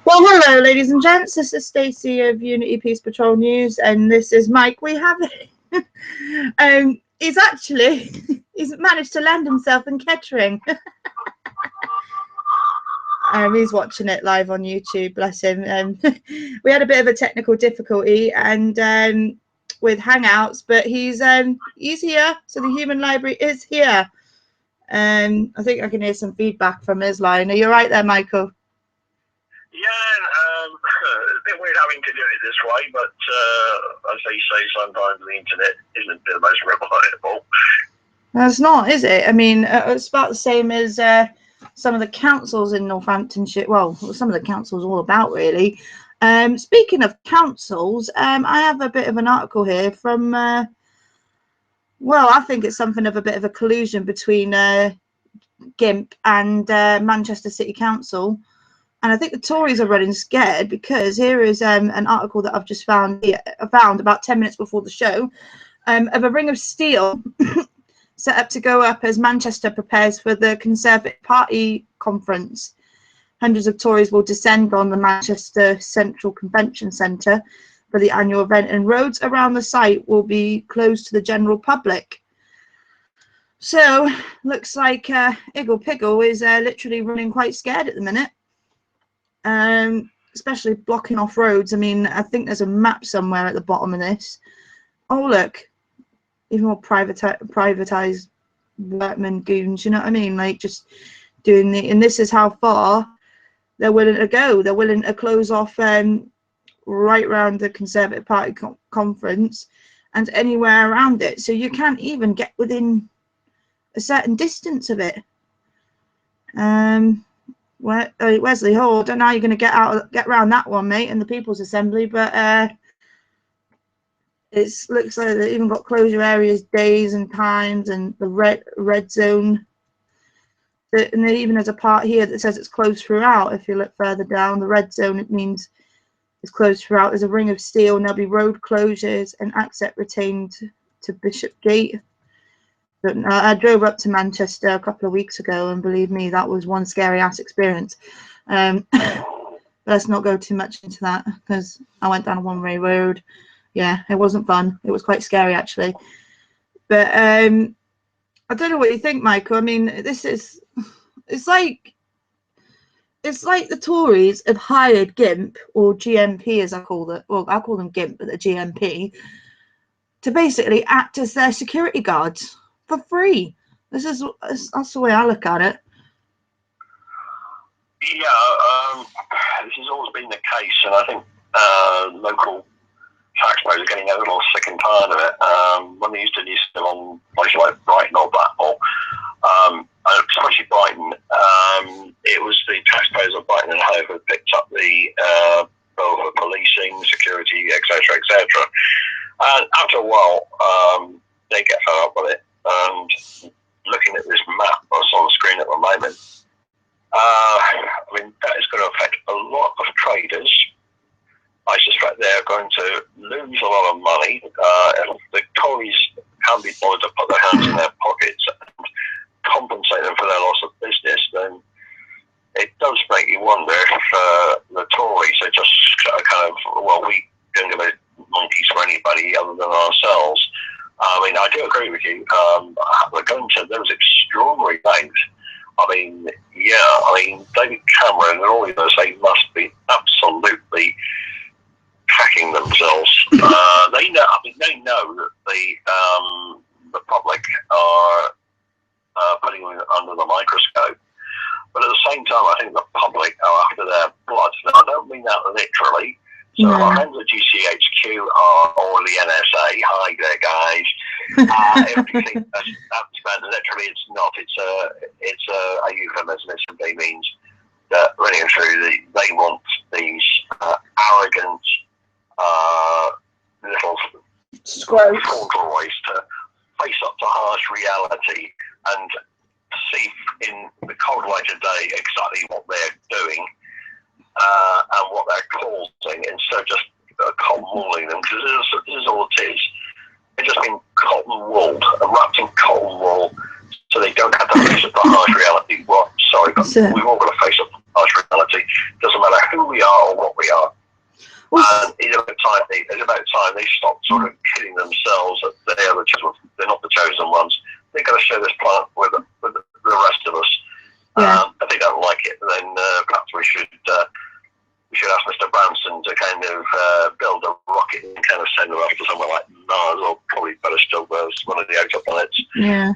Well, hello, ladies and gents. This is Stacey of Unity Peace Patrol News, and this is Mike. We have he's managed to land himself in Kettering. He's watching it live on YouTube, bless him. We had a bit of a technical difficulty and with Hangouts, but he's here, so the human library is here. I think I can hear some feedback from his line. Are you right there, Michael? Yeah, it's a bit weird having to do it this way, but as they say, sometimes the internet isn't the most reliable. That's not, is it? I mean, it's about the same as some of the councils in Northamptonshire. Well, some of the councils all about, really. Speaking of councils, I have a bit of an article here from, well, I think it's something of a bit of a collusion between GIMP and Manchester City Council. And I think the Tories are running scared because here is an article that I've just found about 10 minutes before the show of a ring of steel set up to go up as Manchester prepares for the Conservative Party conference. Hundreds of Tories will descend on the Manchester Central Convention Centre for the annual event, and roads around the site will be closed to the general public. So, looks like Iggle Piggle is literally running quite scared at the minute. Especially blocking off roads. I mean, I think there's a map somewhere at the bottom of this. Oh, look, even more privatized workmen goons, you know what I mean? Like, just doing the, and this is how far they're willing to go. They're willing to close off right around the Conservative Party conference and anywhere around it, so you can't even get within a certain distance of it. Wesley Hall, don't know how you're going to get around that one, mate, in the People's Assembly, but it looks like they even got closure areas, days and times, and the red zone. And then even there's a part here that says it's closed throughout. If you look further down, the red zone, it means it's closed throughout. There's a ring of steel, and there'll be road closures and access retained to Bishopgate. But I drove up to Manchester a couple of weeks ago, and believe me, that was one scary ass experience. Let's not go too much into that because I went down a one-way road. Yeah, it wasn't fun. It was quite scary, actually. But I don't know what you think, Michael. I mean, it's like the Tories have hired GIMP, or GMP as I call it. Well, I call them GIMP, but they're GMP, to basically act as their security guards for free. That's the way I look at it. Yeah, this has always been the case, and I think local taxpayers are getting a little sick and tired of it. When they used to live on places like Brighton or Blackpool, especially Brighton, it was the taxpayers of Brighton and Hove who picked up the bill for policing, security, etc., etc. And after a while, they get fed up with it. And looking at this map that's on the screen at the moment, I mean, that is going to affect a lot of traders. I suspect they're going to lose a lot of money. If the Tories can't be bothered to put their hands in their pockets and compensate them for their loss of business, then it does make you wonder if the Tories are just kind of, well, we don't give a monkeys for anybody other than ourselves. I mean, I do agree with you. We're going to those extraordinary names. I mean, yeah, David Cameron and all of those, they must be absolutely packing themselves. They know. I mean, they know that the public are putting them under the microscope. But at the same time, I think the public are after their blood. Now, I don't mean that literally. So our friends at GCHQ or the NSA, hi there, guys. If you think that's bad, literally, it's not. It's a euphemism. It simply means that running through they want these arrogant little frontal to face up to harsh reality and see in the cold light of day exactly what they're doing and what they're causing, instead of just cotton wooling them, because this is all it is. They're just being cotton wooled and wrapped in cotton wool, so they don't have to face up to harsh reality. Well, sorry, but we've all got to face up to harsh reality. Doesn't matter who we are or what we are. And it's about time they stop sort of kidding themselves that they're not the chosen ones. They've got to share this planet with the rest of us. Yeah. If they don't like it, then perhaps we should ask Mr. Branson to kind of build a rocket and kind of send them off to somewhere like Mars, or probably better still, one of the outer planets. Yeah.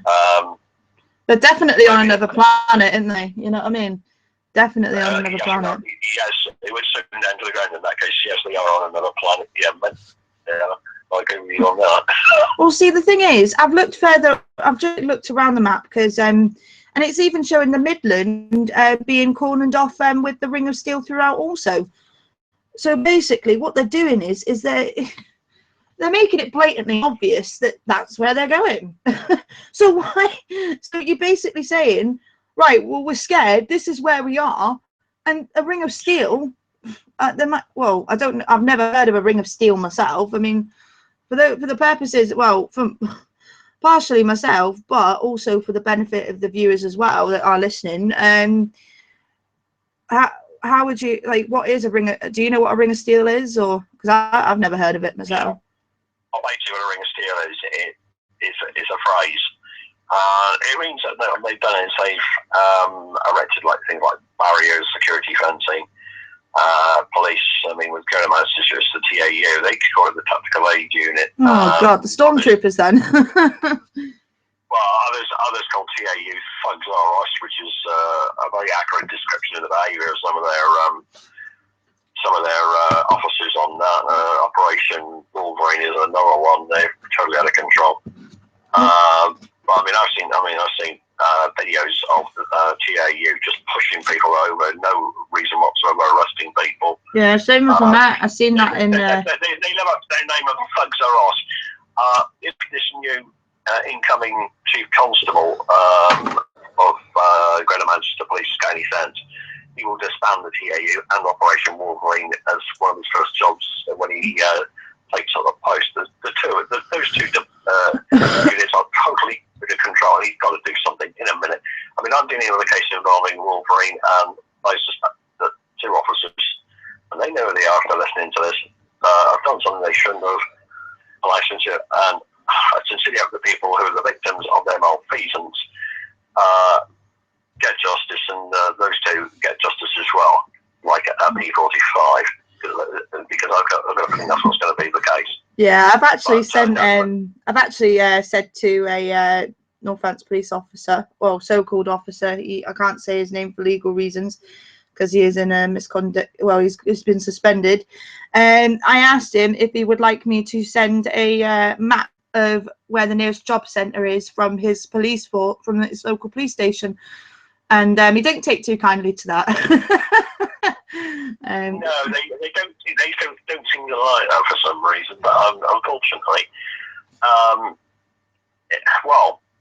They're definitely on another planet, aren't they? You know what I mean? Definitely on another planet. Yes, it would sit down to the ground in that case. Yes, they are on another planet. Yeah, but I agree with you on that. Well, see, the thing is, I've looked further. I've just looked around the map because, and it's even showing the Midland being cornered off with the Ring of Steel throughout also. So basically, what they're doing is they're making it blatantly obvious that that's where they're going. So why? So you're basically saying, right, well, we're scared. This is where we are, and a Ring of Steel. Well, I don't. I've never heard of a Ring of Steel myself. I mean, for the purposes, well, from partially myself, but also for the benefit of the viewers as well that are listening. How would you like? What is a ring? Do you know what a Ring of Steel is, or because I've never heard of it myself? I'll bet you what a Ring of Steel is. It's a phrase. It means that they've done it. They've erected things like barriers, security fencing, police. I mean, with Colonel Manchester, it's the TAU. They call it the Tactical Aid Unit. Oh God, the stormtroopers then. Well, others call TAU Thugs R Us, which is a very accurate description of the behaviour of some of their officers on that. Operation Wolverine is another one. They're totally out of control. But I mean, I've seen videos of TAU just pushing people over, no reason whatsoever, arresting people. Yeah, same with that. I've seen that in. They live up to their name of Thugs R Us. If this new incoming chief constable of Greater Manchester Police has got any sense, he will disband the TAU and Operation Wolverine as one of his first jobs when he takes up the post. Those two units are totally out of control. He's got to do something in a minute. I mean, I'm dealing with a case involving Wolverine, and I suspect that two officers, and they know who they are after listening to this, have done something they shouldn't have, and I sincerely hope the people who are the victims of their malfeasance get justice, and those two get justice as well, like at P45, because I've got a feeling that's what's going to be the case. Yeah, I've actually said to a Northants police officer, well, so-called officer. I can't say his name for legal reasons because he is in a misconduct. Well, he's been suspended. And I asked him if he would like me to send a map of where the nearest job centre is from his police fort, from his local police station, and he didn't take too kindly to that. No, they don't seem to like that for some reason, but unfortunately,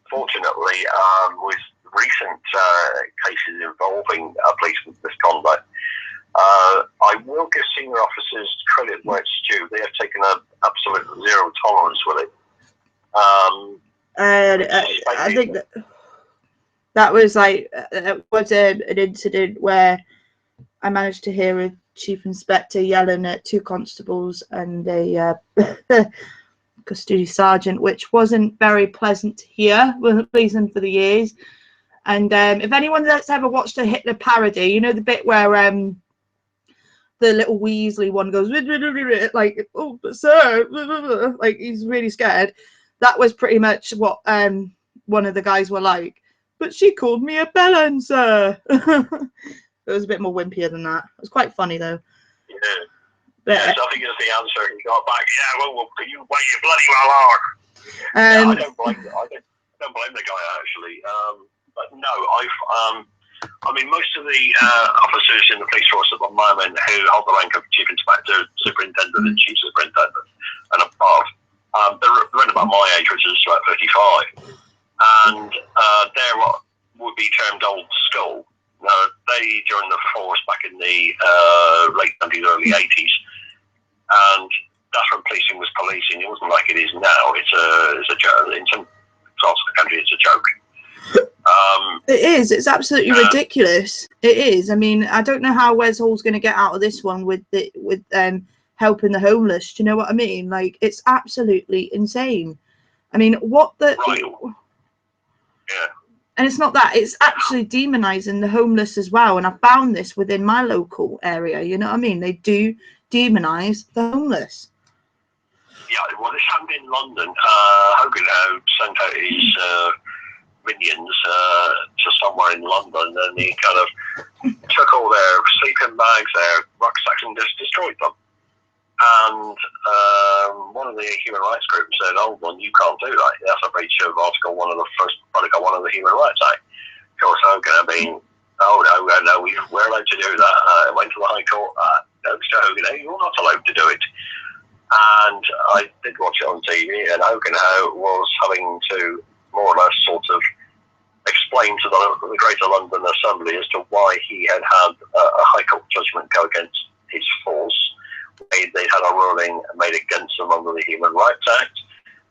fortunately, with recent cases involving police misconduct, I will give senior officers credit where it's due. They have taken an absolute zero tolerance with it. I think that was an incident where I managed to hear a chief inspector yelling at two constables and a custody sergeant, which wasn't very pleasant to hear. Wasn't pleasant for the ears. And if anyone that's ever watched a Hitler parody, you know the bit where the little Weasley one goes like, "Oh, sir," like he's really scared. That was pretty much what one of the guys were like. But she called me a bellend, sir. It was a bit more wimpier than that. It was quite funny though. Yeah. But, I think it's the answer he got back. Yeah, well, you bloody well are. I don't blame the guy actually. But no, I mean, most of the officers in the police force at the moment who hold the rank of chief inspector, superintendent, and chief superintendent and above, they're around about my age, which is about 35. And they're what would be termed old school. Now, they joined the force back in the late 90s, early 80s. And that's when policing was policing. It wasn't like it is now. It's a joke. In some parts of the country, it's a joke. It is. It's absolutely ridiculous. It is. I mean, I don't know how Wes Hall's going to get out of this one with helping the homeless. Do you know what I mean? Like, it's absolutely insane. I mean, what the? Right. Yeah. And it's not that. It's actually demonizing the homeless as well. And I found this within my local area. You know what I mean? They do demonize the homeless. Yeah. Well, this happened in London. Hogan sent out his minions to somewhere in London, and he kind of took all their sleeping bags, their rucksacks, and just destroyed them. And one of the human rights groups said, "Oh, well, you can't do that. That's a breach of Article 1 of the Article 1 of the Human Rights Act." Of course, Hogan, I mean, no, we're allowed to do that. I went to the High Court. No, Mr. Hogan, you're not allowed to do it. And I did watch it on TV, and Hogan was having to more or less sort of explain to the Greater London Assembly as to why he had a High Court judgment go against his force. They'd had a ruling made against them under the Human Rights Act,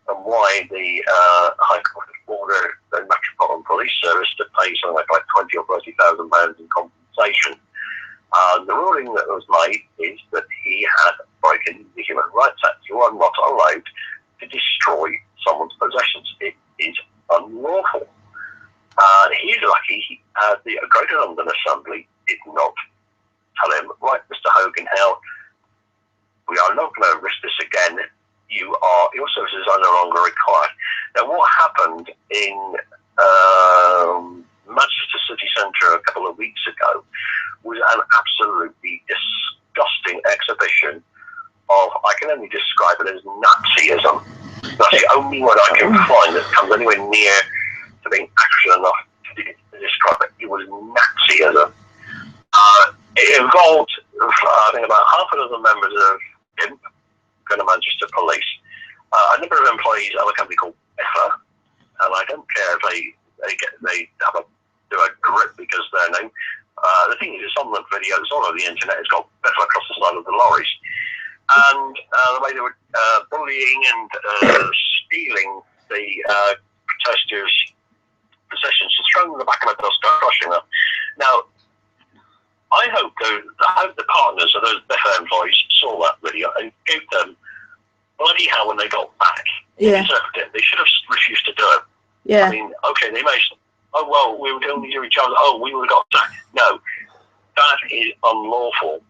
and why the High Court ordered the Metropolitan Police Service to pay something like £20,000 or £30,000 in compensation. The ruling that was made is that he had broken the Human Rights Act. You are not allowed to destroy someone's possessions. It is unlawful. He's lucky the Greater London Assembly did not tell him, right, Mr. Hogan, we are not going to risk this again. Your services are no longer required. Now, what happened in Manchester City Centre a couple of weeks ago was an absolutely disgusting exhibition of, I can only describe it as Nazism. That's the only word I can find that comes anywhere near to being accurate enough to describe it. It was Nazism. It involved, I think, about half a dozen members of GIMP, going to Manchester Police, a number of employees of a company called BIFA, and I don't care if they do a grip because their name. The thing is, it's on the video, it's all over the internet. It's got BIFA across the side of the lorries, and the way they were bullying and stealing the protesters' possessions, just throwing them in the back of a bus, crushing them. Now, I hope the partners of those BIFA employees saw that video and gave them bloody hell when they got back. Yeah. They deserved it. They should have refused to do it. Yeah. I mean, okay, they may say, oh, well, we would only do each other. Oh, we would have got sacked. No, that is unlawful.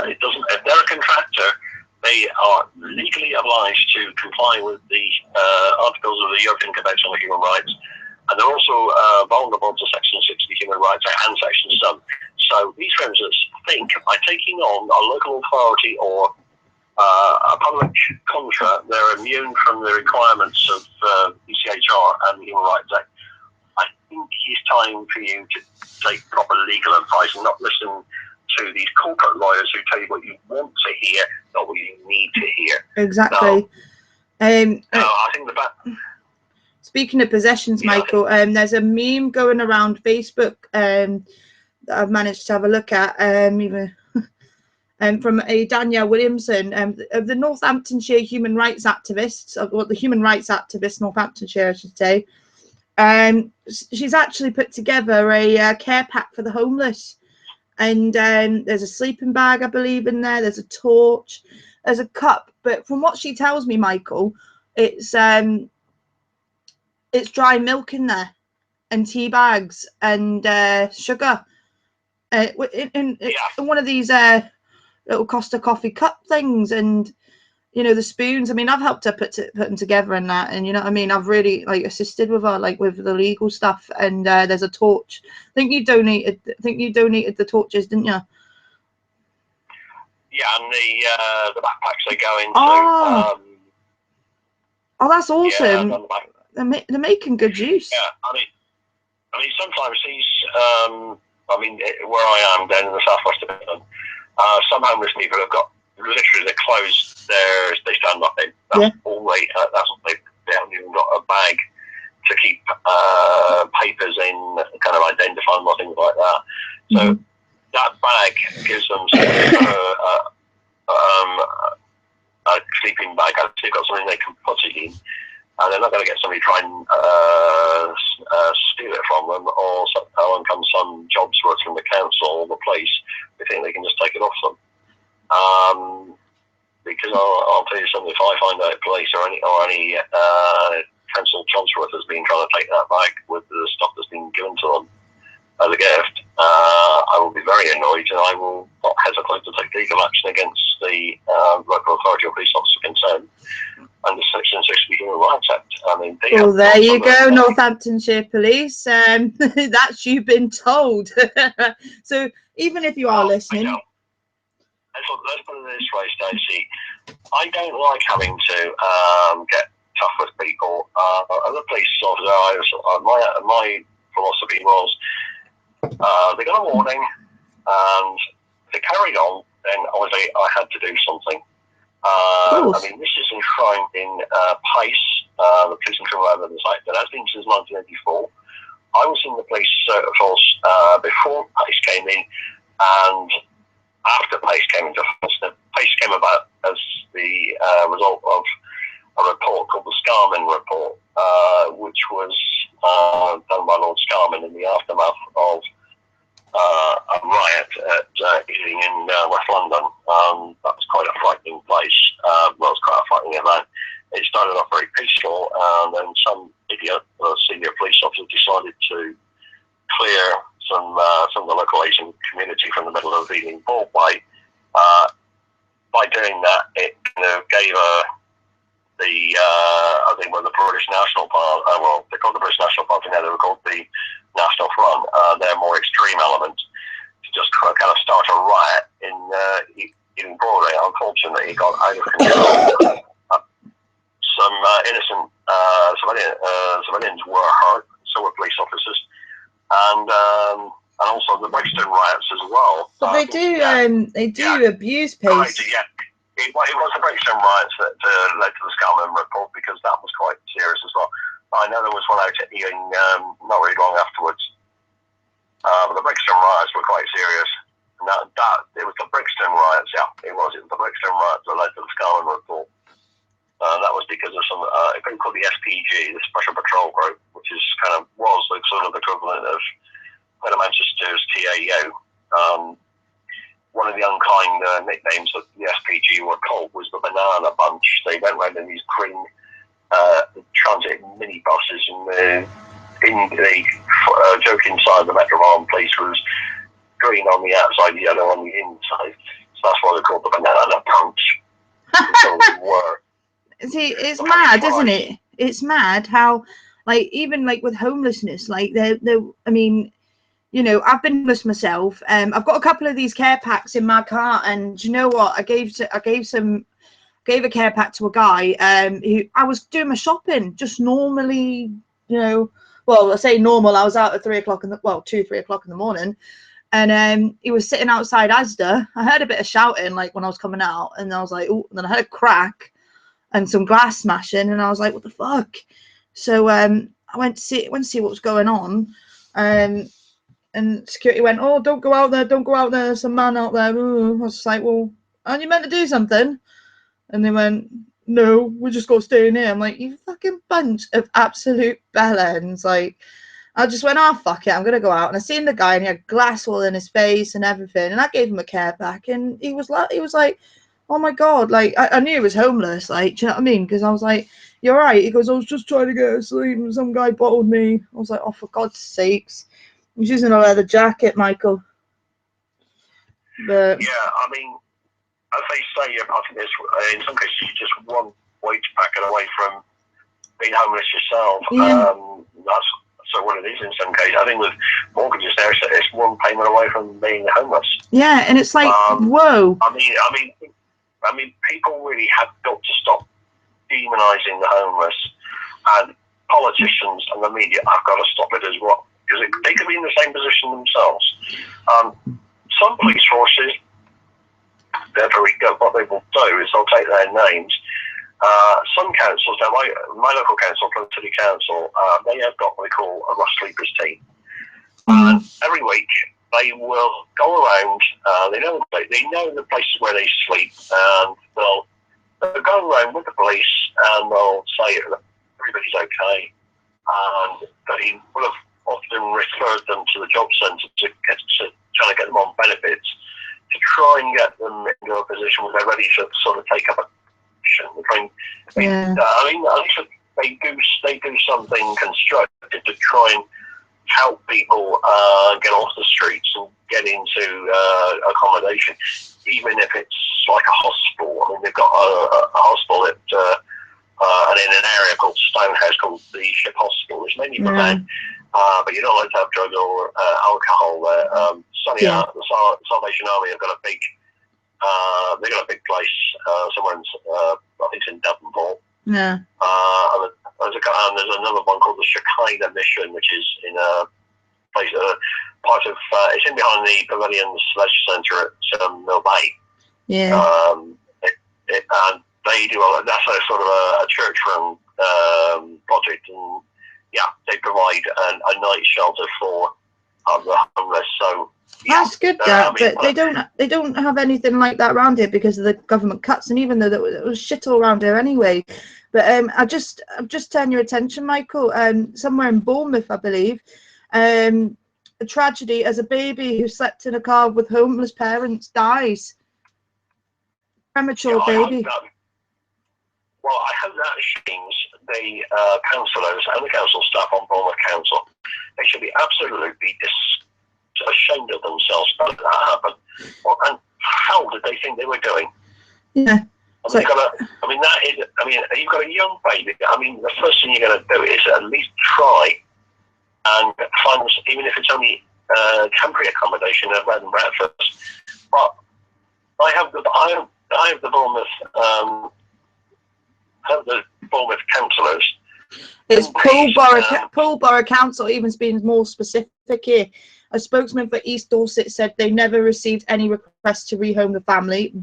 It doesn't. If they're a contractor, they are legally obliged to comply with the articles of the European Convention on Human Rights, and they're also vulnerable to Section 60 Human Rights Act and Section 7. So these firms think by taking on a local authority or a public contract, they're immune from the requirements of ECHR and the Human Rights Act. I think it's time for you to take proper legal advice and not listen to these corporate lawyers who tell you what you want to hear, not what you need to hear. Exactly. I think Speaking of possessions, Michael, there's a meme going around Facebook that I've managed to have a look at, even from a Danielle Williamson, of the Northamptonshire human rights activists, or the human rights activist Northamptonshire, I should say. She's actually put together a care pack for the homeless, and there's a sleeping bag, I believe, in there. There's a torch, there's a cup. But from what she tells me, Michael, it's dry milk in there, and tea bags, and sugar. In one of these little Costa coffee cup things, and the spoons. I mean, I've helped her put them together and that, and you know what I mean, I've really assisted with her with the legal stuff. And there's a torch. I think you donated the torches, didn't you? Yeah, and the backpacks they go into. Oh, that's awesome. Yeah, They're making good use. Yeah, I mean, I mean, sometimes these, I mean, where I am down in the southwest of England, some homeless people have got literally their clothes there, they stand nothing. That's all that's what they haven't even got a bag to keep papers in, kind of identify them or things like that. So that bag gives them a sleeping bag. They've got something they can put it in, and they're not going to get somebody try and steal it from them, or someone comes some jobs for it from the council or the police. They think they can just take it off them. Because I'll tell you something, if I find out a police or any council jobs worth has been trying to take that bag with the stuff that's been given to them as a gift, I will be very annoyed, and I will not hesitate to take legal action against the local authority or police officer concerned under Section 60 Human Rights Act. I mean, well, there you go, Northamptonshire Police. That's you've been told. So even if you are listening, let's put it this way, Stacey. I don't like having to get tough with people. As a police officer, my philosophy was they got a warning, and if they carried on, then obviously I had to do something. I mean, this is enshrined in PACE, the Police and Criminal Evidence Act, that has been since 1984. I was in the police force before PACE came in, and after PACE came into force. The PACE came about as the result of a report called the Scarman Report, which was done by Lord Scarman in the aftermath of a riot at Ealing in West London. That was quite a frightening place. Well, it was quite a frightening event. It started off very peaceful, and then some idiot, senior police officer, decided to clear some of the local Asian community from the middle of Ealing Broadway. By doing that, it gave I think the British National Party, well, they called the British National Party now, they were called the National Front, their more extreme element, to just kind of start a riot in Broadway. Unfortunately, it got out of control. Some innocent civilians were hurt, so were police officers, and also the Brixton riots as well. But they do abuse PACE. It was the Brixton riots that led to the Scarman Report, because that was quite serious as well. I know there was one out at Ealing not really long afterwards, but the Brixton riots were quite serious. And it was the Brixton riots, it was the Brixton riots that led to the Scarman Report. That was because of some a group called the SPG, the Special Patrol Group, which is was the sort of equivalent of Manchester's TAO. One of the unkind nicknames that the SPG were called was the Banana Bunch. They went around in these green transit minibuses, and the joke inside the Metropolitan Police was green on the outside, yellow on the inside. So that's why they're called the Banana Bunch. See, it's mad, isn't it? It's mad how, even with homelessness, I mean, I've been homeless myself. I've got a couple of these care packs in my car, and do you know what? I gave a care pack to a guy who I was doing my shopping just normally, well, I say normal, I was out at 3 o'clock 3 o'clock in the morning, and he was sitting outside Asda. I heard a bit of shouting when I was coming out, and I was like, oh, and then I heard a crack and some glass smashing, and I was like, what the fuck? So I went to see what was going on, and security went, oh, don't go out there, there's a man out there. Ooh. I was just like, well, aren't you meant to do something? And they went, no, we just got to stay in here. I'm like, you fucking bunch of absolute bellends. I just went, oh, fuck it, I'm gonna go out. And I seen the guy, and he had glass all in his face and everything, and I gave him a care pack, and he was like, oh my god, I knew he was homeless, do you know what I mean? Because I was like, you're right. He goes, I was just trying to get to sleep, and some guy bottled me. I was like, oh, for God's sakes. He's using a leather jacket, Michael. But yeah, I mean, as they say, I think in some cases you're just one wage packet away from being homeless yourself. Yeah. That's so what it is in some cases. I think with mortgages there, it's one payment away from being homeless. Yeah, and it's like, whoa. I mean, people really have got to stop demonising the homeless, and politicians and the media have got to stop it as well. because they could be in the same position themselves. Some police forces, they're very good. What they will do is they'll take their names. Some councils, now my local council, Plymouth City Council, they have got what they call a rough sleepers team. And every week they will go around. They know the places where they sleep, and they'll go around with the police, and they'll say everybody's okay. And they will have often referred them to the job centre to try to get them on benefits, to try and get them into a position where they're ready to sort of take up action. I mean, at least they do something constructive to try and help people get off the streets and get into accommodation, even if it's like a hospital. I mean, they've got a hospital and in an area called Stonehouse, called the Ship Hospital, which is mainly for men, but you're not allowed to have drug or alcohol there. The Salvation Army have got a big, they've got a big place somewhere in, I think it's in Devonport. Yeah. And there's another one called the Shekinah Mission, which is in a place, part of, it's in behind the Pavilions Leisure Centre at Mill Bay. Yeah. And they do that's a sort of a church-run project, and they provide a night shelter for the homeless. So that's good, but they don't have anything like that around here because of the government cuts, and even though there was shit all around here anyway. But I've just turned your attention, Michael. Somewhere in Bournemouth, I believe, a tragedy as a baby who slept in a car with homeless parents dies. Premature baby. Well, I hope that shames the councillors and the council staff on Bournemouth Council. They should be absolutely ashamed of themselves that happened. What and how did they think they were doing? Yeah. You've got a young baby. I mean, the first thing you're going to do is at least try and find, even if it's only temporary accommodation, a bed and breakfast. But I have the Bournemouth councillors. It's Poole Borough Council, even's been more specific here. A spokesman for East Dorset said they never received any requests to rehome the family.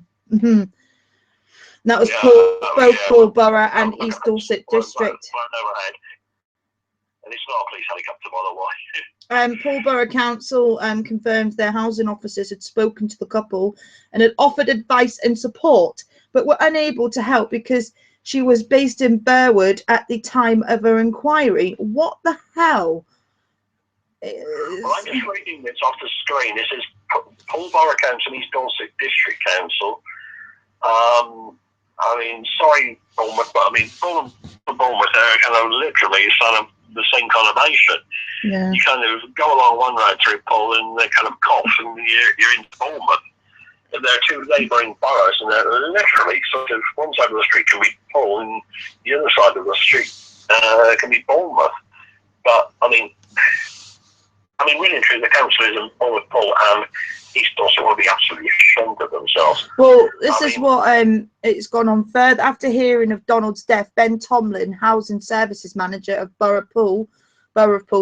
That was both Poole Borough and East Dorset District. And it's not a police helicopter, by the way. Poole Borough Council confirmed their housing officers had spoken to the couple and had offered advice and support, but were unable to help because she was based in Burwood at the time of her inquiry. What the hell? Well, I'm just reading this off the screen. This is Poole Borough Council, East Dorset District Council. I mean, sorry, Bournemouth, but I mean, Bournemouth, they're kind of literally kind of the same connotation. Yeah. You kind of go along one road through Poole and they kind of cough and you're in Bournemouth. And they're two neighbouring boroughs, and they're literally sort of one side of the street can be Poole and the other side of the street can be Bournemouth. But I mean, really and truly, the councillors in Bournemouth, Poole and East Dorset will be absolutely ashamed of themselves. Well, this is what it's gone on further. After hearing of Donald's death, Ben Tomlin, Housing Services Manager of Borough of Poole,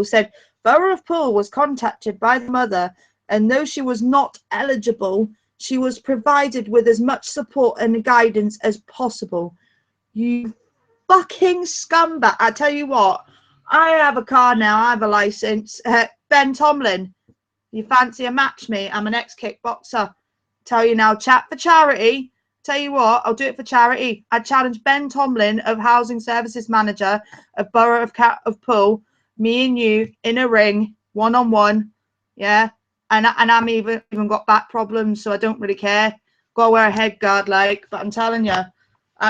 said Borough of Poole was contacted by the mother, and though she was not eligible, she was provided with as much support and guidance as possible. You fucking scumbag. I tell you what, I have a car now, I have a license. Ben Tomlin, you fancy a match me? I'm an ex-kickboxer. Tell you now, chat for charity. Tell you what, I'll do it for charity. I challenge Ben Tomlin of Housing Services Manager of Borough of Poole, me and you in a ring, one-on-one, yeah? And I'm even got back problems, so I don't really care. Got to wear a head guard, like, but I'm telling you,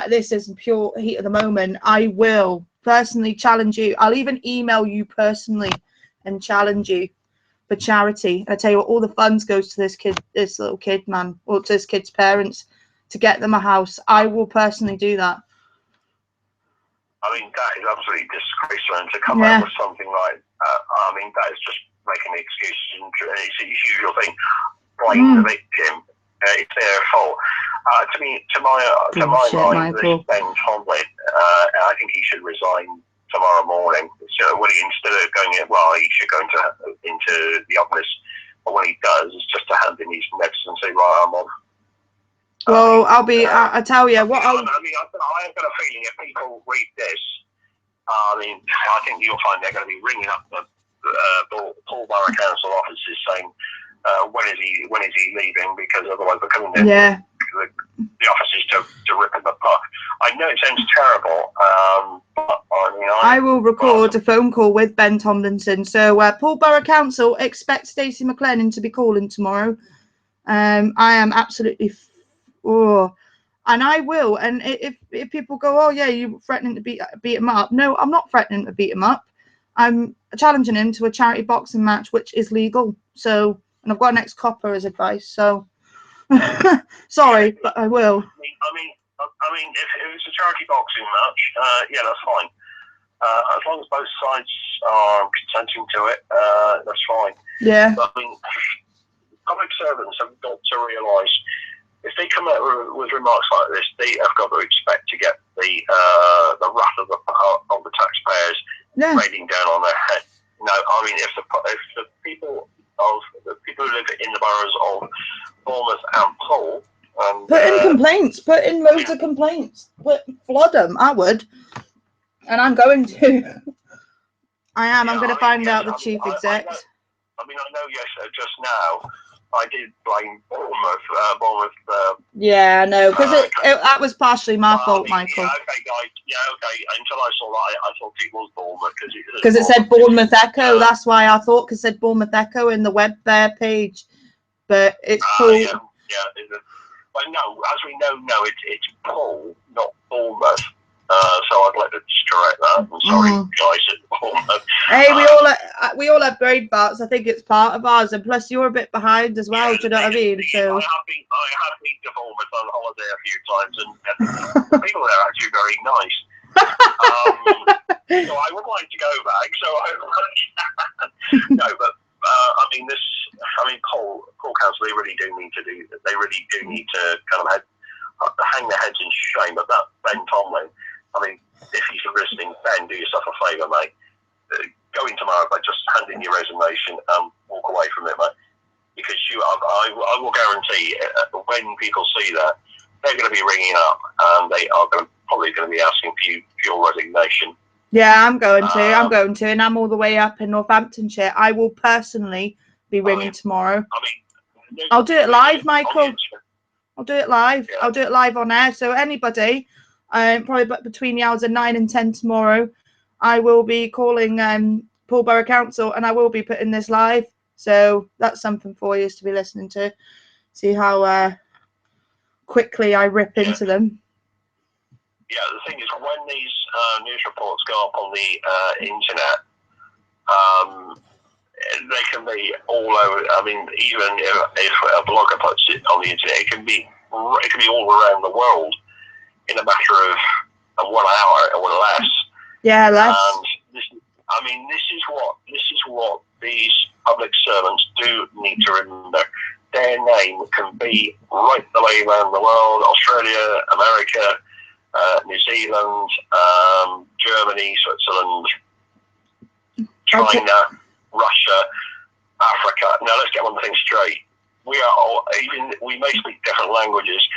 this is pure heat of the moment. I will personally challenge you. I'll even email you personally and challenge you for charity. I tell you what, all the funds goes to this little kid, man, or to this kid's parents to get them a house. I will personally do that. I mean, that is absolutely disgraceful, and to come out with something like that, I mean, that is just making excuses, and it's the usual thing, blame the victim, it's their fault. To my mind, this Ben Tomlin, I think he should resign tomorrow morning. So when he, instead of going in, well, he should go into the office, but when he does, it's just to hand in his meds and say, right, I'm on. Well, I tell you what. I have got a feeling if people read this, I think you'll find they're going to be ringing up the Paul Borough Council offices saying, when is he leaving? Because otherwise they're coming in the offices to rip him apart. I know it sounds terrible, but I will record a phone call with Ben Tomlinson. So Paul Borough Council expect Stacey McLennan to be calling tomorrow. I am absolutely and I will. And if people go, oh yeah, you're threatening to beat him up. No, I'm not threatening to beat him up. I'm challenging him to a charity boxing match, which is legal. So, and I've got an ex-copper as advice. So, sorry, but I will. I mean, if it's a charity boxing match, yeah, that's fine. As long as both sides are consenting to it, that's fine. Yeah. But I mean, public servants have got to realise if they come out with remarks like this, they have got to expect to get the wrath of the taxpayers raining down on their head. No, I mean, if the people who live in the boroughs of Bournemouth and Hull, put in complaints, put in loads of complaints, flood them. I would, and I'm going to. I am. I'm going to find out the chief exec. I know. Yes, just now. I did blame Bournemouth. Yeah, no, because that was partially my fault, Michael. Yeah, okay, guys. Yeah, okay. Until I saw that, I thought it was Bournemouth because it said Bournemouth Echo. That's why I thought, because it said Bournemouth Echo in the web page, but it's Paul. Yeah. Well, no, as we know, it's Paul, not Bournemouth. So I'd like to just correct that. I'm sorry, guys at Bournemouth. Hey, we all have grade parts. I think it's part of ours, and plus you're a bit behind as well. Do you know what I mean? So I have been to Bournemouth on holiday a few times, and the people there are actually very nice. So I would like to go back. So no, but Paul Council, they really do need to kind of hang their heads in shame at that Ben Tomlin. I mean, if he's listening, Ben, do yourself a favour, mate. Go in tomorrow, but just hand in your resignation and walk away from it, mate. Because I will guarantee when people see that, they're going to be ringing up and they are probably going to be asking for your resignation. Yeah, I'm going to, and I'm all the way up in Northamptonshire. I will personally be ringing tomorrow. I'll do it live, Michael. I'll do it live. Yeah. I'll do it live on air. So anybody, probably between the hours of 9 and 10 tomorrow, I will be calling Paul Borough Council, and I will be putting this live. So that's something for you to be listening to. See how quickly I rip into them. Yeah, the thing is, when these news reports go up on the internet, they can be all over. I mean, even if a blogger puts it on the internet, it can be all around the world in a matter of 1 hour or less. Yeah, less. And this is what these public servants do need to remember. Their name can be right the way around the world: Australia, America, New Zealand, Germany, Switzerland, China, Russia, Africa. Now let's get one thing straight. We may speak different languages.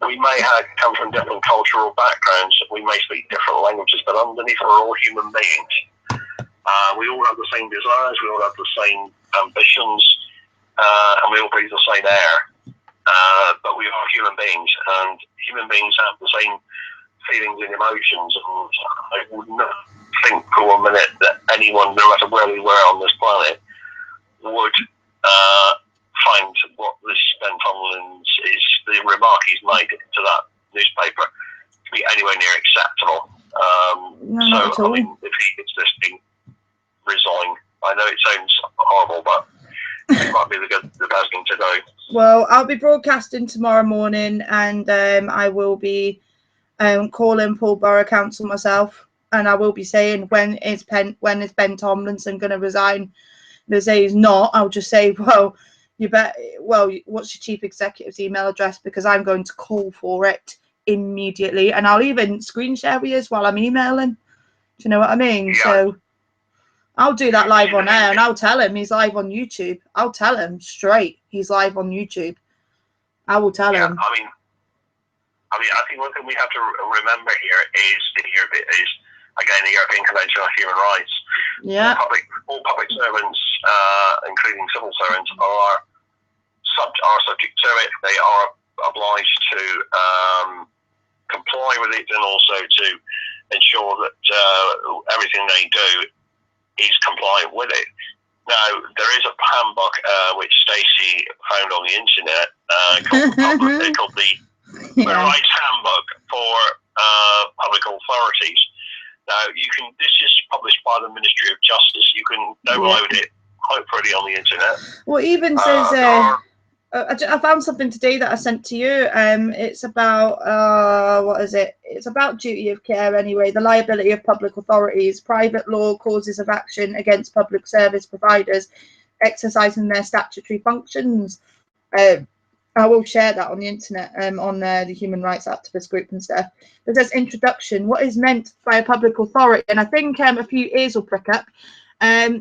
We may come from different cultural backgrounds. We may speak different languages, but underneath we're all human beings. We all have the same desires. We all have the same ambitions, and we all breathe the same air. But we are human beings, and human beings have the same feelings and emotions. And I would not think for 1 minute that anyone, no matter where we were on this planet, would find what this Ben Tomlin's the remark he's made to that newspaper to be anywhere near acceptable. I mean, if he gets this thing, resign. I know it sounds horrible, but it might be the best thing to do. Well, I'll be broadcasting tomorrow morning, and I will be calling Paul Borough Council myself, and I will be saying when is Ben Tomlinson going to resign. They say he's not. I'll just say, well, what's your chief executive's email address, because I'm going to call for it immediately, and I'll even screen share with you while I'm emailing. Do you know what I mean? Yeah. So I'll do that live on air, and I'll tell him he's live on YouTube. I'll tell him straight he's live on YouTube. I will tell him. I think one thing we have to remember here is again the European Convention on Human Rights. Yeah. All public servants, including civil servants, are subject to it. They are obliged to comply with it, and also to ensure that everything they do is compliant with it. Now, there is a handbook which Stacey found on the internet called the Human Rights Handbook for Public Authorities. Now, this is published by the Ministry of Justice. You can download it quite freely on the internet. Well, it even says I found something today that I sent to you. It's about what is it? It's about duty of care anyway. The liability of public authorities, private law, causes of action against public service providers exercising their statutory functions. I will share that on the internet, on the human rights activist group and stuff. But there's introduction. What is meant by a public authority? And I think a few ears will prick up.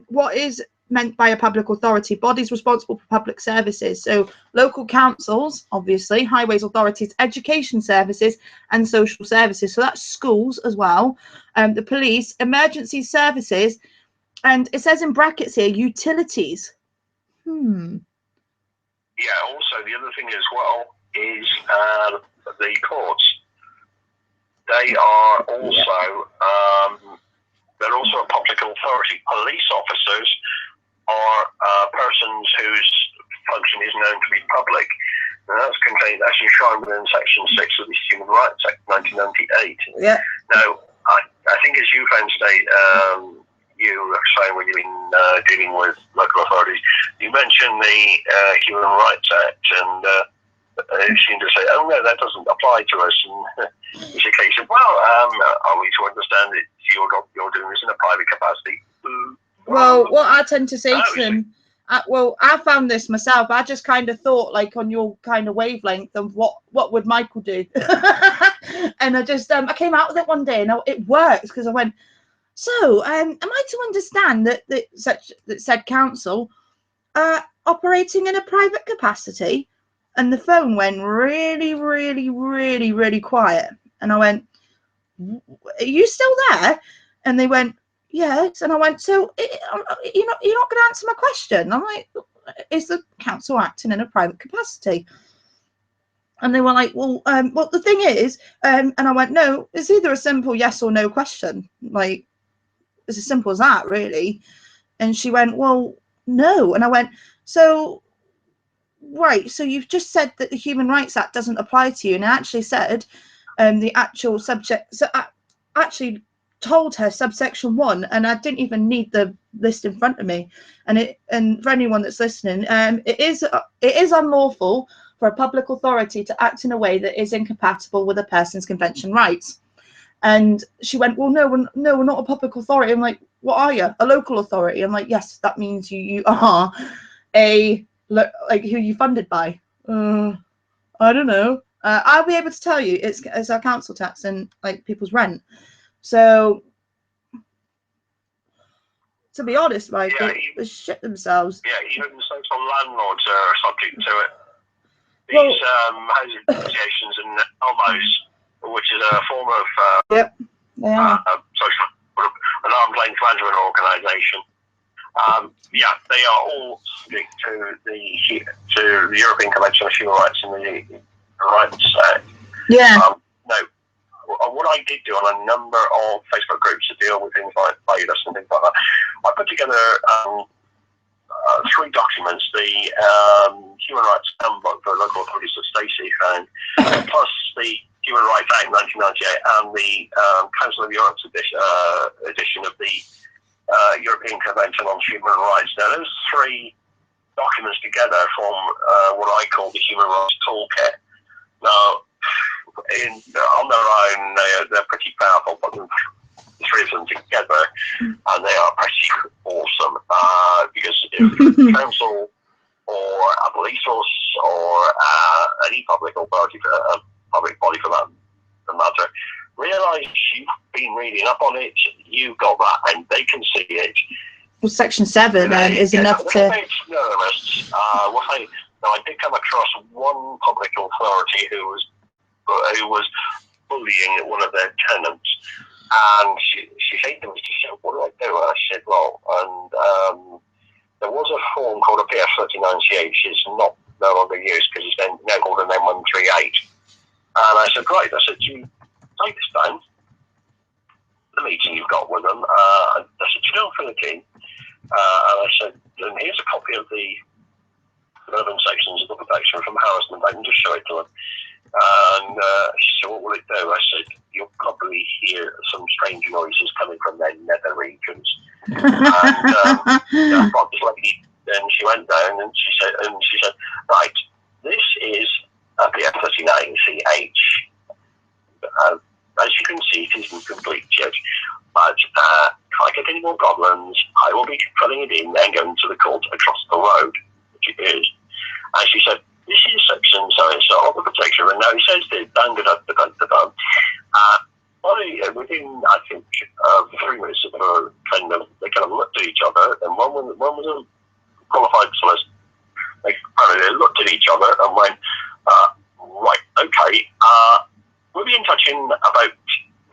What is meant by a public authority? Bodies responsible for public services. So local councils, obviously, highways authorities, education services, and social services. So that's schools as well. The police, emergency services, and it says in brackets here, utilities. Yeah, also the other thing as well is the courts. They are also they're also a public authority. Police officers are persons whose function is known to be public. And that's enshrined within Section 6 of the Human Rights Act 1998. Yeah. Now, I think as you found state, you were saying when you've been dealing with local authorities, you mentioned the Human Rights Act, and you seem to say, oh no, that doesn't apply to us. And it's a case of, well, are we to understand that you're doing this in a private capacity? Well, what I tend to say to them, I found this myself. I just kind of thought, like, on your kind of wavelength of what would Michael do? And I just I came out with it one day, and it worked, because I went, so am I to understand that said council operating in a private capacity? And the phone went really, really, really, really quiet, and I went, are you still there? And they went, yes. And I went, so you're not going to answer my question? I'm like, is the council acting in a private capacity? And they were like, well, the thing is, and I went, no, it's either a simple yes or no question. Like, it's as simple as that, really. And she went, well, no. And I went, so, right, so you've just said that the Human Rights Act doesn't apply to you. And I actually said the actual subject, so I actually told her subsection 1, and I didn't even need the list in front of me. And for anyone that's listening, it is unlawful for a public authority to act in a way that is incompatible with a person's convention rights. And she went, well, no, we're not a public authority. I'm like, what are you? A local authority? I'm like, yes, that means you are like, who are you funded by? I don't know. I'll be able to tell you it's our council tax and like people's rent. So to be honest, like, they shit themselves. Yeah, even social landlords are subject to it. These housing associations and HOMOs, which is a form of yep, they are. social, an arm's length management organisation. Yeah, they are all subject to the European Convention on Human Rights and the Rights Act. Yeah. No, what I did do on a number of Facebook groups to deal with things like Bayless and things like that, I put together 3 documents: the Human Rights Handbook for Local Authorities that Stacey found, plus the Human Rights Act 1998 and the Council of Europe's edition of the European Convention on Human Rights. Now, those 3 documents together form what I call the Human Rights Toolkit. Now, on their own, they're pretty powerful, but the 3 of them together, and they are pretty awesome, because if the council or a police force or any public authority, public body for that matter, realise you've been reading up on it, you got that, and they can see it. Well, Section 7 is enough to... Nervous. I did come across one public authority who was bullying one of their tenants, and she said to me, she said, "What do I do?" And I said, "Well," and there was a form called a PS3098, which is no longer used because it's now called an M138. And I said, "Right," I said, "You take this down, the meeting you've got with them." I said, "You don't fill it in." And I said, "And here's a copy of the relevant sections of the protection from harassment. I can just show it to them." And she said, "What will it do?" I said, "You'll probably hear some strange noises coming from their nether regions." And got this lady, and she went down and she said, "Right, this is a PF39CH. As you can see, it isn't complete yet. But if I get any more problems, I will be filling it in and going to the court across the road," which it is. And she said, "This is section so-and-so of the protection." And now he says this, within, I think, 3 minutes of her they kind of looked at each other, and one was a qualified solicitor. They looked at each other and went, "Right, okay, we'll be in touch in about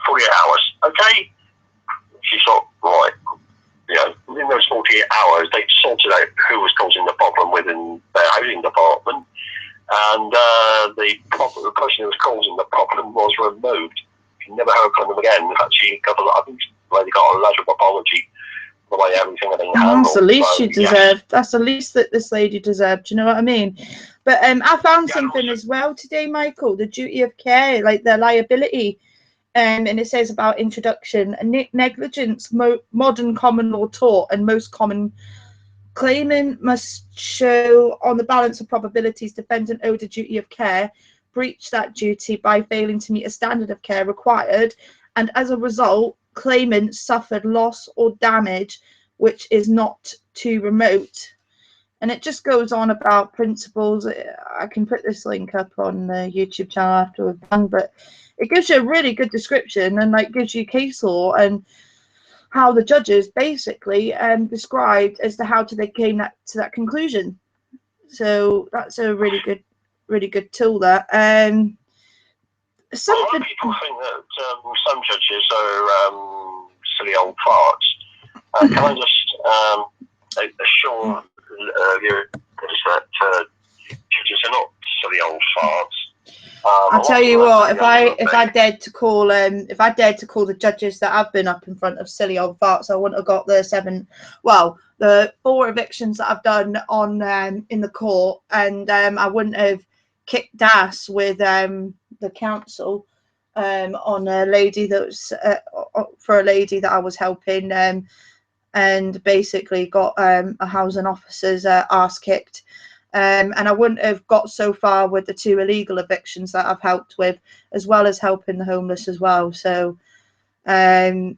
48 hours, okay?" She thought, right, within those 48 hours, they'd sorted out who was causing the problem within their housing department, and the person who was causing the problem was removed. You never heard from them again. In fact, I think they got a letter of apology for the way everything had been handled. That's the least she deserved. That's the least that this lady deserved. Do you know what I mean? But I found something as well today, Michael. The duty of care, like the liability. And it says about introduction, negligence, modern common law tort, and most common claimant must show on the balance of probabilities defendant owed a duty of care, breach that duty by failing to meet a standard of care required, and as a result, claimant suffered loss or damage which is not too remote. And it just goes on about principles. I can put this link up on the YouTube channel after we're done, but it gives you a really good description and like gives you case law and how the judges basically described as to how they came to that conclusion. So that's a really good tool. That a lot of people think that some judges are silly old farts. Can I just assure you that judges are not silly old farts? I'll tell you what, if I dared to call the judges that have been up in front of silly old farts, I wouldn't have got the 4 evictions that I've done on in the court, and I wouldn't have kicked ass with the council on a lady that was for a lady that I was helping, and basically got a housing officer's ass kicked. And I wouldn't have got so far with the 2 illegal evictions that I've helped with, as well as helping the homeless as well. So, and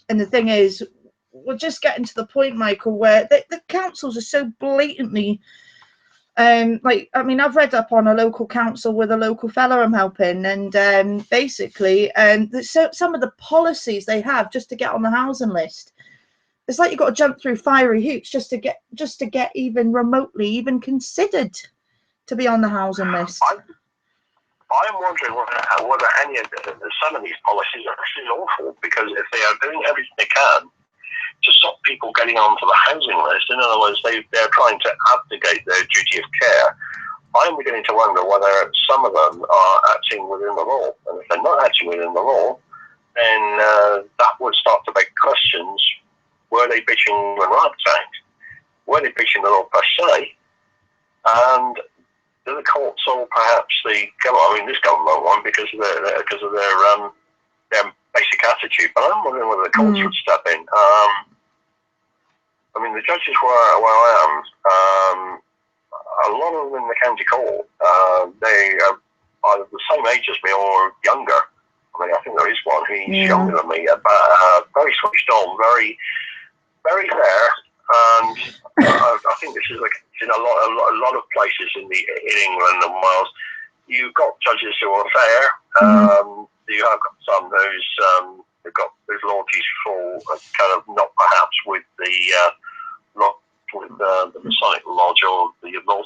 the thing is, we're just getting to the point, Michael, where the councils are so blatantly, I've read up on a local council with a local fella I'm helping, and basically, some of the policies they have just to get on the housing list. It's like you've got to jump through fiery hoops just to get even remotely even considered to be on the housing list. I'm wondering whether any of some of these policies are actually lawful, because if they are doing everything they can to stop people getting onto the housing list, in other words, they're trying to abdicate their duty of care, I'm beginning to wonder whether some of them are acting within the law. And if they're not acting within the law, then that would start to beg questions. Were they breaching the Rights Act? Were they breaching the law per se? And do the courts, or perhaps the government, this government one, because of their basic attitude? But I'm wondering whether the courts would step in. The judges where I am, a lot of them in the county court, they are either the same age as me or younger. I think there is one who's younger than me, but very switched on, very very fair, and I think this is like in a lot of places in England and Wales. you've got judges who are fair. You have got some whose loyalties fall kind of not perhaps with the Masonic Lodge or the Bar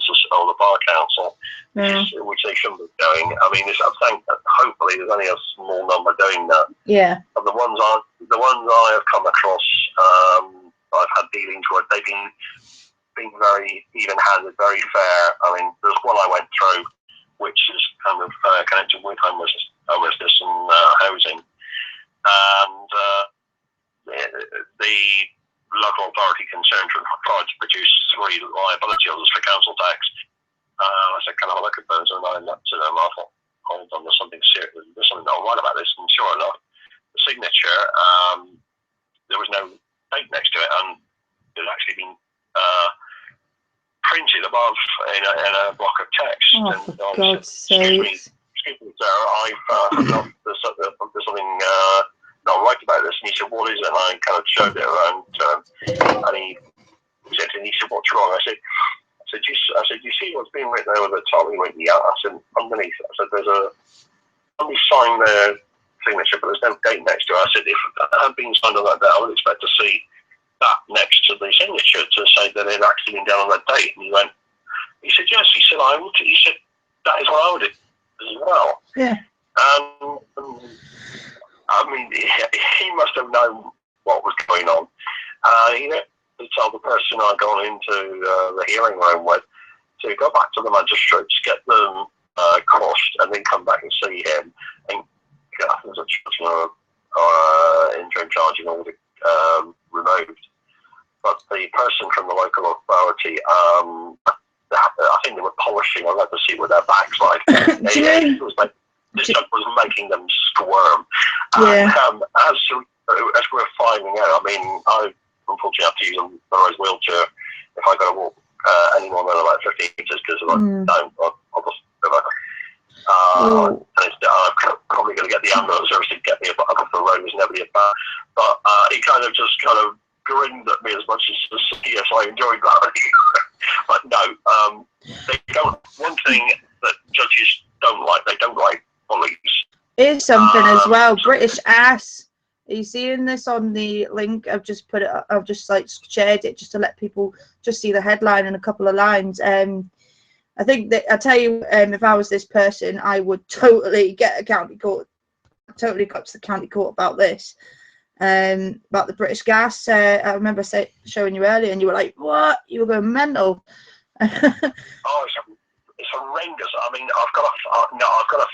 Council, which they shouldn't be doing. I mean, I think that hopefully there's only a small number doing that. Yeah. But the ones I have come across, I've had dealings with. They've been very even-handed, very fair. I mean, there's one I went through, which is kind of connected with homelessness and housing, and the local authority concerned tried to produce 3 liability orders for council tax. I said, can I have a look at those? And I looked at them. I thought, hold on, there's something serious. There's something not right about this. And sure enough, the signature, there was no date next to it, and it had actually been printed above in a block of text. Oh, and for God's sake! Excuse me, sir. There's something not right about this. And he said, what is it? And I kind of showed it around, and he said, what's wrong? I said, you see what's being written over the top? He went, yeah. I said, underneath. I said, there's somebody signed their signature, but there's no date next to it. I said, if it had been signed on that day, I would expect to see that next to the signature to say that it actually been done on that date. And he said, yes. He said, I would. He said, that is what I would do as well. Yeah. I mean, he must have known what was going on. He had to tell the person I'd gone into the hearing room with to go back to the magistrates, get them quashed, and then come back and see him. And I think there's a judgment or interim charging order removed. But the person from the local authority, I think they were polishing a leather seat with their backs like. This was making them squirm. Yeah. And as we're finding out, I mean, I unfortunately have to use a motorised wheelchair if I got to walk any more than about 15 meters because if I don't, I'll just and I'm probably going to get the ambulance service to get me up the road. There's nobody about. But he kind of grinned at me as much as yes, I enjoyed that. But no, they don't. One thing that judges don't like, they don't like police. Here's something as well. British ass. Are you seeing this on the link? I've just put it. I've just shared it just to let people just see the headline and a couple of lines. I think that I tell you, if I was this person, I would totally get a county court. Totally go to the county court about this. About the British gas. I remember showing you earlier, and you were like, "What? You were going mental." It's horrendous. I mean, I've got a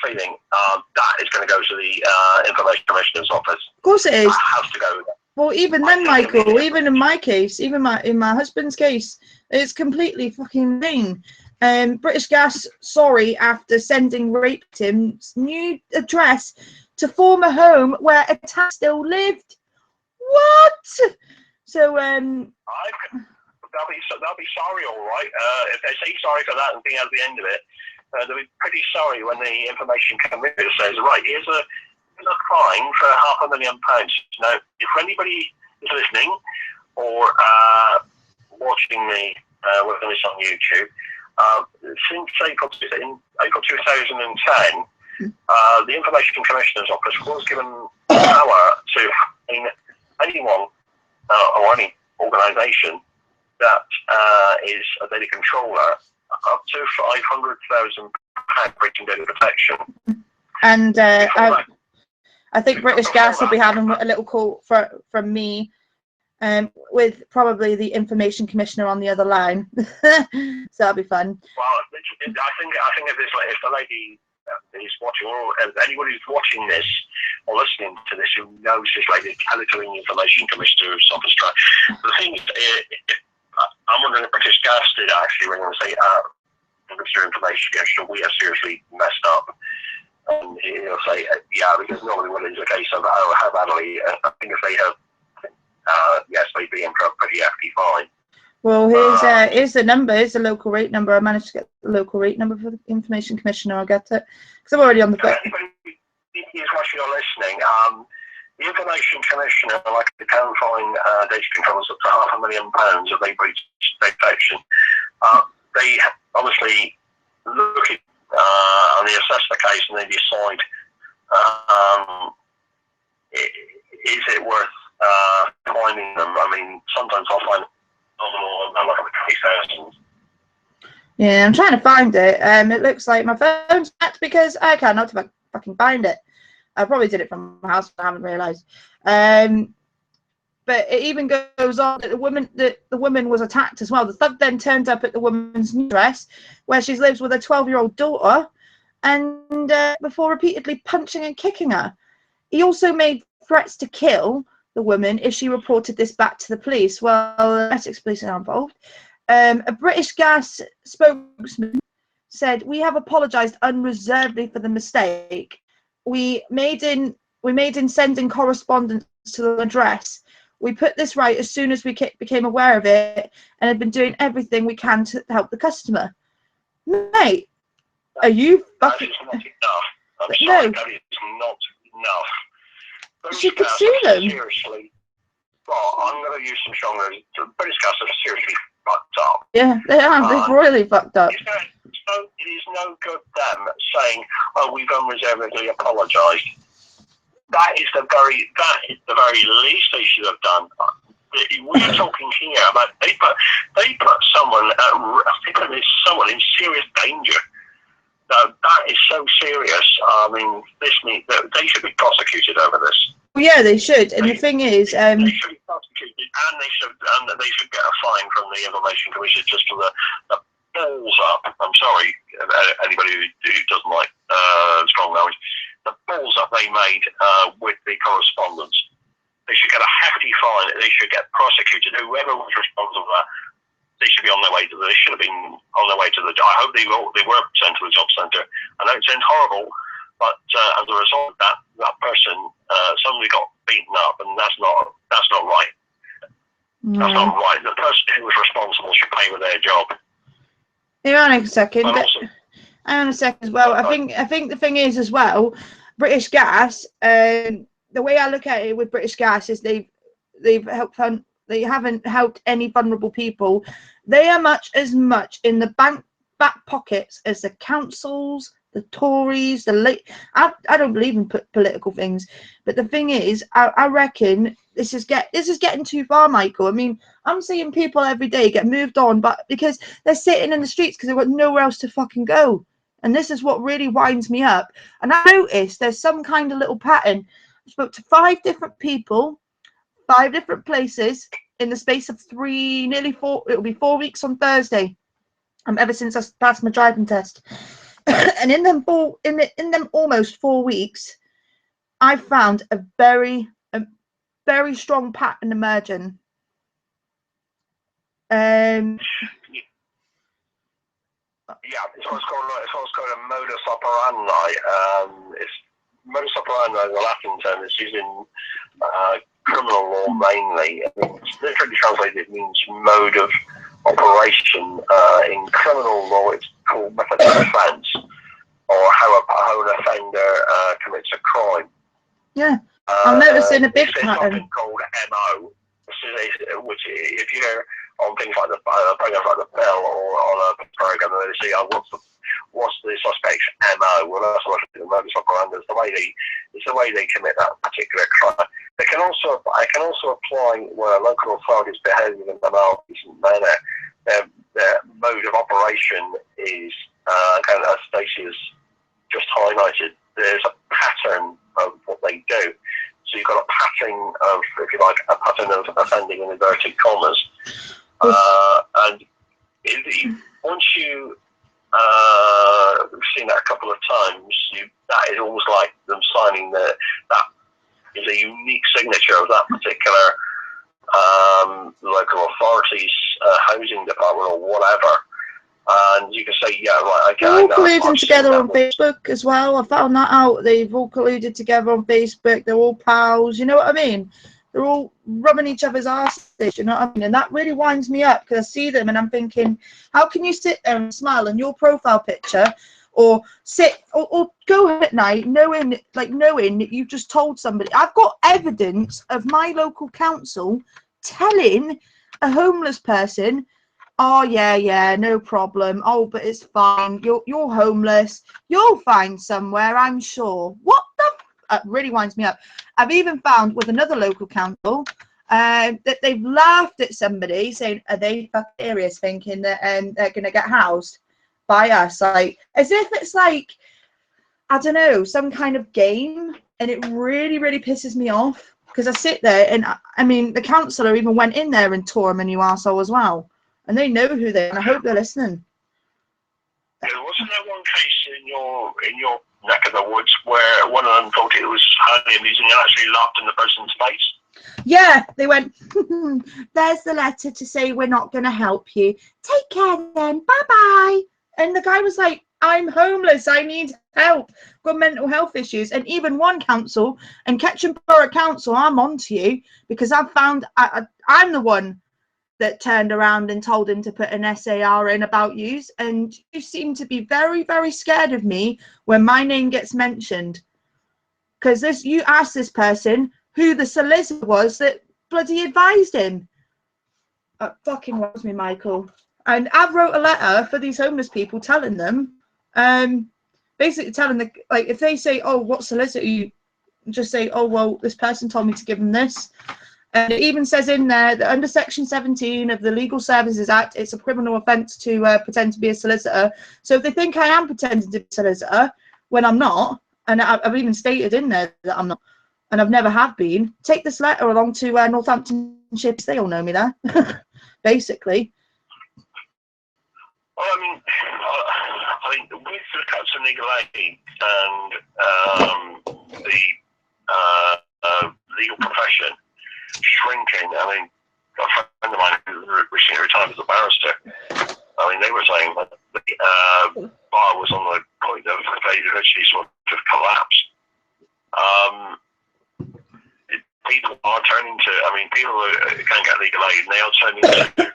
feeling that is going to go to the Information Commissioner's office. Of course it is. It has to go there. Well, even then, Michael, even in my case, even in my husband's case, it's completely fucking vain. British Gas sorry after sending rape victims' new address to former home where a tat still lived. What? So They'll be sorry, all right. If they say sorry for that and being at the end of it, they'll be pretty sorry when the Information Commissioner says, right, here's a fine for £500,000. Now, if anybody is listening or watching me working this on YouTube, since April 2010, the Information Commissioner's Office was given power to anyone or any organisation that is a data controller up to £500,000 breaching data protection. And I think British Gas will be having a little call from me, with probably the Information Commissioner on the other line. So that'll be fun. Well, I think if the lady is watching, or anybody who's watching this or listening to this who knows this lady, tell it to the Information Commissioner's Office. The thing is, I'm wondering if British Gas did actually ring and say, Mr. Information Commissioner, we have seriously messed up. And he'll say, yeah, because normally when it's a case of how badly, I think if they have, yes, they'd be in for a pretty hefty fine. Well, here's the number. Here's the local rate number. I managed to get the local rate number for the Information Commissioner. I'll get it because I'm already on the phone. Anybody watching or listening, the Information Commissioner, like they can fine data controllers up to £500,000 if they breach data protection. They obviously look at and they assess the case and they decide, is it worth finding them? I mean, sometimes I'll find I'm look at the case and yeah, I'm trying to find it. It looks like my phone's hacked because I cannot fucking find it. I probably did it from my house, but I haven't realised. But it even goes on that the woman was attacked as well. The thug then turned up at the woman's new address, where she lives with a 12-year-old daughter, and before repeatedly punching and kicking her. He also made threats to kill the woman if she reported this back to the police. Well, the Essex police are involved. A British Gas spokesman said, "We have apologised unreservedly for the mistake. We made in sending correspondence to the address. We put this right as soon as we became aware of it, and have been doing everything we can to help the customer." Mate, are you fucking? That is not enough. I'm sorry, No. that is not enough. British She could Gas sue are them. Seriously, well, I'm going to use some strong words. The British Gas are seriously fucked up. Yeah, they are. They've royally fucked up. It is no good them saying, "Oh, we've unreservedly apologised." That is the very least they should have done. We're talking here about they put someone in serious danger. Now, that is so serious. I mean, they should be prosecuted over this. Well, yeah, they should. And the thing is, they should be prosecuted, and they should get a fine from the Information Commission just for the balls up. I'm sorry, anybody who doesn't like strong language. The balls up they made with the correspondence. They should get a hefty fine. They should get prosecuted. Whoever was responsible for that, they should be on their way to. They should have been on their way to the. I hope they were sent to the job centre. I know it sounds horrible, but as a result of that person suddenly got beaten up, and that's not right. No. That's not right. The person who was responsible should pay for their job. Hang on a second. Hang on a second as well. I think the thing is as well, British Gas. The way I look at it with British Gas is they've helped. They haven't helped any vulnerable people. They are much in the back pockets as the councils, the Tories, I don't believe in political things, but the thing is, I reckon this is getting too far, Michael. I mean, I'm seeing people every day get moved on, but because they're sitting in the streets because they've got nowhere else to fucking go. And this is what really winds me up. And I noticed there's some kind of little pattern. I spoke to 5 different people, 5 different places in the space of nearly 4. It'll be 4 weeks on Thursday. Ever since I passed my driving test, and in them almost 4 weeks, I found a very strong pattern emerging. Yeah, it's what's called a modus operandi. It's modus operandi is a Latin term. It's used in criminal law mainly. It's literally translated, it means mode of operation. In criminal law, it's called method of offence, or how an offender commits a crime. Yeah, I'm noticing a big pattern. There's something called MO, which if you hear on things like programs like the Bell or on a program, and they say, "Oh, what's the suspect's MO?" Well, that's what the modus operandi is. It's the way they commit that particular crime. I can also apply where local authorities behave in a malfeasant manner. Their mode of operation is, kind of as Stacey has just highlighted, there's a pattern of what they do. So you've got a pattern of, if you like, a pattern of offending in inverted commas. And once you we've seen that a couple of times, that is almost like them signing that is a unique signature of that particular local authority's housing department or whatever. And you can say, yeah, right, okay. They're all colluding together on Facebook as well. I found that out. They've all colluded together on Facebook. They're all pals. You know what I mean? They're all rubbing each other's asses. You know what I mean? And that really winds me up because I see them and I'm thinking, how can you sit there and smile on your profile picture, or sit or go at night knowing that you've just told somebody? I've got evidence of my local council telling a homeless person Oh yeah, no problem. Oh, but it's fine. You're homeless. You'll find somewhere, I'm sure. What the? Really winds me up. I've even found with another local council that they've laughed at somebody saying, "Are they fucking serious?" Thinking that they're gonna get housed by us, like as if it's like, I don't know, some kind of game. And it really, really pisses me off because I sit there and I mean, the councillor even went in there and tore him a new arsehole as well. And they know who they are, and I hope they're listening. Yeah, wasn't there one case in your neck of the woods where one of them thought it was highly amusing and actually laughed in the person's face? Yeah, they went, there's the letter to say we're not going to help you. Take care then. Bye-bye. And the guy was like, I'm homeless. I need help. Got mental health issues. And even one council, and Ketchum Borough Council, I'm on to you because I've found I'm the one that turned around and told him to put an SAR in about yous. And you seem to be very, very scared of me when my name gets mentioned. Because you asked this person who the solicitor was that bloody advised him. Fucking was me, Michael. And I've wrote a letter for these homeless people telling them, basically telling the, like, if they say, oh, what solicitor, you just say, oh, well, this person told me to give them this. And it even says in there that under Section 17 of the Legal Services Act, it's a criminal offence to pretend to be a solicitor. So if they think I am pretending to be a solicitor when I'm not, and I've even stated in there that I'm not, and I've never have been, take this letter along to Northamptonshire. They all know me there, basically. Well, I mean, with the cuts in legal aid and the legal profession shrinking, I mean, a friend of mine who recently retired as a barrister, I mean, they were saying that the bar was on the point of eventually sort of collapse. People are turning to, I mean, people who can get legal aid, and they are turning to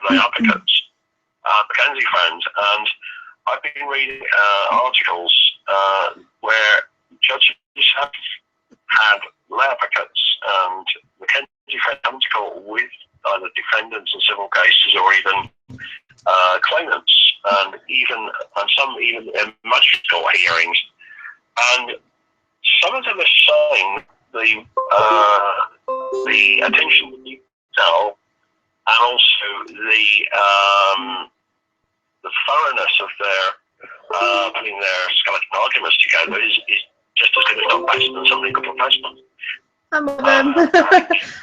lay applicants, Mackenzie friends, and I've been reading articles where judges have had lay applicants and Mackenzie friends come to court with either defendants in civil cases or even claimants, and some even in magistrate court hearings, and some of them are showing the attention to detail and also the thoroughness of their putting their skeleton arguments together is just as good, if not better, than some legal professionals. I'm with them.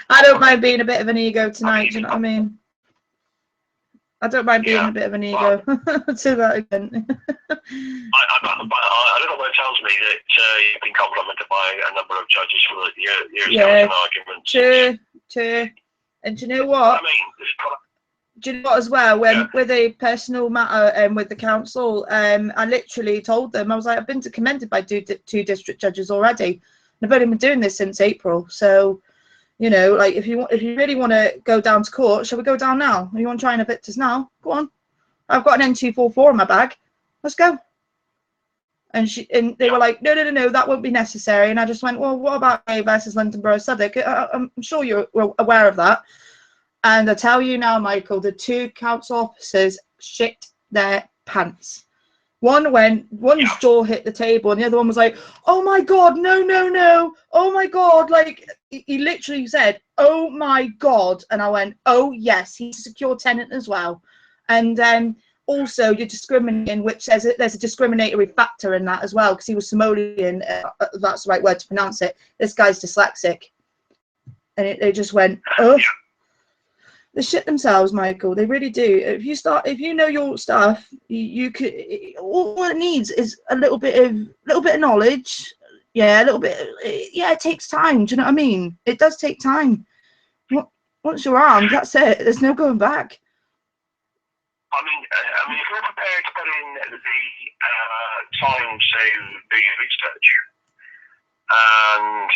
I don't mind being a bit of an ego tonight. Do you know what I mean? I don't mind being a bit of an ego to that extent. A little bit tells me that you've been complimented by a number of judges for your skeleton arguments. True. And do you know what? I mean, do you know what as well? When with a personal matter and with the council, I literally told them, I was like, I've been commended by two district judges already. I've only been doing this since April, so you know, like if you really want to go down to court, shall we go down now? You want to try and evict us now? Go on. I've got an N244 in my bag. Let's go. And they were like, no, that won't be necessary. And I just went, well, what about A versus London Borough Southwark? I'm sure you're aware of that. And I tell you now, Michael, the two council officers shit their pants. One's jaw hit the table, and the other one was like, oh my God, no. Oh my God. Like, he literally said, oh my God. And I went, oh yes, he's a secure tenant as well. And also you're discriminating, which says that there's a discriminatory factor in that as well, because he was Somalian, that's the right word to pronounce it. This guy's dyslexic. And they just went, oh. They shit themselves, Michael. They really do. If you know your stuff, you could. All it needs is a little bit of knowledge. Yeah, a little bit. Yeah, it takes time. Do you know what I mean? It does take time. Once you're armed, that's it. There's no going back. I mean, if you're prepared to put in the time to do your research and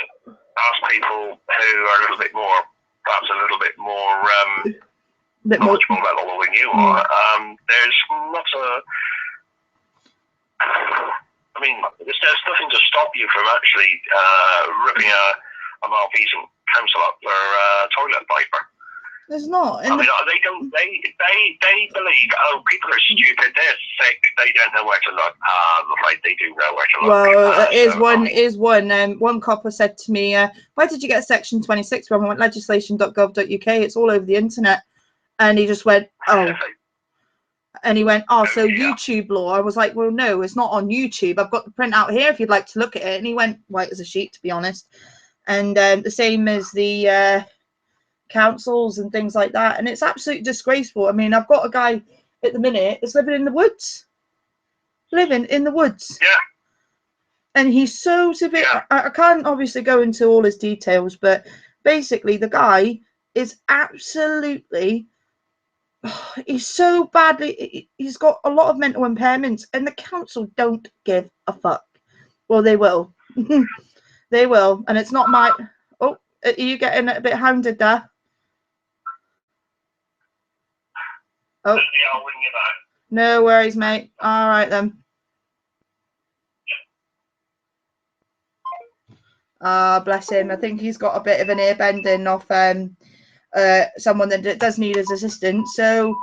ask people who are a little bit more, perhaps a little bit more knowledgeable level than you are, there's not there's nothing to stop you from actually ripping a malfeasant council up for toilet paper. There's not. I mean, they don't. They believe, oh, people are stupid. They're sick. They don't know where to look. I'm afraid they do know where to look. Well, one copper said to me, "Where did you get Section 26 from?" I went, legislation.gov.uk. It's all over the internet. And he just went, "Oh." And he went, "Oh, so YouTube law." I was like, "Well, no, it's not on YouTube. I've got the print out here if you'd like to look at it." And he went, white as a sheet, to be honest. And the same as the councils and things like that. And it's absolutely disgraceful. I mean, I've got a guy at the minute that's living in the woods. Yeah. And he's so severe. Yeah. I can't obviously go into all his details, but basically the guy is absolutely, he's so badly, he's got a lot of mental impairments, and the council don't give a fuck. Well, they will. They will. And it's not my, oh, are you getting a bit hounded there? Oh, Yeah, I'll ring you back. No worries, mate. All right then. Bless him. I think he's got a bit of an ear bending off someone that does need his assistance. So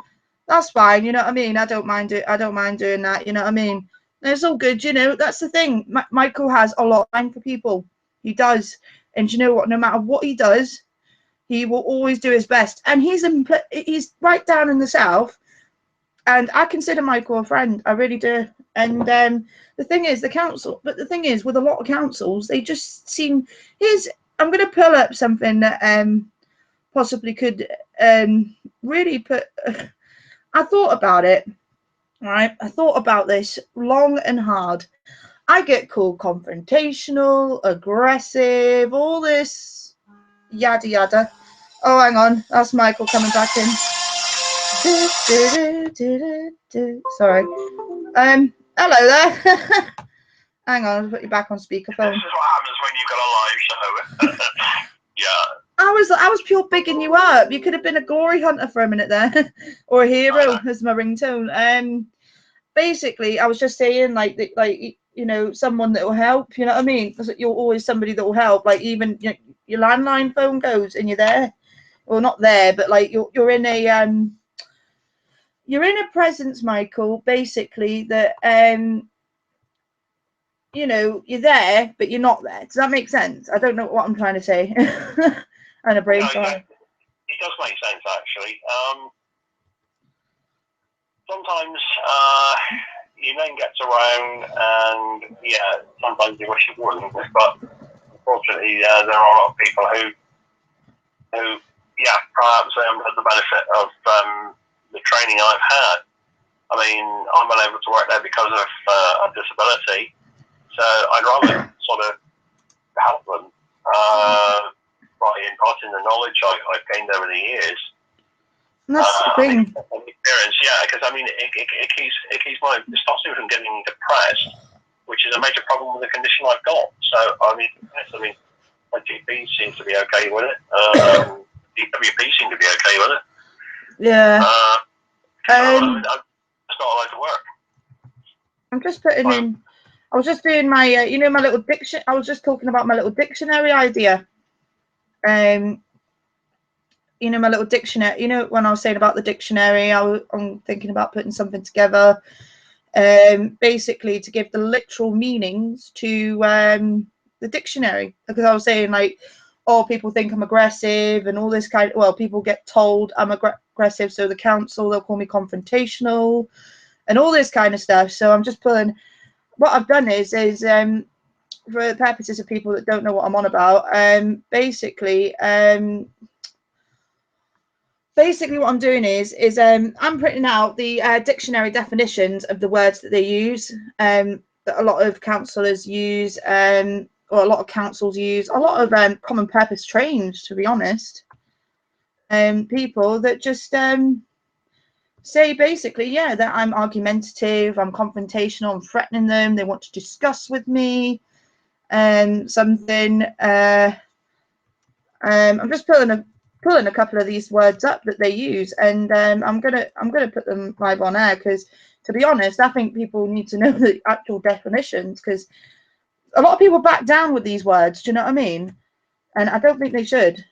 that's fine. You know what I mean? I don't mind it. I don't mind doing that. You know what I mean? It's all good. You know, that's the thing. Michael has a lot of time for people. He does. And you know what? No matter what he does, he will always do his best. And he's right down in the south. And I consider Michael a friend. I really do. And the thing is, with a lot of councils, they just seem. I'm going to pull up something that possibly could really put. I thought about it, right? I thought about this long and hard. I get called confrontational, aggressive, all this yada yada. Oh, hang on, that's Michael coming back in. Sorry. Hello there. Hang on, I'll put you back on speakerphone. This is what happens when you've got a live show. Yeah. I was pure bigging you up. You could have been a glory hunter for a minute there, or a hero as my ringtone. Basically, I was just saying, like you know, someone that will help. You know what I mean? You're always somebody that will help. Like even your landline phone goes and you're there. Well, not there, but like you're in a presence, Michael. Basically, that you know, you're there, but you're not there. Does that make sense? I don't know what I'm trying to say. And a brain fire. It does make sense, actually. Sometimes your name gets around, and sometimes you wish it wouldn't. But unfortunately, there are a lot of people who perhaps had the benefit of the training I've had. I mean, I'm unable to work there because of a disability, so I'd rather sort of help them by imparting the knowledge I've gained over the years. And that's the thing. Experience, because I mean, it stops me from getting depressed, which is a major problem with the condition I've got. So I mean, my GP seems to be okay with it. DWP seems to be okay with it. Yeah. It's not allowed to work. I'm just putting in. I was just doing my, my little diction. I was just talking about my little dictionary idea. My little dictionary. When I was saying about the dictionary, I'm thinking about putting something together, basically to give the literal meanings to the dictionary. Because I was saying like, people think I'm aggressive and all this kind of. Well, people get told I'm aggressive, so the council they'll call me confrontational, and all this kind of stuff. So I'm just pulling. What I've done is for the purposes of people that don't know what I'm on about, basically what I'm doing is I'm printing out the dictionary definitions of the words that they use, that a lot of councillors use, or a lot of councils use, a lot of common purpose trained, to be honest, people that just say basically, that I'm argumentative, I'm confrontational, I'm threatening them, they want to discuss with me something. I'm just pulling a couple of these words up that they use, and I'm gonna put them live on air, because to be honest, I think people need to know the actual definitions, because a lot of people back down with these words. Do you know what I mean? And I don't think they should,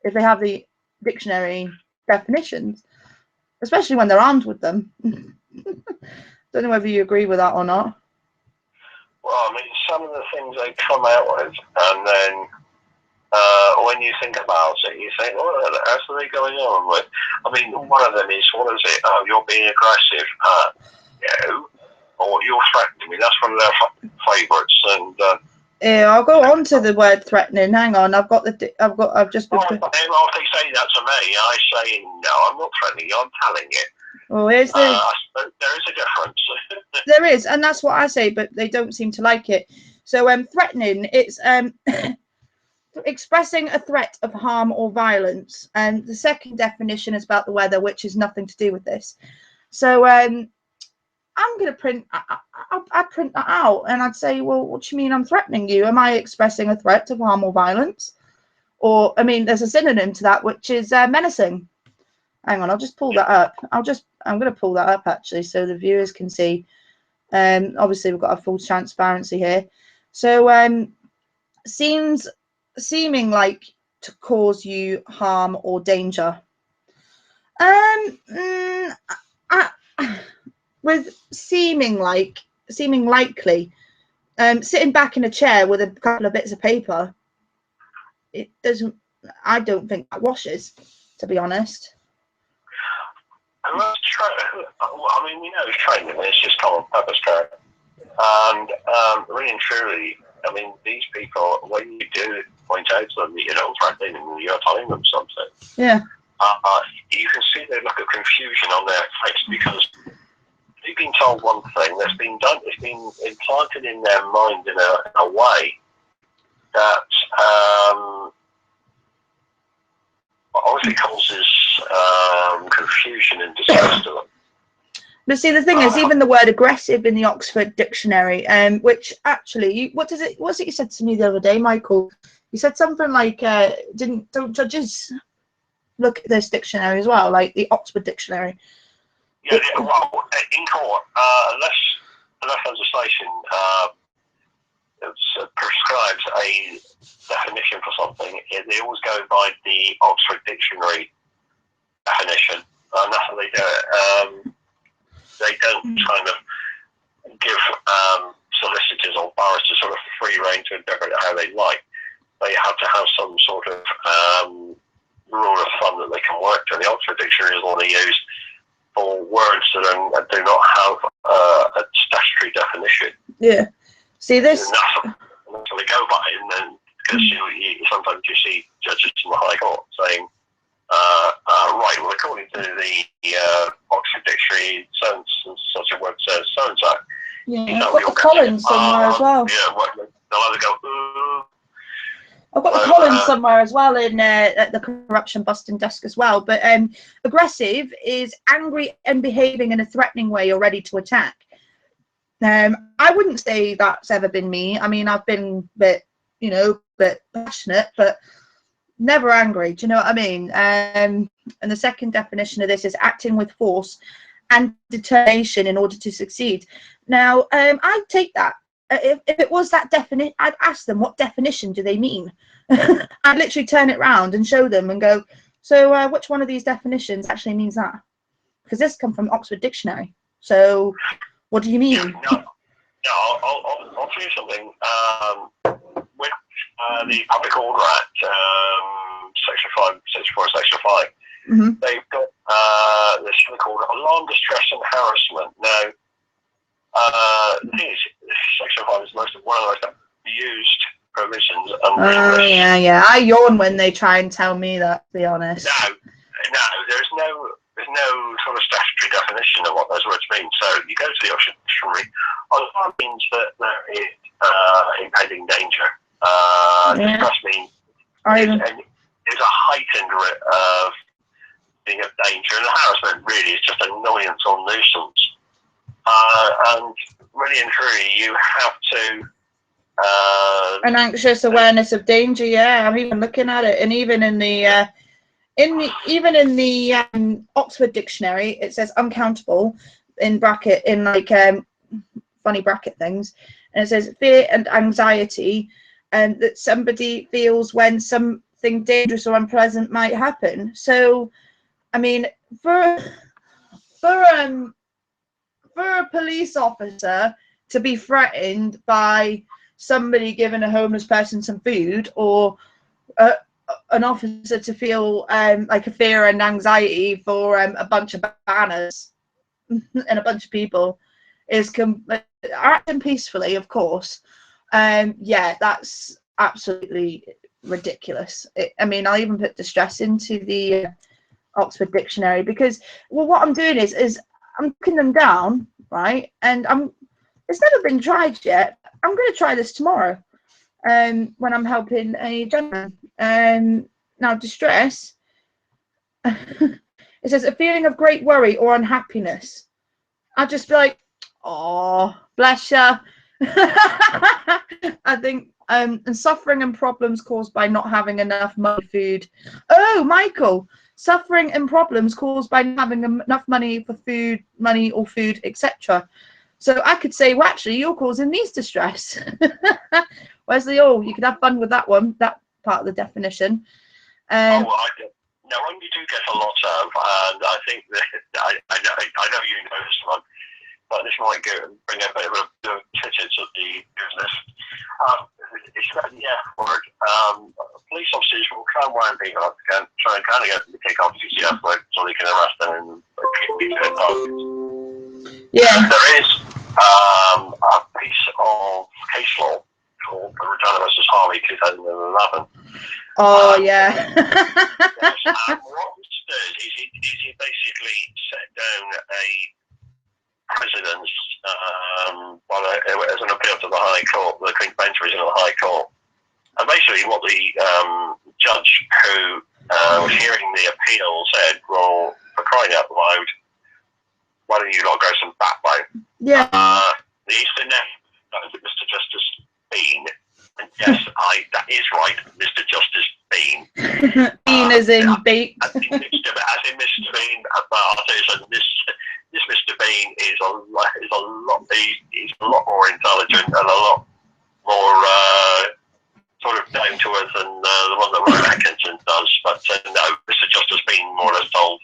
if they have the dictionary definitions, especially when they're armed with them. Don't know whether you agree with that or not. Well, I mean, some of the things they come out with, and then when you think about it, you think, what else are they going on with? I mean, one of them is, what is it? Oh, you're being aggressive. No. Or you're threatening me. That's one of their favourites. And yeah, I'll go on to the word threatening. Hang on, I've just. Well, if they say that to me, I say, no, I'm not threatening you. I'm telling you. Well, here's the. There is a difference. There is, and that's what I say, but they don't seem to like it. So, threatening, it's expressing a threat of harm or violence. And the second definition is about the weather, which has nothing to do with this. So, I'm going to print. I'd print that out, and I'd say, well, what do you mean I'm threatening you? Am I expressing a threat of harm or violence? Or, I mean, there's a synonym to that, which is menacing. Hang on, I'll just pull that up. I'm going to pull that up actually, so the viewers can see. Obviously, we've got a full transparency here. So, seeming like to cause you harm or danger. With seeming likely, sitting back in a chair with a couple of bits of paper, it doesn't. I don't think that washes, to be honest. I mean, we know it's training. It's just common purpose training. And really and truly, I mean, these people, when you do point out to them that you're not threatening them, you're telling them something. Yeah. You can see the look of confusion on their face, because they've been told one thing that's been done. It's been implanted in their mind in a way that obviously causes confusion and distress to them. But see, the thing is, even the word aggressive in the Oxford Dictionary, which actually, what's it you said to me the other day, Michael? You said something like, don't judges look at this dictionary as well, like the Oxford Dictionary? Yeah, well, in court, unless legislation prescribes a definition for something, they always go by the Oxford Dictionary definition, and that's how they do it. They don't kind of give solicitors or barristers sort of free rein to interpret it how they like. They have to have some sort of rule of thumb that they can work to. The Oxford Dictionary is what they use for words that do not have a statutory definition. Yeah. See this. And that's what they go by, and then because sometimes you see judges in the High Court saying, right, well, according to the Oxford Dictionary, such a word says so and so. Yeah, I've got the Collins somewhere as well. Yeah, well, they'll either go, I've got the Collins somewhere as well in at the corruption busting desk as well. But aggressive is angry and behaving in a threatening way or ready to attack. I wouldn't say that's ever been me. I mean, I've been a bit passionate, but never angry. Do you know what I mean? And the second definition of this is acting with force and determination in order to succeed. Now, I'd take that. If it was that definition, I'd ask them, what definition do they mean? I'd literally turn it around and show them and go, so which one of these definitions actually means that? Because this comes from Oxford Dictionary. So what do you mean? No, I'll tell you something. With the Public Order Act, Section 5, Section 5, they've got this thing called alarm, distress and harassment. Now, the thing is, Section 5 is one of the most abused provisions. Yeah. I yawn when they try and tell me that, to be honest. No, there's no sort of statutory definition of what those words mean. So you go to the Oxford Dictionary. Alarm means that there is impending danger. Distress means there's a heightened of being of danger, and harassment really is just annoyance or nuisance. And really and truly, you have to an anxious awareness of danger. Yeah, I'm even looking at it, and even in the Oxford Dictionary, it says uncountable in bracket in like funny bracket things, and it says fear and anxiety, and that somebody feels when something dangerous or unpleasant might happen. So I mean, for a police officer to be threatened by somebody giving a homeless person some food, or an officer to feel like a fear and anxiety for a bunch of banners and a bunch of people is acting peacefully, of course. Yeah, that's absolutely ridiculous. I mean, I'll even put distress into the Oxford Dictionary, because, well, what I'm doing is I'm looking them down, right? And it's never been tried yet. I'm going to try this tomorrow when I'm helping a gentleman. Now, distress, it says a feeling of great worry or unhappiness. I'd just be like, oh, bless you. I think and suffering and problems caused by not having enough money, food. Oh, Michael, suffering and problems caused by not having enough money for food, money or food, etc. So I could say, well, actually, you're causing these distress. Wesley, oh, you could have fun with that one, that part of the definition. Now, one you do get a lot of, and I think that I know you know this one, but this might bring a bit of a tidbits of the business. It's that the F word. Police officers will try and wind people up, try and kind of get them to kick off the F word so they can arrest them and keep their targets. Yeah. There is a piece of case law called the Regina versus Harvey 2011. Oh, yeah. Yes, and what this does is it basically set down a precedence as an appeal to the High Court, the Queen's Bench Original High Court. And basically what the judge who was hearing the appeal said, well, for crying out loud, why don't you not grow some backbone? Yeah. The Eastern Net, Mr. Justice Bean, and yes, that is right, Mr. Justice Bean. Bean as in beat. As in Mr. Bean, but I'll tell you something, this Mr. Bean is a lot more intelligent and a lot more sort of down to earth than the one that Rowan Atkinson does. But no, Mr. Justice Bean more or less told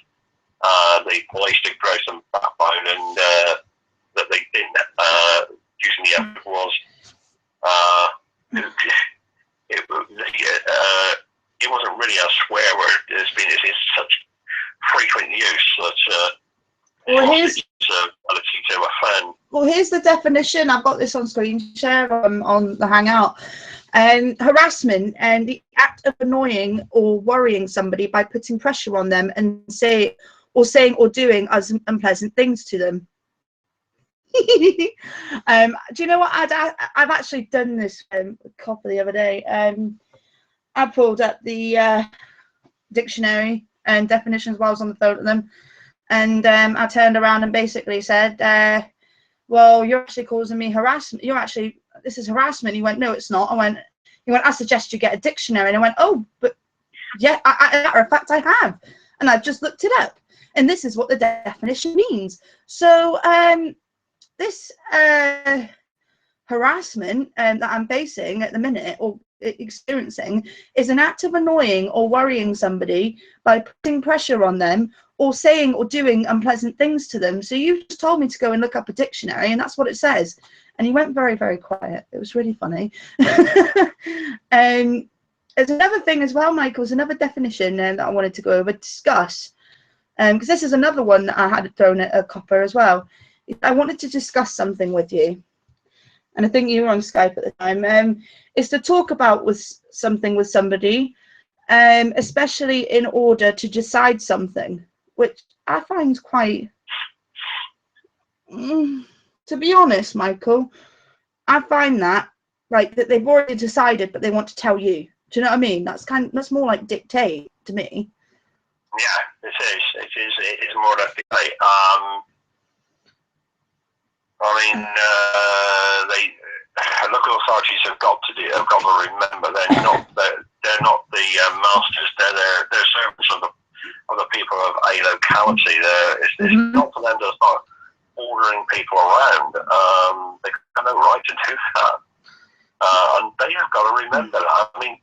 the police to grow some backbone, and that they didn't. Using the evidence was it wasn't really a swear word. It's in such frequent use that well, here's ability to offend. Well, here's the definition. I've got this on screen share on the Hangout. Harassment and the act of annoying or worrying somebody by putting pressure on them and saying or doing unpleasant things to them. Do you know what? I've actually done this copy the other day. I pulled up the dictionary and definitions while I was on the phone to them, and I turned around and basically said, well, you're actually causing me harassment. This is harassment. He went, no, it's not. He went, I suggest you get a dictionary. And I went, oh, but yeah, matter of fact, I have. And I've just looked it up. And this is what the definition means. So this harassment that I'm facing at the minute or experiencing is an act of annoying or worrying somebody by putting pressure on them or saying or doing unpleasant things to them. So you just told me to go and look up a dictionary, and that's what it says. And he went very, very quiet. It was really funny. There's another thing as well, Michael, there's another definition that I wanted to go over, discuss. Because this is another one that I had thrown at a copper as well. I wanted to discuss something with you. And I think you were on Skype at the time. Is to talk about something with somebody, especially in order to decide something, which I find quite, to be honest, Michael, I find that like that they've already decided, but they want to tell you. Do you know what I mean? That's more like dictate to me. Yeah, it is. It is more like dictate. Local authorities have got to remember they're not the masters. They're servants of the people of a locality. It's not for them to start ordering people around. They have no right to do that, and they have got to remember that. I mean,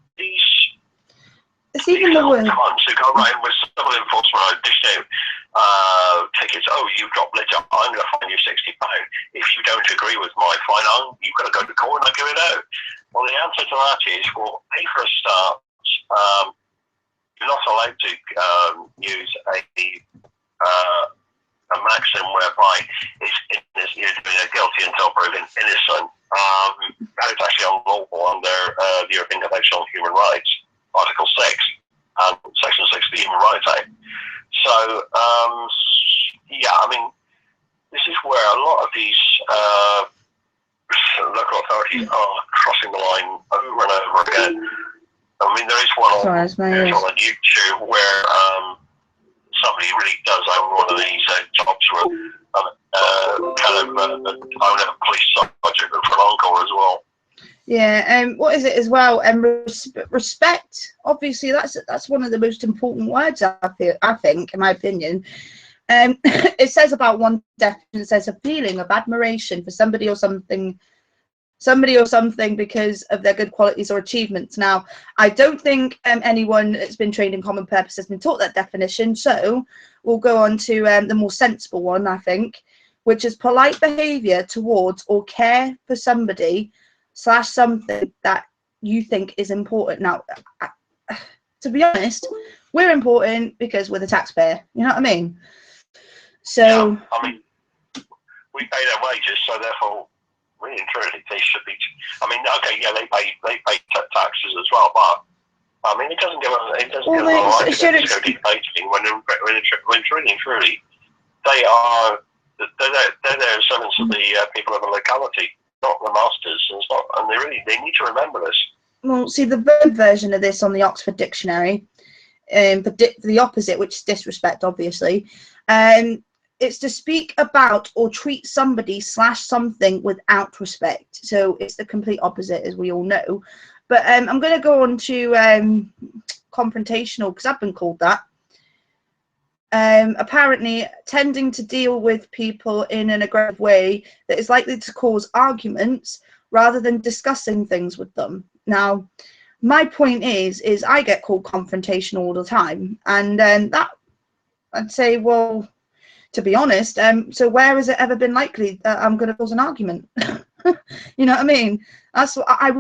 it's even the word. Times who go around with civil enforcement or dish out tickets. Oh, you dropped litter. I'm going to fine you £60. If you don't agree with my fine, you've got to go to court and I'll give it out. Well, the answer to that is, well, A, for a start, you're not allowed to use a maxim whereby you're guilty until proven innocent. That is actually unlawful under the European Convention on Human Rights, Article 6, and Section 6 of the Human Rights Act. So, yeah, I mean, this is where a lot of these local authorities are crossing the line over and over again. I mean, there is one on YouTube where somebody really does own one of these jobs with own a police sergeant for an encore as well. Yeah, what is it as well? Respect. Obviously, that's one of the most important words. I think, in my opinion. It says about one definition. It says a feeling of admiration for somebody or something because of their good qualities or achievements. Now, I don't think anyone that's been trained in common purpose has been taught that definition. So we'll go on to the more sensible one, I think, which is polite behaviour towards or care for somebody / something that you think is important. Now, to be honest, we're important because we're the taxpayer. You know what I mean? So, yeah, I mean, we pay their wages, so therefore, really and truly, they should be. I mean, okay, yeah, they pay taxes as well, but I mean, it doesn't give them a right to go debating when truly and truly, they're there as servants of the people of the locality, not the masters, and they need to remember this. Well, see, the verb version of this on the Oxford Dictionary, the opposite, which is disrespect, obviously. It's to speak about or treat somebody / something without respect. So it's the complete opposite, as we all know. But I'm going to go on to confrontational, because I've been called that. Apparently, tending to deal with people in an aggressive way that is likely to cause arguments rather than discussing things with them. Now, my point is I get called confrontational all the time. And that, I'd say, well, to be honest, so where has it ever been likely that I'm going to cause an argument? You know what I mean? That's what I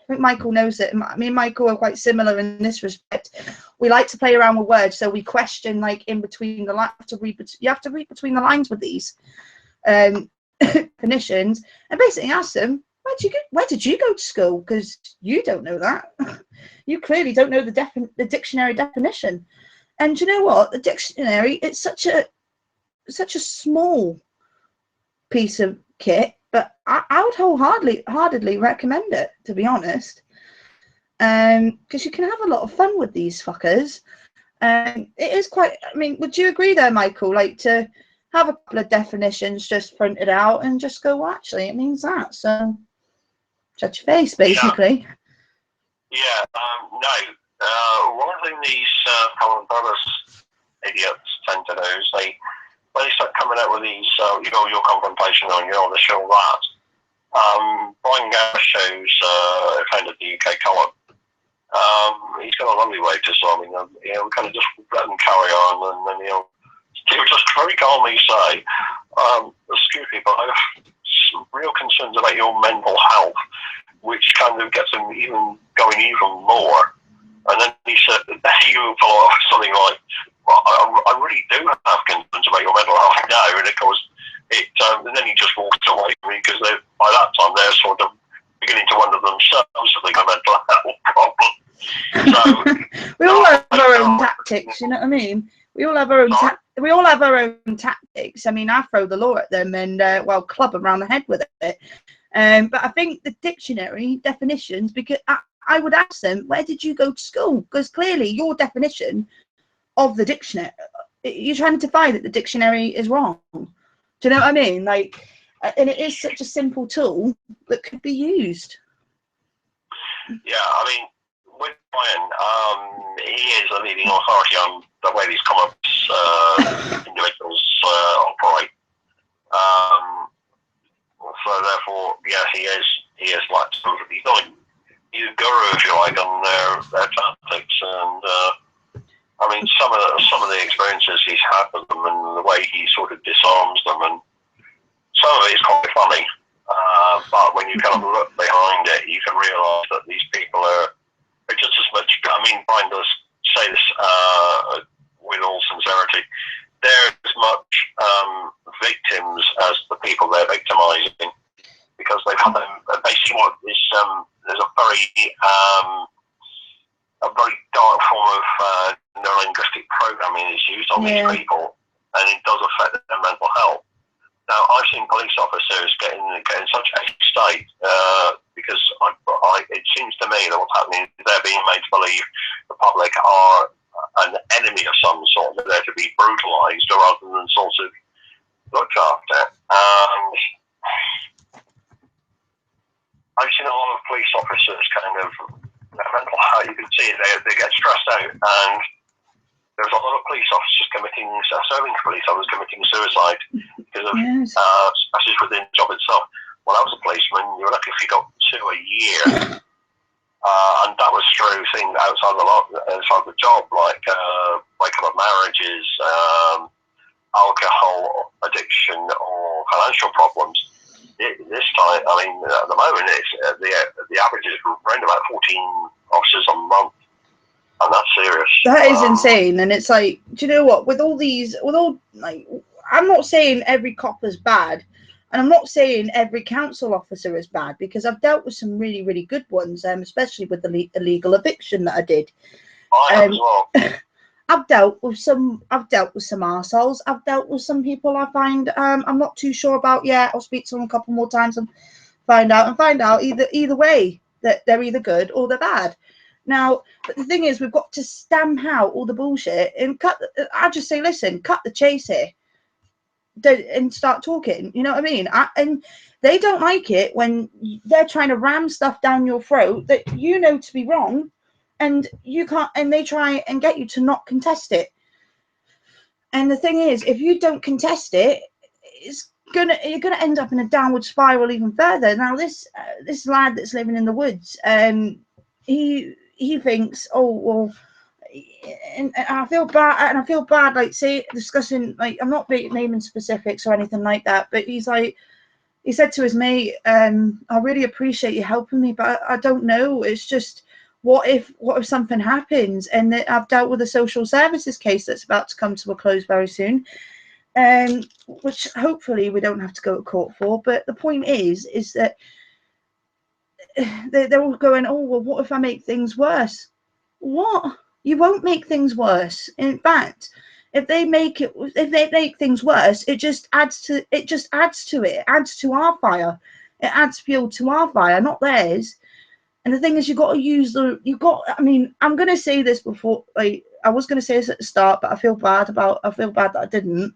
think Michael knows it. Me and Michael are quite similar in this respect. We like to play around with words, so we question like in between the lines. You have to read between the lines with these definitions, and basically ask them, where did you go to school? Because you don't know that. You clearly don't know the dictionary definition. And you know what? The dictionary, it's such a small piece of kit, but I would wholeheartedly recommend it, to be honest. Because you can have a lot of fun with these fuckers. It is quite, I mean, would you agree there, Michael? Like, to have a couple of definitions just printed out and just go, well, actually, it means that. So, shut your face, basically. Yeah, no. One thing these common purpose idiots tend to do is when they start coming out with these, your confrontation on, the show that. Brian Gareth shows kind of the UK colour. He's got a lovely way to solving them. Kind of just let them carry on, and then he would just very calmly say, "Excuse me, but I have some real concerns about your mental health," which kind of gets him going even more. And then he said, he would follow up with something like, "Well, I really do have concerns about your mental health now," and of course, and then he just walks away from me because by that time they're sort of beginning to wonder themselves if they got a mental health problem. So we all have our own tactics, you know what I mean? We all have our own tactics. I mean, I throw the law at them and club them around the head with it. But I think the dictionary definitions, because I would ask them, where did you go to school? Because clearly your definition of the dictionary, you're trying to defy that the dictionary is wrong. Do you know what I mean? Like, and it is such a simple tool that could be used. Yeah, I mean, with Brian, he is a leading authority on the way these common individuals operate. So therefore, yeah, he is like he's a guru, if you like, on their and I mean, some of the experiences he's had with them and the way he sort of disarms them, and some of it is quite funny. But when you kind of look behind it, you can realise that these people are just as much. I mean, Brian does say this with all sincerity. They're as much victims as the people they're victimising, because they've had basically what is there's a very dark form of neurolinguistic programming is used on these people, and it does affect their mental health. Now, I've seen police officers get in such a state because it seems to me that what's happening is they're being made to believe the public are an enemy of some sort. They're there to be brutalised rather than sort of looked after. And I've seen a lot of police officers kind of, their mental health, you can see it, they get stressed out, and there's a lot of police officers serving police officers committing suicide because of stresses within the job itself. When I was a policeman, you were lucky if you got 2 a year, and that was through things outside the job, like breakup of marriages, alcohol addiction, or financial problems. This time, I mean, at the moment, it's the average is around about 14 officers a month. And that's serious. That is insane. And it's like, do you know what? Like, I'm not saying every cop is bad, and I'm not saying every council officer is bad, because I've dealt with some really, really good ones, especially with the illegal eviction that I did. I have as well. I've dealt with some arseholes. I've dealt with some people I find I'm not too sure about yet. I'll speak to them a couple more times and find out either way that they're either good or they're bad. Now, but the thing is, we've got to stamp out all the bullshit and I just say, listen, cut the chase here, and start talking. You know what I mean? And they don't like it when they're trying to ram stuff down your throat that you know to be wrong, and you can't. And they try and get you to not contest it. And the thing is, if you don't contest it, you're gonna end up in a downward spiral even further. Now, this lad that's living in the woods, he thinks, oh well, and I feel bad, like, say, discussing, like, I'm not naming specifics or anything like that, but he said to his mate, I really appreciate you helping me, but I don't know, it's just, what if something happens? And I've dealt with a social services case that's about to come to a close very soon, which hopefully we don't have to go to court for. But the point is that they're all going, oh well, what if I make things worse? What? You won't make things worse. In fact, if they make things worse, it just adds to it. It adds to our fire. It adds fuel to our fire, not theirs. And the thing is, I mean, I'm gonna say this before, like, I was gonna say this at the start, but I feel bad that I didn't.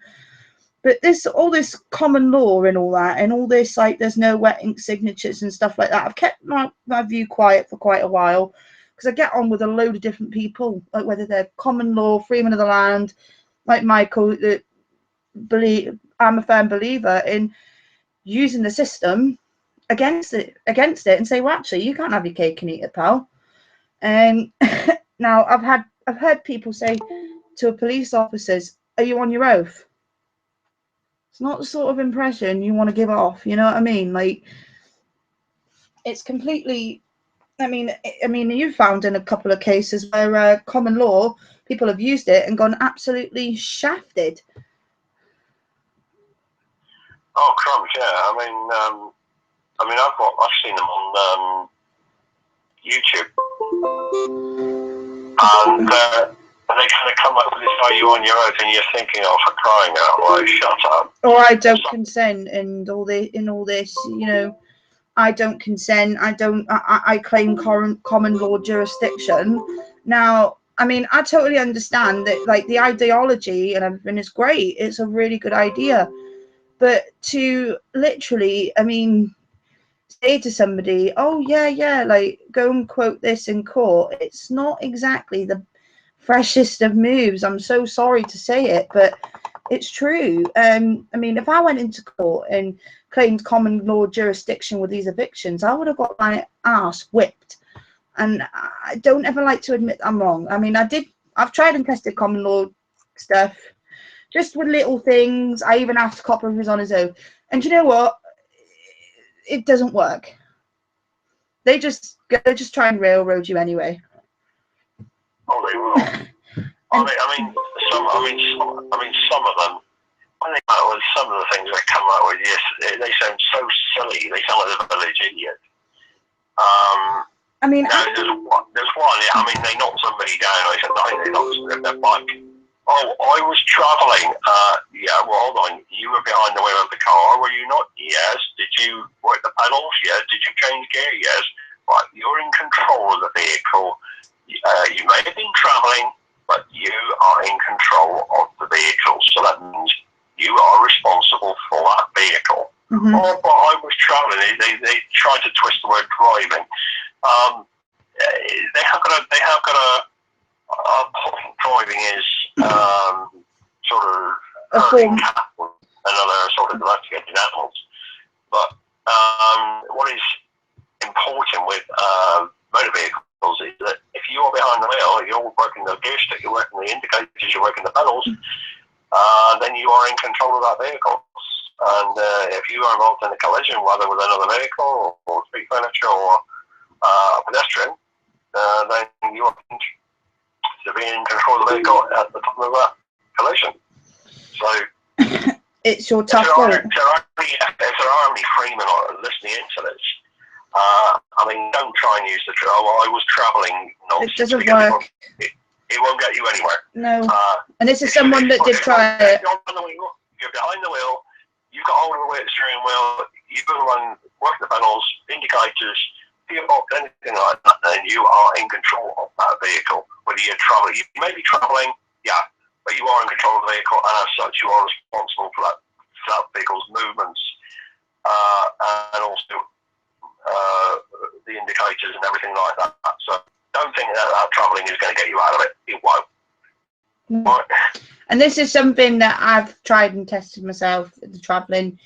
But all this common law and all that, and all this, like, there's no wet ink signatures and stuff like that, I've kept my view quiet for quite a while, because I get on with a load of different people, like whether they're common law, freemen of the land, like Michael. I'm a firm believer in using the system against it, and say, well, actually, you can't have your cake and eat it, pal. And now I've heard people say to police officers, "Are you on your oath?" It's not the sort of impression you want to give off. You know what I mean? Like, it's completely. I mean, you found in a couple of cases where common law people have used it and gone absolutely shafted. Oh crumbs, yeah. I've seen them on YouTube, and they kind of come up with this, "Are you on your oath?" and you're thinking, "Oh, for crying out loud, shut up!" Or I don't consent, and all this, you know. I don't consent. I claim common law jurisdiction. Now, I mean, I totally understand that, like, the ideology and everything is great. It's a really good idea. But to literally, I mean, say to somebody, oh, yeah, like, go and quote this in court, it's not exactly the freshest of moves. I'm so sorry to say it, but it's true. I mean, if I went into court and claimed common law jurisdiction with these evictions, I would have got my ass whipped. And I don't ever like to admit I'm wrong. I mean, I've tried and tested common law stuff, just with little things. I even asked Copper if he was on his own. And you know what? It doesn't work. They're just try and railroad you anyway. Oh, they will. Some of them. I think some of the things they come out with, yes, they sound so silly. They sound like a village idiot. I mean, there's one. I mean, they knocked somebody down. I think they knocked their bike. Oh, I was travelling. Yeah, well, hold on. You were behind the wheel of the car, were you not? Yes. Did you work the pedals? Yes. Did you change gear? Yes. Right, you're in control of the vehicle. You may have been travelling, but you are in control of the vehicle. So that means you are responsible for that vehicle. Mm-hmm. Oh, but I was travelling. They tried to twist the word driving. They have got a point. Driving is sort of herding cattle and other sort of domesticated animals. But what is important with motor vehicles is that if you are behind the wheel, you're working the gear stick, you're working the indicators, you're working the pedals, then you are in control of that vehicle. And if you are involved in a collision, whether with another vehicle or street furniture or a pedestrian, then you are being in control of the vehicle at the time of that collision. So it's your tough fault. If there are any freemen listening into this, I mean, don't try and use the drill. I was travelling nonsense. It doesn't work. It won't get you anywhere. No. And this is someone that did try it. You're behind the wheel. You've got hold of the weight steering wheel. You go around, work the pedals, indicators, gearbox, anything like that, and you are in control of that vehicle. Whether you're traveling, you may be traveling, yeah, but you are in control of the vehicle, and as such, you are responsible for that vehicle's movements, and also the indicators and everything like that. So don't think that traveling is going to get you out of it. It won't. Right. And this is something that I've tried and tested myself, the traveling.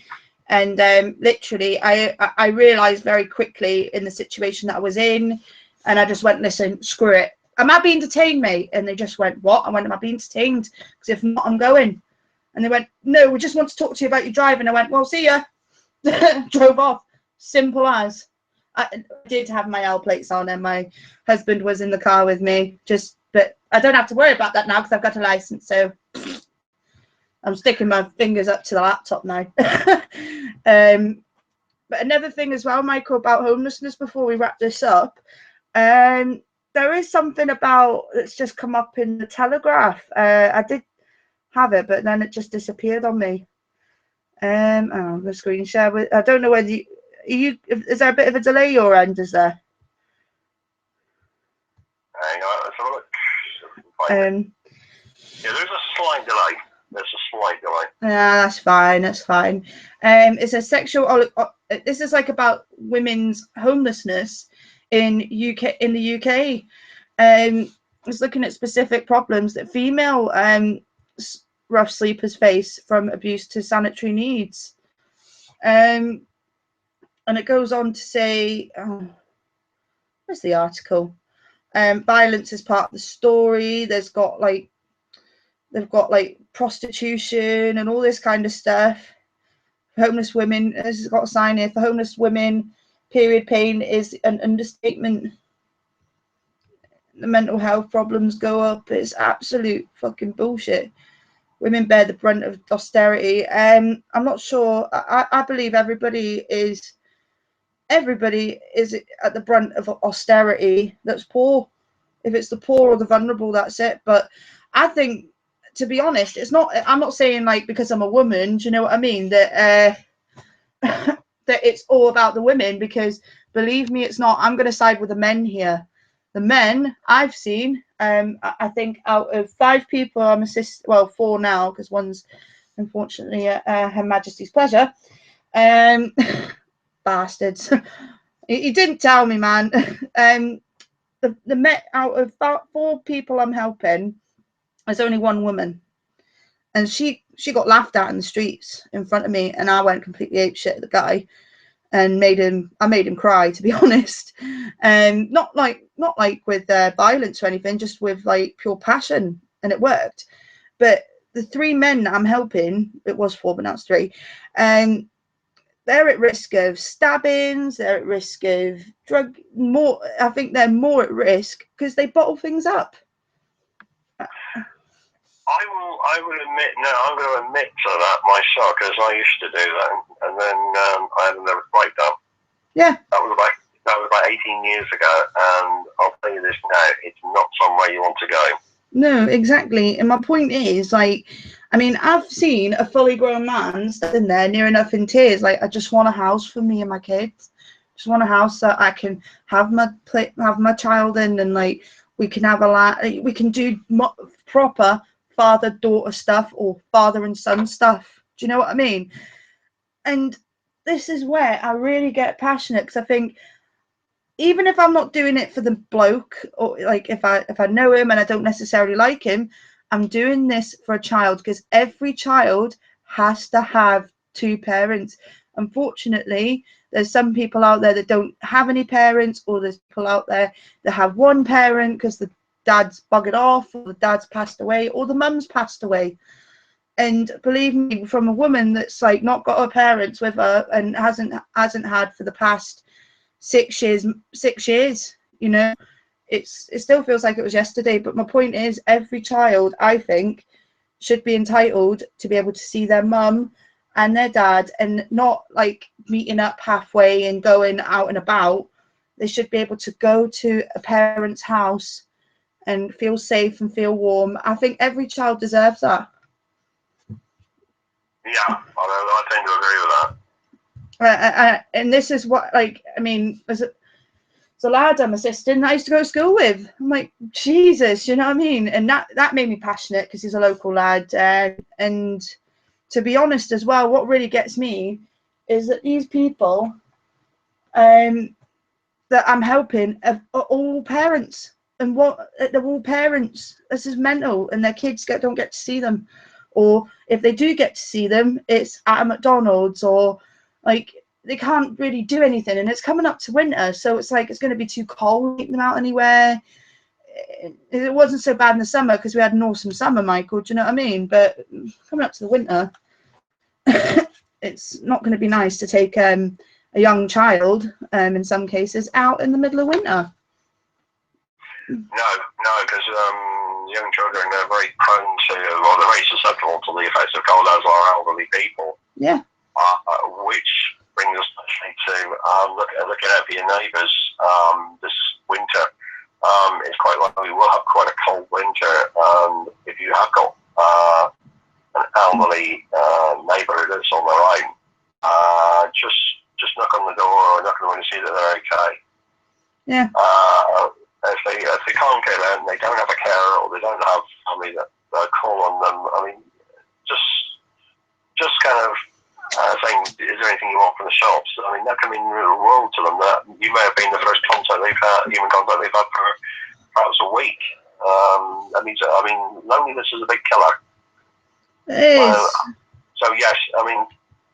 And literally, I realised very quickly in the situation that I was in, and I just went, listen, screw it. Am I being detained, mate? And they just went, what? I went, am I being detained? Because if not, I'm going. And they went, no, we just want to talk to you about your driving. I went, well, see ya. Drove off. Simple as. I did have my L plates on, and my husband was in the car with me. But I don't have to worry about that now because I've got a license. So I'm sticking my fingers up to the laptop now. But another thing as well, Michael, about homelessness before we wrap this up, there is something about that's just come up in the Telegraph. I did have it, but then it just disappeared on me. The screen share. I don't know whether is there a bit of a delay your end? Is there? Hang on, let's have a look. Yeah, there's a slight delay. Yeah, that's fine. That's fine. It's a sexual. This is like about women's homelessness in the UK. It's looking at specific problems that female rough sleepers face, from abuse to sanitary needs. And it goes on to say, where's the article? Violence is part of the story. They've got like prostitution and all this kind of stuff. Homeless women, this has got a sign here, for homeless women, period pain is an understatement. The mental health problems go up. It's absolute fucking bullshit. Women bear the brunt of austerity. I'm not sure. I believe everybody is at the brunt of austerity that's poor. If it's the poor or the vulnerable, that's it. But I think, to be honest, it's not. I'm not saying like because I'm a woman. Do you know what I mean? That that it's all about the women, because believe me, it's not. I'm going to side with the men here. The men I've seen, I think out of 5 people I'm well, 4 now, because one's unfortunately at Her Majesty's pleasure. Bastards. He didn't tell me, man. The men, out of 4 people I'm helping, there's only 1 woman, and she got laughed at in the streets in front of me, and I went completely apeshit at the guy. and I made him cry, to be honest. Not like with violence or anything, just with like pure passion, and it worked. But the 3 men that I'm helping, it was 4 but now it's 3, they're at risk of stabbings, they're at risk of I think they're more at risk because they bottle things up. I will admit, no, I'm going to admit to that myself, because I used to do that, and then I had a nervous breakdown. Yeah. That was about 18 years ago, and I'll tell you this now, it's not somewhere you want to go. No, exactly. And my point is, like, I mean, I've seen a fully grown man standing there near enough in tears, like, I just want a house for me and my kids. Just want a house that I can have my child in, and like we can have we can do proper father-daughter stuff, or father and son stuff. Do you know what I mean? And this is where I really get passionate, because I think even if I'm not doing it for the bloke, or like if I know him and I don't necessarily like him, I'm doing this for a child, because every child has to have 2 parents. Unfortunately, there's some people out there that don't have any parents, or there's people out there that have 1 parent because the dad's buggered off, or the dad's passed away, or the mum's passed away. And believe me, from a woman that's like not got her parents with her and hasn't had for the past 6 years, you know, it still feels like it was yesterday. But my point is, every child, I think, should be entitled to be able to see their mum and their dad, and not like meeting up halfway and going out and about. They should be able to go to a parent's house and feel safe and feel warm. I think every child deserves that. Yeah, I tend to agree with that. And this is what, like, I mean, as a lad I'm assisting, I used to go to school with. I'm like, Jesus, you know what I mean? And that made me passionate, because he's a local lad. And to be honest as well, what really gets me is that these people that I'm helping are all parents. And what they're all parents. This is mental, and their kids don't get to see them. Or if they do get to see them, it's at a McDonald's, or like they can't really do anything. And it's coming up to winter, so it's like it's going to be too cold to take them out anywhere. It wasn't so bad in the summer because we had an awesome summer, Michael. Do you know what I mean? But coming up to the winter, it's not going to be nice to take a young child, in some cases, out in the middle of winter. No, because young children are very prone to, well, they're very susceptible to the effects of cold, as are elderly people. Yeah. Which brings us actually to looking out for your neighbours this winter. It's quite likely we will have quite a cold winter. If you have got an elderly neighbour that's on their own, just knock on the door or knock on the window to see that they're okay. Yeah. If they can't get out and they don't have a carer, or they don't have family that call on them, I mean, just kind of saying, is there anything you want from the shops? I mean, that can mean the world to them. That you may have been the first human contact they've had for perhaps a week. That means, I mean, loneliness is a big killer. It is. So yes, I mean,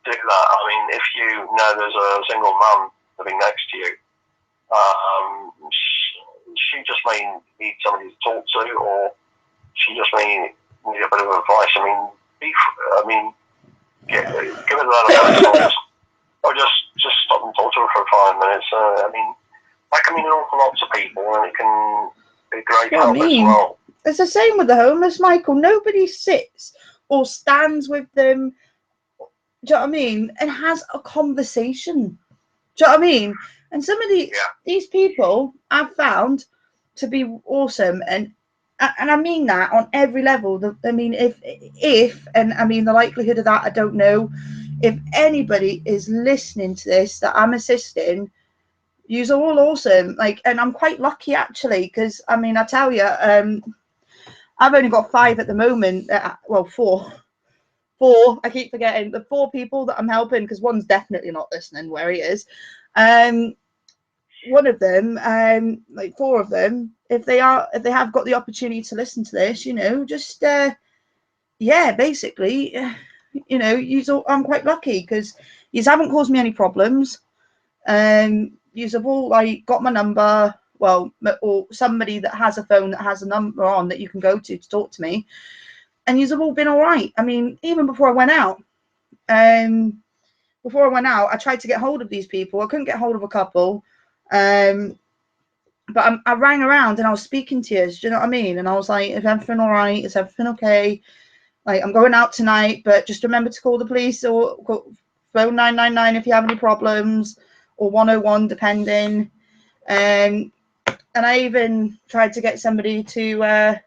do that. I mean, if you know there's a single mum living next to you, she just may need somebody to talk to, or she just may need a bit of advice. I mean, give it that advice, or just stop and talk to her for 5 minutes. I mean, that can mean an awful lot to people, and it can be a great help as well. It's the same with the homeless, Michael. Nobody sits or stands with them, do you know what I mean, and has a conversation. Do you know what I mean? And some of these people I've found to be awesome, and I mean that on every level. I mean, if and I mean the likelihood of that, I don't know. If anybody is listening to this that I'm assisting, you're all awesome. Like, and I'm quite lucky actually, because I mean, I tell you, I've only got 5 at the moment. Well, 4. I keep forgetting the 4 people that I'm helping, because one's definitely not listening where he is. One of them, like 4 of them, if they have got the opportunity to listen to this, you know, just basically, you know, I'm quite lucky, because you haven't caused me any problems. You've all like got my number, well, or somebody that has a phone that has a number on that you can go to talk to me, and you've all been all right. I mean, even before I went out, I tried to get hold of these people. I couldn't get hold of a couple, but I rang around and I was speaking to you. Do you know what I mean? And I was like, "Is everything all right? Is everything okay? Like, I'm going out tonight, but just remember to call the police or phone 999 if you have any problems, or 101 depending." And I even tried to get somebody to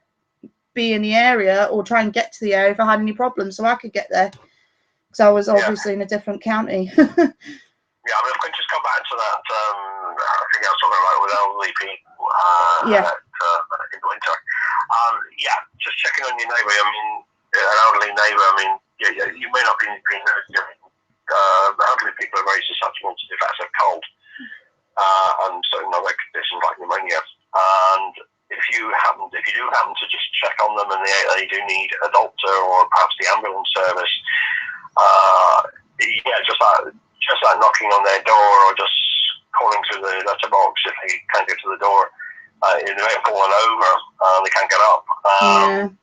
be in the area or try and get to the area if I had any problems, so I could get there, because I was obviously in a different county. Yeah, I mean, if I can just come back to that, I think I was talking about with elderly people Yeah. in the winter. Yeah, just checking on your neighbour. I mean, an elderly neighbour, I mean, you may not be elderly people are very susceptible to the effects of cold and certain other conditions like pneumonia. And if you do happen to just check on them and they do need a doctor or perhaps the ambulance service, yeah, just that knocking on their door or just calling through the letterbox if they can't get to the door. They may have fallen over and they can't get up.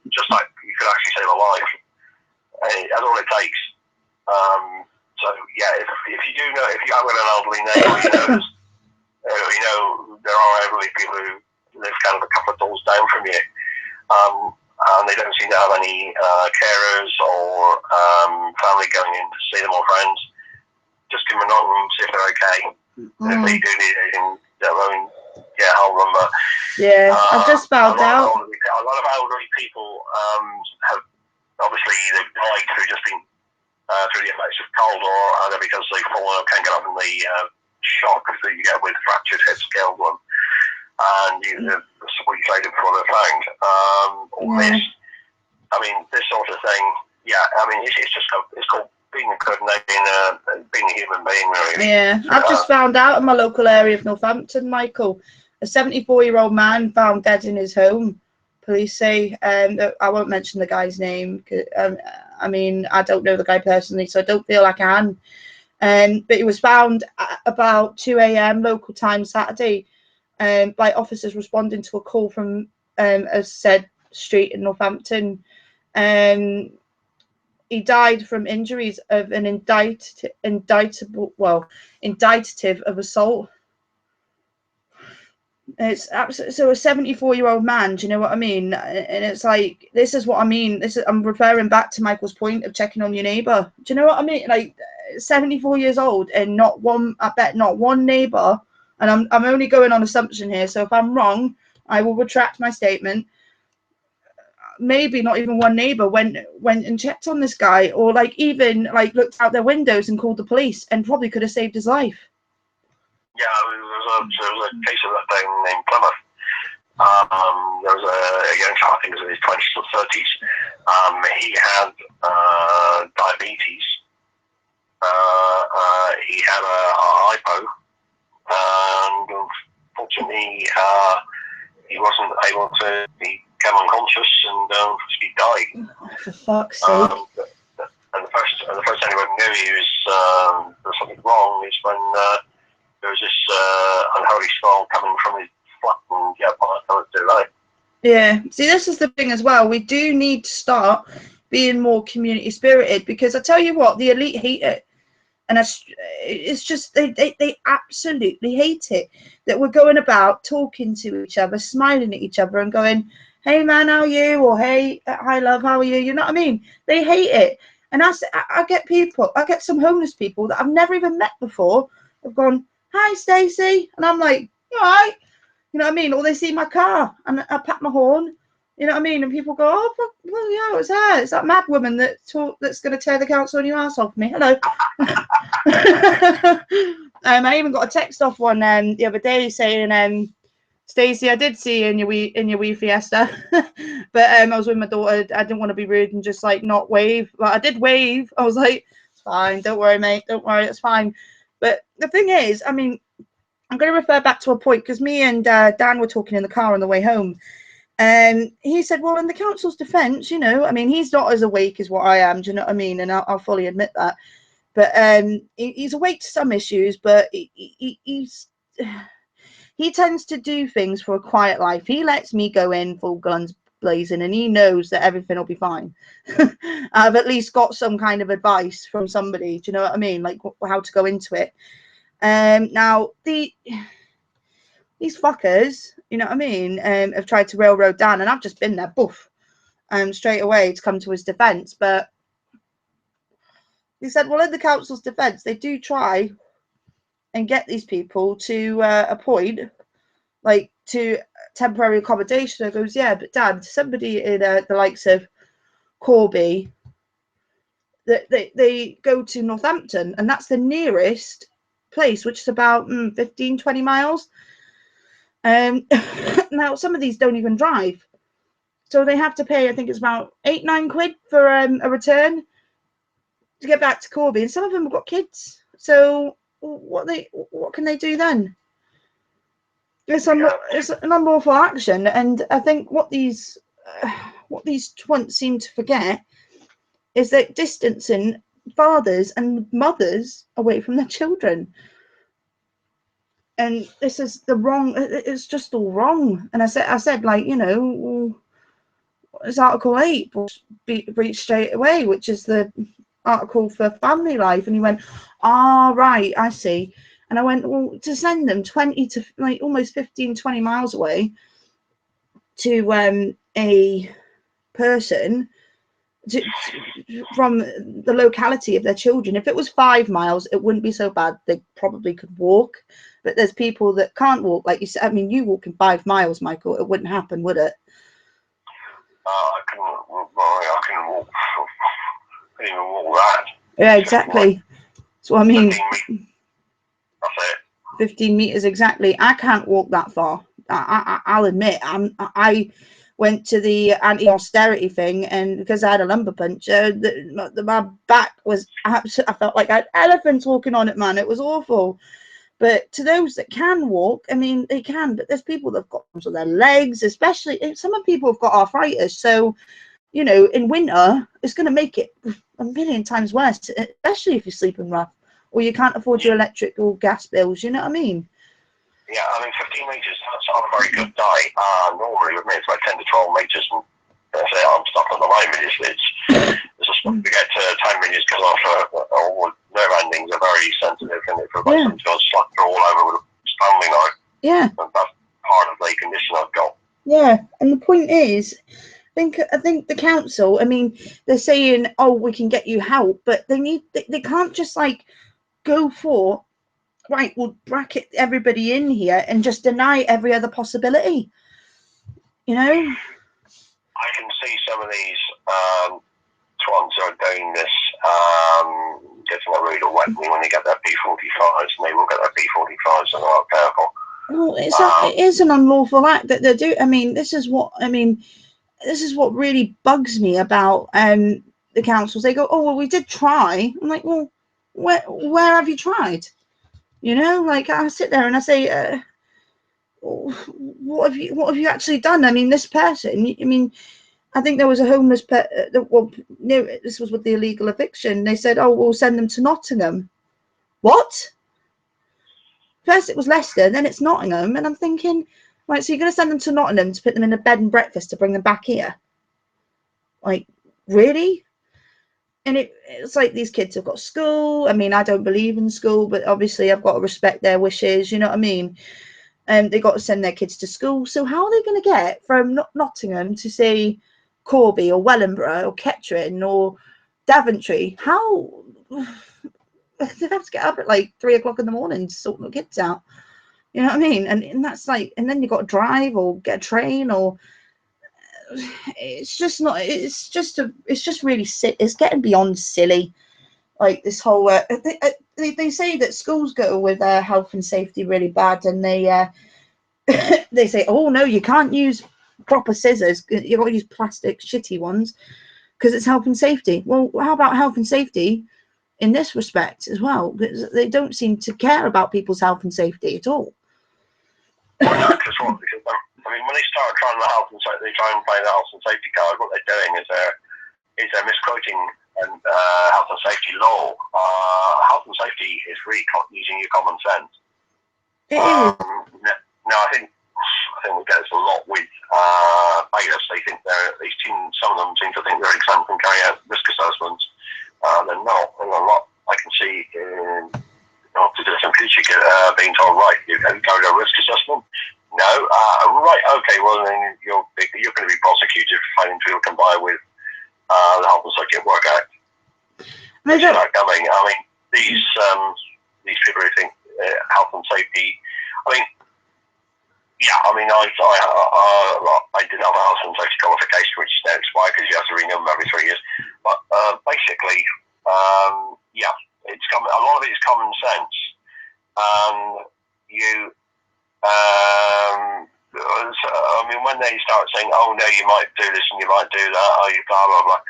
Just like you could actually save a life. That's all it takes. So yeah, if you have an elderly neighbour, you know there are elderly people who live kind of a couple of doors down from you, and they don't seem to have any carers or family going in to see them or friends. Just give them a knock and see if they're okay. If they do need anything, help them. I've just found out. A lot of elderly people have obviously they've died through just being through the effects of cold, or either because they've fallen or can't get up in the shock that you get with fractured hips, scaled one, and a week later before they're found. This, I mean, this sort of thing. Yeah, I mean, it's called being a good name, being a human being, really. Yeah, I've just found out in my local area of Northampton, Michael, a 74-year-old man found dead in his home. Police say, I won't mention the guy's name. I mean, I don't know the guy personally, so I don't feel I can. But he was found at about 2 a.m. local time Saturday by officers responding to a call from a said street in Northampton. He died from injuries of an indictative of assault. It's absolutely, so a 74-year-old man, do you know what I mean? And it's like, this is what I mean. I'm referring back to Michael's point of checking on your neighbour. Do you know what I mean? Like, 74 years old and not one neighbour, and I'm only going on assumption here, so if I'm wrong, I will retract my statement. Maybe not even one neighbor went and checked on this guy, or like even like looked out their windows and called the police, and probably could have saved his life. Yeah, there was a case of that thing named Plymouth. There was a young child, I think he was in his 20s or 30s. He had diabetes. He had a hypo, and unfortunately, he wasn't able to. He became unconscious and he died. Oh, for fuck's sake! And the first anyone knew he was there was something wrong is when there was this unholy smell coming from his flat, and too late. Yeah, see, this is the thing as well. We do need to start being more community spirited, because I tell you what, the elite hate it. And it's just, they absolutely hate it that we're going about talking to each other, smiling at each other and going, "Hey man, how are you?" or "Hey, hi love, how are you?" You know what I mean? They hate it. And I get some homeless people that I've never even met before have gone, "Hi Stacey," and I'm like, "You all right?" You know what I mean? Or they see my car and I pat my horn. You know what I mean? And people go, "Oh, well, yeah, it's her. It's that mad woman that's going to tear the council on your arsehole for me." Hello. I even got a text off one the other day saying, "Stacey, I did see you in your wee Fiesta, but I was with my daughter. I didn't want to be rude and just like not wave. Like I did wave. I was like, it's fine. Don't worry, mate. Don't worry. It's fine." But the thing is, I mean, I'm going to refer back to a point, because me and Dan were talking in the car on the way home. And he said, well, in the council's defence, you know, I mean, he's not as awake as what I am, do you know what I mean? And I'll fully admit that. But he's awake to some issues, but he tends to do things for a quiet life. He lets me go in full guns blazing, and he knows that everything will be fine. I've at least got some kind of advice from somebody. Do you know what I mean? Like how to go into it. Now these fuckers, you know what I mean, have tried to railroad Dan, and I've just been there, boof, straight away to come to his defence. But he said, well, in the council's defence, they do try and get these people to a point, like to temporary accommodation. I goes, yeah, but Dan, somebody in the likes of Corby, they go to Northampton, and that's the nearest place, which is about 15, 20 miles. Now, some of these don't even drive. So they have to pay, I think it's about £8-9 for a return to get back to Corby. And some of them have got kids. So what can they do then? It's an unlawful action. And I think what these twants seem to forget is that distancing fathers and mothers away from their children. And this is the wrong, it's just all wrong. And I said, like, you know, it's Article 8 was breached straight away, which is the article for family life. And he went, right, I see. And I went, well, to send them 20 to like almost 15, 20 miles away to a person from the locality of their children. If it was 5 miles, it wouldn't be so bad. They probably could walk. But there's people that can't walk. Like you said, I mean, you walk in 5 miles, Michael, it wouldn't happen, would it? I can walk. I can't even walk that. Yeah, exactly. So I mean, 15 meters exactly. I can't walk that far. I'll admit. I went to the anti-austerity thing, and because I had a lumbar puncture, my back was absolute. I felt like I had elephants walking on it, man. It was awful. But to those that can walk, I mean, they can. But there's people that've got problems with their legs, especially some of people have got arthritis. So, you know, in winter, it's going to make it a million times worse, especially if you're sleeping rough or you can't afford your electric or gas bills. You know what I mean? Yeah, I mean, 15 metres, that's on a very good day. Normally, with me, it's like 10 to 12 metres. And I'm stuck on the moment. We get to 10 metres because all nerve endings are very sensitive, and it feels like something's got slapped all over with a stone, you know. Yeah. And that's part of the condition I've got. Yeah, and the point is, I think the council, I mean, they're saying, oh, we can get you help, but they can't just like go for, right, we'll bracket everybody in here and just deny every other possibility. You know? I can see some of these twants who are doing this, getting a rude awakening when they get their P45s, and they will get their P45s and they're not careful. Well, it is an unlawful act that they do. I mean, this is what really bugs me about the councils. They go, oh, well, we did try. I'm like, well, where have you tried? You know, like I sit there and I say, what have you actually done? I mean, this person, I mean, I think there was a homeless this was with the illegal eviction. They said, oh, we'll send them to Nottingham. What? First it was Leicester, then it's Nottingham, and I'm thinking, right, so you're going to send them to Nottingham to put them in a bed and breakfast to bring them back here? Like, really? And it's like these kids have got school. I mean, I don't believe in school, but obviously I've got to respect their wishes, you know what I mean? They got to send their kids to school. So how are they going to get from Nottingham to, say, Corby or Wellingborough or Kettering or Daventry? How? They have to get up at like 3 o'clock in the morning to sort the kids out. You know what I mean? And that's like, and then you got to drive or get a train, or it's just not. It's just really it's getting beyond silly. Like this whole. They say that schools go with health and safety really bad, and they they say, oh no, you can't use proper scissors. You got to use plastic shitty ones because it's health and safety. Well, how about health and safety in this respect as well? Because they don't seem to care about people's health and safety at all. Because I mean, when they started trying the health and safety, they try and play the health and safety card. What they're doing is they're misquoting and health and safety law. Health and safety is really using your common sense. It is. Now, I think we get this a lot with bailiffs. They think some of them seem to think they're exempt from carrying out risk assessments. They're not. And a lot I can see in to different people being told, right, you carried out a risk assessment. No, right, okay. Well, then you're going to be prosecuted for failing to comply with the Health and Safety at Work Act. I mean, these people who think health and safety. I mean, yeah. I mean, I did have a health and safety qualification, which is now expired because you have to renew them every 3 years. But basically, yeah, it's a lot of it is common sense. I mean, when they start saying, "Oh no, you might do this and you might do that," oh, you blah blah blah,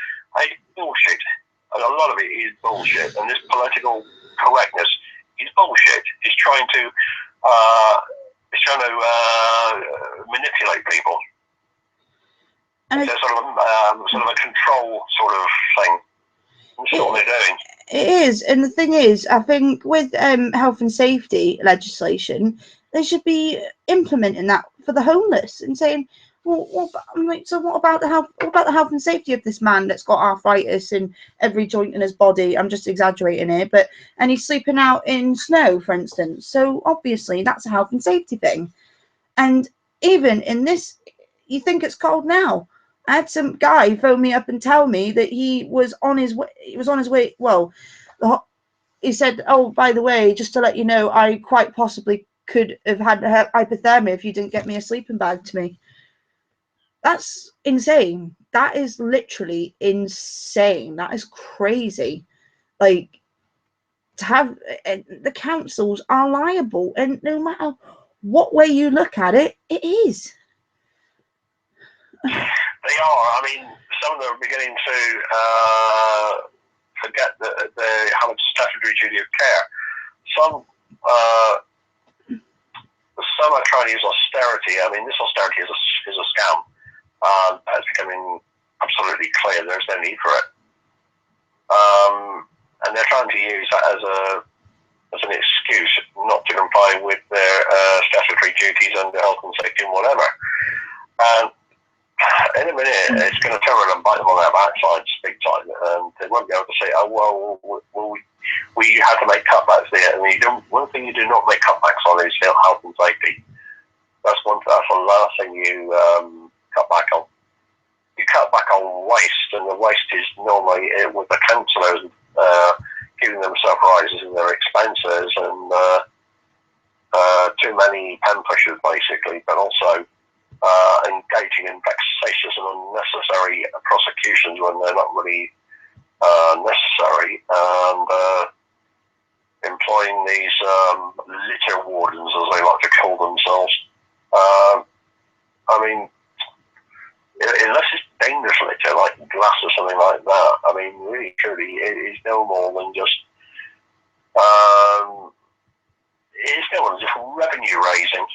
it's bullshit. And a lot of it is bullshit. And this political correctness is bullshit. It's trying to manipulate people. It's sort of a control sort of thing. That's what they're doing. It is, and the thing is, I think with health and safety legislation, they should be implementing that for the homeless and saying, well, so what about the health? What about the health and safety of this man that's got arthritis in every joint in his body? I'm just exaggerating here, and he's sleeping out in snow, for instance. So obviously that's a health and safety thing. And even in this, you think it's cold now. I had some guy phone me up and tell me that he was on his way. He was on his way. Well, he said, "Oh, by the way, just to let you know, I quite possibly could have had hypothermia if you didn't get me a sleeping bag to me." That's insane. That is literally insane. That is crazy. Like, to have the councils are liable, and no matter what way you look at it, it is. They are. I mean, some of them are beginning to forget that they have a statutory duty of care. Some are trying to use austerity. I mean, this austerity is a scam. It's becoming absolutely clear there's no need for it. And they're trying to use that as an excuse not to comply with their statutory duties under health and safety and whatever. And in a minute, it's going to turn around and bite them on their backsides big time, and they won't be able to say, "Oh well, we had to make cutbacks there." And one thing you do not make cutbacks on is health and safety. That's the last thing you cut back on. You cut back on waste, and the waste is normally with the councillors giving themselves rises in their expenses and too many pen pushers, basically, but also engaging in vexatious and unnecessary prosecutions when they're not really necessary, and employing these litter wardens, as they like to call themselves. I mean, unless it's dangerous litter, like glass or something like that, I mean, really, truly, it is no more than just revenue raising.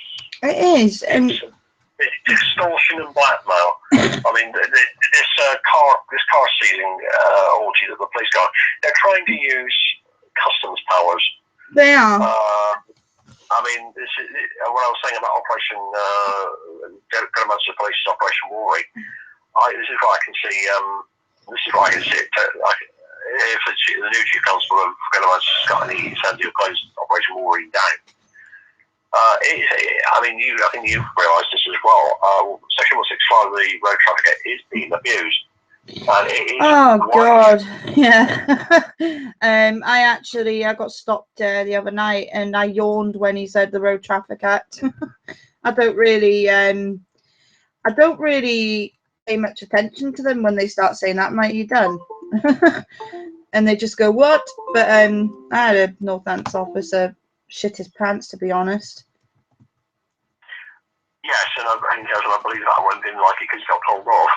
It is, and it's extortion and blackmail. I mean, this car seizing orgy that the police got, they're trying to use customs powers. They are. I mean, this is what I was saying about Operation Go Police Operation Worry. This is why I can see. This is why I can see it. If the new chief constable of Go got any sense of closed Operation Worry down. I mean, I think you've realised this as well. Section 165 of the Road Traffic Act is being abused. And it is God, yeah. I got stopped the other night, and I yawned when he said the Road Traffic Act. I don't really pay much attention to them when they start saying that. Mate, you done? And they just go, what? But I had a Northants officer shit his pants, to be honest. Yes, and I believe that one didn't like it because he got told off.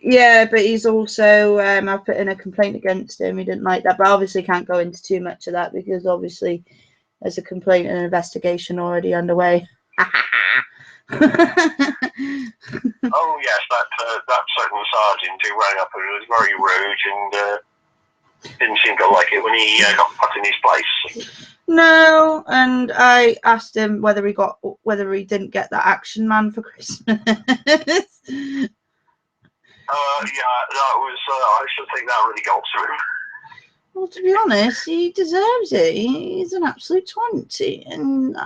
Yeah, but he's also, I've put in a complaint against him. He didn't like that, but obviously can't go into too much of that because obviously there's a complaint and an investigation already underway. Oh yes, that certain sergeant who rang up and was very rude and didn't seem to like it when he got put in his place. No, and I asked him whether he didn't get that Action Man for Christmas. Yeah, that was. I should think that really got to him. Well, to be honest, he deserves it. He's an absolute 20. And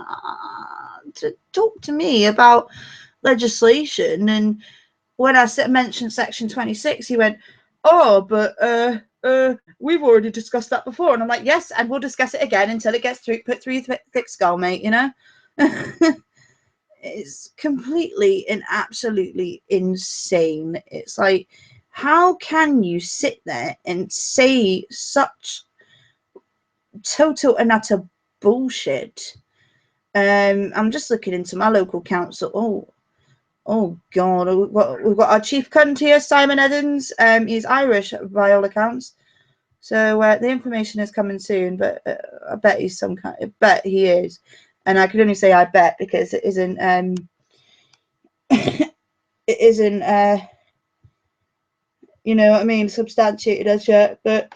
to talk to me about legislation, and when I mentioned Section 26, he went, "Oh, but we've already discussed that before." And I'm like, "Yes, and we'll discuss it again until it gets put through thick skull, mate, you know?" It's completely and absolutely insane. It's like, how can you sit there and say such total and utter bullshit? I'm just looking into my local council. Oh God, we've got our chief cunt here, Simon Edens. He's Irish by all accounts. So the information is coming soon, but I bet he's some kind. I bet he is, and I can only say I bet because it isn't. It isn't. You know what I mean? Substantiated as yet, but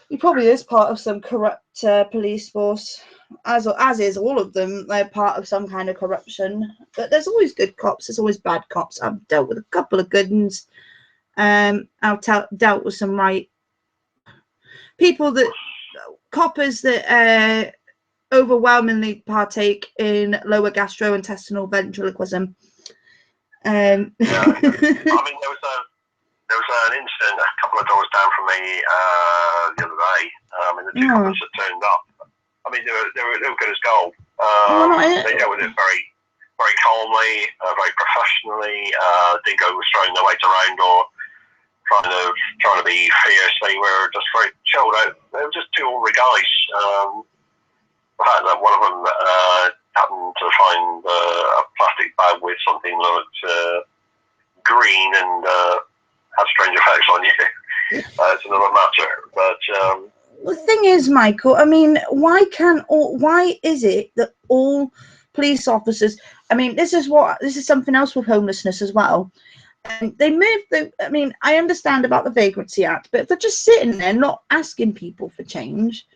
he probably is part of some corrupt police force. As is all of them. They're part of some kind of corruption. But there's always good cops. There's always bad cops. I've dealt with a couple of good ones. I've dealt with some right people, that coppers that overwhelmingly partake in lower gastrointestinal ventriloquism. Yeah, I mean, there was an incident a couple of doors down from me the other day. And the two coppers that turned up. I mean, they were good as gold. They dealt with it very, very calmly, very professionally. Didn't go throwing their weight around or trying to be fierce. They were just very chilled out. They were just two ordinary guys. The fact that one of them happened to find a plastic bag with something that looked green and had strange effects on you. It's another matter. But the thing is, Michael, I mean, why is it that all police officers? I mean, this is something else with homelessness as well. They move. I mean, I understand about the Vagrancy Act, but if they're just sitting there not asking people for change,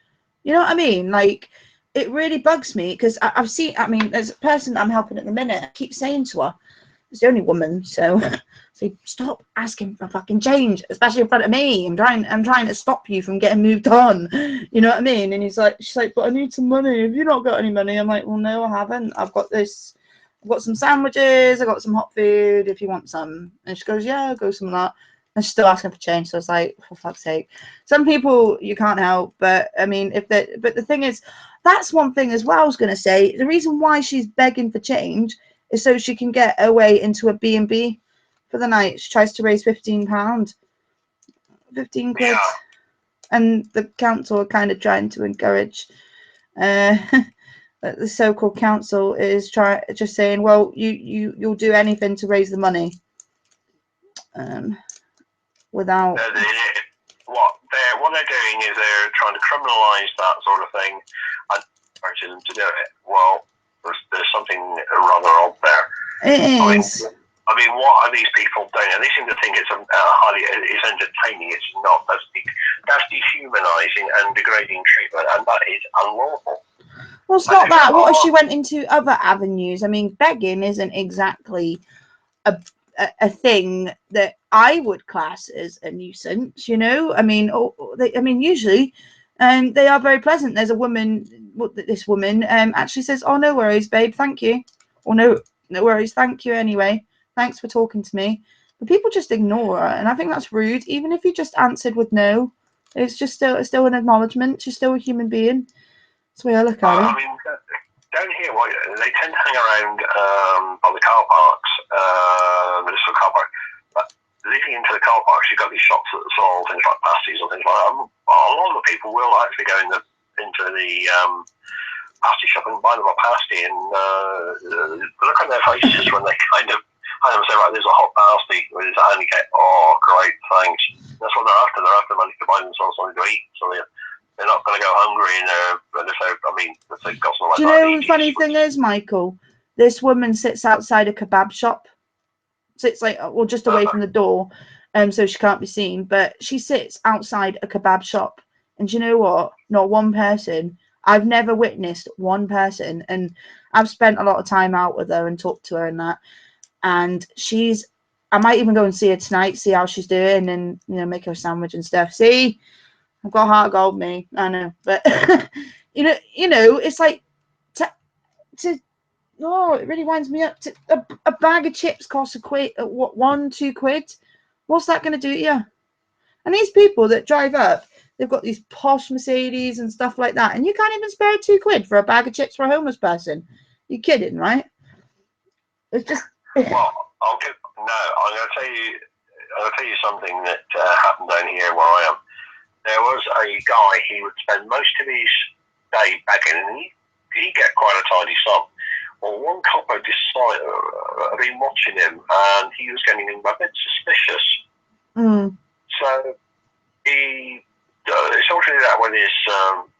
you know what I mean? Like, it really bugs me because I've seen. I mean, there's a person I'm helping at the minute. I keep saying to her, it's the only woman, so stop asking for fucking change, especially in front of me. I'm trying to stop you from getting moved on. You know what I mean? And she's like, but I need some money. Have you not got any money? I'm like, well, no, I haven't. I've got some sandwiches. I got some hot food if you want some. And she goes, yeah, I'll go some of that. And she's still asking for change. So I was like, for fuck's sake. Some people you can't help, but I mean, but the thing is, that's one thing as well. I was going to say the reason why she's begging for change is so she can get her way into a B&B for the night. She tries to raise £15, 15 quid. Yeah. And the council are kind of trying to encourage, the so-called council is just saying, well, you'll do anything to raise the money. Without... What they're doing is they're trying to criminalise that sort of thing and encourage them to do it. Well, there's something rather odd there. It is. I mean, what are these people doing? And they seem to think it's it's entertaining. It's not. That's dehumanising and degrading treatment, and that is unlawful. Well, it's not that. What if she went into other avenues? I mean, begging isn't exactly a thing that I would class as a nuisance, you know. I mean, usually, they are very pleasant. There's a woman. This woman actually says, "Oh, no worries, babe, thank you," or "No worries, thank you anyway. Thanks for talking to me." But people just ignore her, and I think that's rude. Even if you just answered with no, it's just still an acknowledgement. She's still a human being. That's the way I look at it. I mean, down here, they tend to hang around by the car parks, municipal car park. But leading into the car parks, you've got these shops that sell things like pasties or things like that. A lot of the people will actually go into the pasty shop and buy them a pasty, and look on their faces when they kind of say, right, there's a hot pasty with his hand, you get, oh, great, thanks. That's what they're after. They're after money to buy themselves something to eat. So they're not going to go hungry, and if they've got something like that. Do you know the funny thing is, Michael? This woman sits outside a kebab shop, sits like, well, just away from the door, so she can't be seen. But she sits outside a kebab shop, and you know what? Not one person. I've never witnessed one person, and I've spent a lot of time out with her and talked to her and that. And I might even go and see her tonight, see how she's doing, and make her a sandwich and stuff. See, I've got heart of gold, me. I know, but it's like to oh, it really winds me up. A bag of chips costs a quid. What, 1-2 quid? What's that going to do to you? And these people that drive up, they've got these posh Mercedes and stuff like that, and you can't even spare 2 quid for a bag of chips for a homeless person. You're kidding, right? It's just. Well, I'm going to tell you something that happened down here where I am. There was a guy. He would spend most of his day begging, and he'd get quite a tidy sum. Well, one copper decided, I've been watching him, and he was getting a bit suspicious. So he sorted it out with his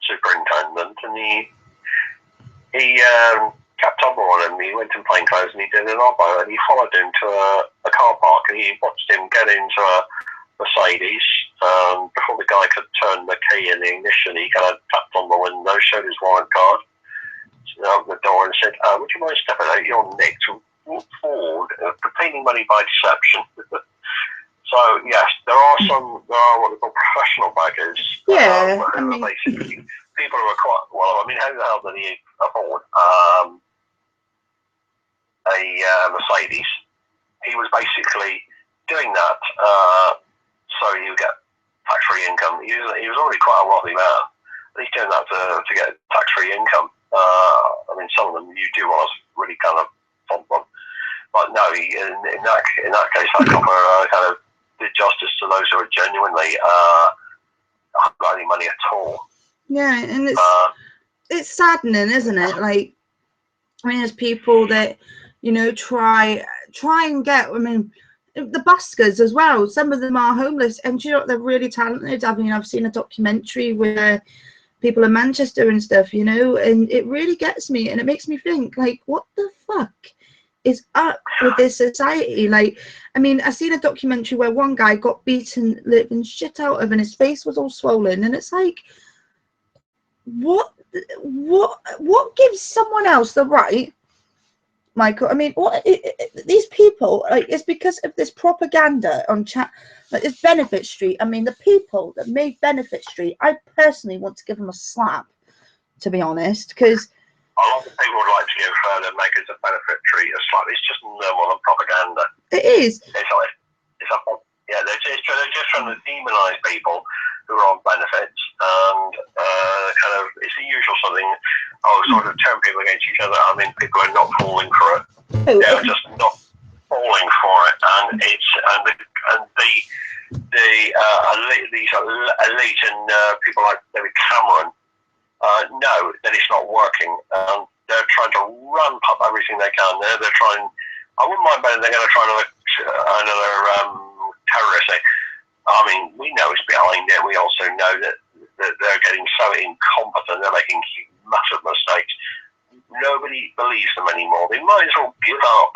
superintendent, and he kept up on him. He went in plain clothes and he did an oppo, and he followed him to a car park, and he watched him get into a Mercedes. Before the guy could turn the key in the ignition, he kind of tapped on the window, showed his warrant card, opened the door and said, would you mind stepping out your neck to walk forward, obtaining money by deception. So yes, there are what they call professional beggars. Yeah, basically people who are quite well. I mean, how the hell did he afford a Mercedes? He was basically doing that so he would get tax-free income. He was already quite a wealthy man. He's doing that to get tax-free income. I mean, some of them you do want to really kind of fund them, but no. In that case, that copper kind of did justice to those who are genuinely not got any money at all. Yeah, and it's saddening, isn't it? Like, I mean, there's people that try and get. I mean, the buskers as well. Some of them are homeless, and they're really talented. I mean, I've seen a documentary where people in Manchester and stuff, and it really gets me, and it makes me think, like, what the fuck is up with this society? Like, I mean, I seen a documentary where one guy got beaten living shit out of, and his face was all swollen, and it's like, what gives someone else the right, Michael? I mean, these people, like, it's because of this propaganda on chat, like this Benefit Street. I mean, the people that made Benefit Street, I personally want to give them a slap, to be honest, because a lot of people would like to give the makers of Benefit Street a slap. It's just no more than propaganda. It is. They're just trying to demonise people who are on benefits, and kind of it's the usual something. Sort of turn people against each other. I mean, people are not falling for it. They're just not falling for it, and these elite and people like David Cameron know that it's not working. They're trying to ramp up everything they can. They're trying. I wouldn't mind betting they're going to try another terrorist. I mean, we know it's behind it. We also know that they're getting so incompetent. They're making massive mistakes. Nobody believes them anymore. They might as well give up.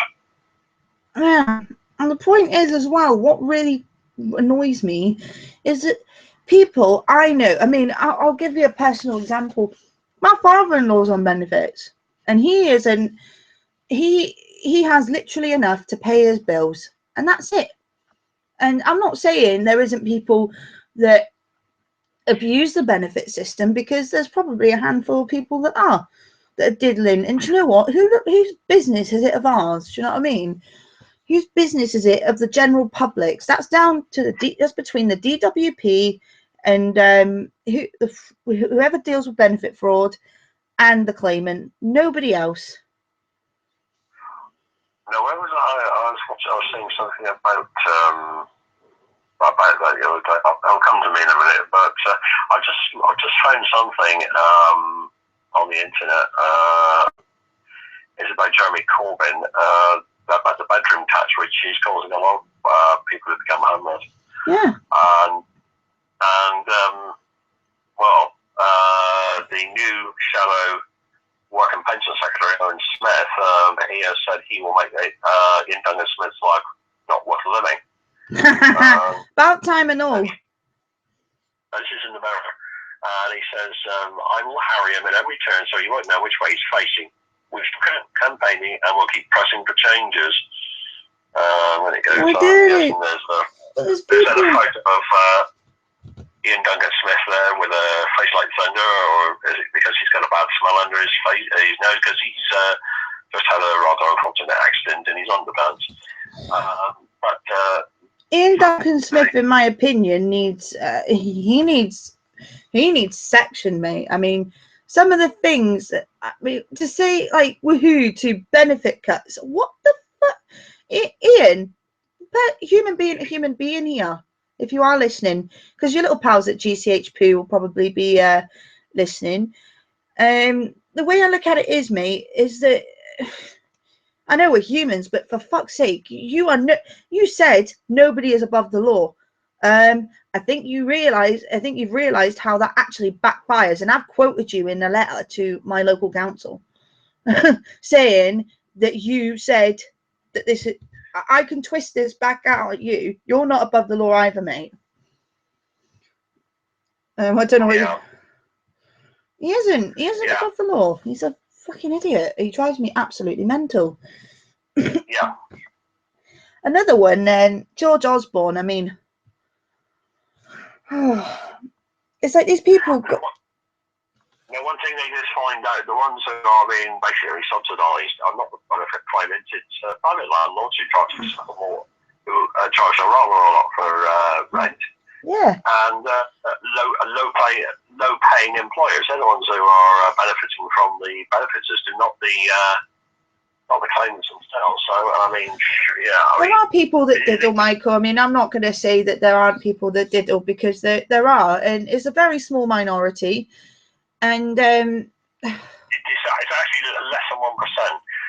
Yeah, and the point is as well, what really annoys me is that people I know, I mean, I'll give you a personal example. My father-in-law's on benefits, and he isn't. He has literally enough to pay his bills, and that's it. And I'm not saying there isn't people that abuse the benefit system, because there's probably a handful of people that are diddling. And do you know what? Whose business is it of ours? Do you know what I mean? Whose business is it of the general public's? That's down to that's between the DWP and whoever deals with benefit fraud and the claimant. Nobody else. No, where was I was saying something about that the other day. I'll come to me in a minute, but I just found something on the internet. It's about Jeremy Corbyn, about the bedroom tax, which is causing a lot of people to become homeless. Yeah. The new shadow Work and Pension Secretary Owen Smith, he has said he will make Ian Duncan Smith's life not worth living. About time and all. This is in America. And he says, I will harry him at every turn so he won't know which way he's facing. We're campaigning and we'll keep pressing for changes. When it goes on, yes, and there's a photo of Ian Duncan Smith there with a face like thunder, or is it because he's got a bad smell under his face, his nose, because he's just had a rather unfortunate accident in his underpants. Ian Duncan Smith, in my opinion, needs he needs section, mate. I mean, some of the things, I mean, to say like woohoo to benefit cuts, what the fuck, Ian, human being here. If you are listening, because your little pals at GCHP will probably be listening. The way I look at it is, mate, is that I know we're humans, but for fuck's sake, you said nobody is above the law. I think you've realised how that actually backfires, and I've quoted you in a letter to my local council, saying that you said that this. I can twist this back out at you. You're not above the law either, mate. I don't know what he isn't. He isn't above the law. He's a fucking idiot. He drives me absolutely mental. Yeah. Another one, then George Osborne. I mean, it's like these people. Now, one thing they just find out, the ones who are being basically subsidised are not the benefit claimants, it's private landlords who charge more, who charge a rather a lot for rent. Yeah. And low-paying employers, they're the ones who are benefiting from the benefit system, not the claimants themselves. So, I mean, there are people that diddle, Michael. I mean, I'm not going to say that there aren't people that diddle, because there are, and it's a very small minority. And it's actually less than 1%.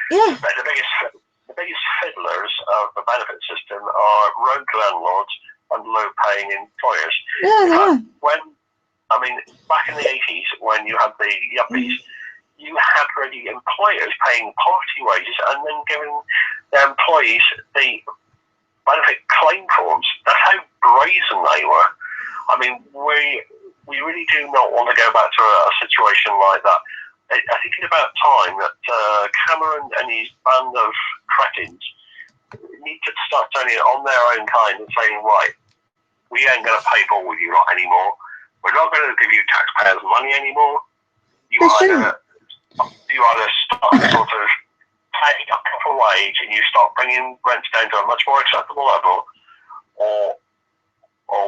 Yeah. The biggest fiddlers of the benefit system are rogue landlords and low-paying employers. Yeah. Back in the 80s, when you had the yuppies, you had really employers paying party wages and then giving their employees the benefit claim forms. That's how brazen they were. I mean, we really do not want to go back to a situation like that. I think it's about time that Cameron and his band of cretins need to start turning it on their own kind and saying, right, we ain't going to pay for you lot anymore. We're not going to give you taxpayers' money anymore. You either start sort of paying a proper wage and you start bringing rents down to a much more acceptable level, or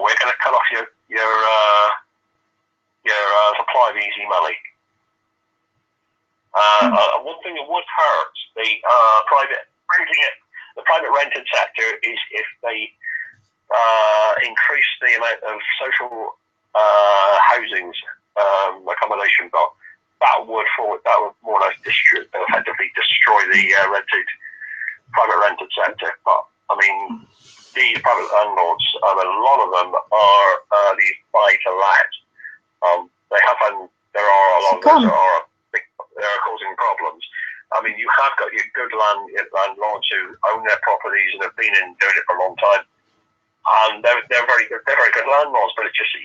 we're going to cut off your supply of easy money. One thing that would hurt the private rented sector is if they increase the amount of social housing accommodation block. That would more or less effectively destroy the private rented sector. But I mean, these private landlords, a lot of them are these buy-to-let. There are a lot of those that are causing problems. I mean, you have got your good landlords who own their properties and have been doing it for a long time, and they're very good landlords. But it's just that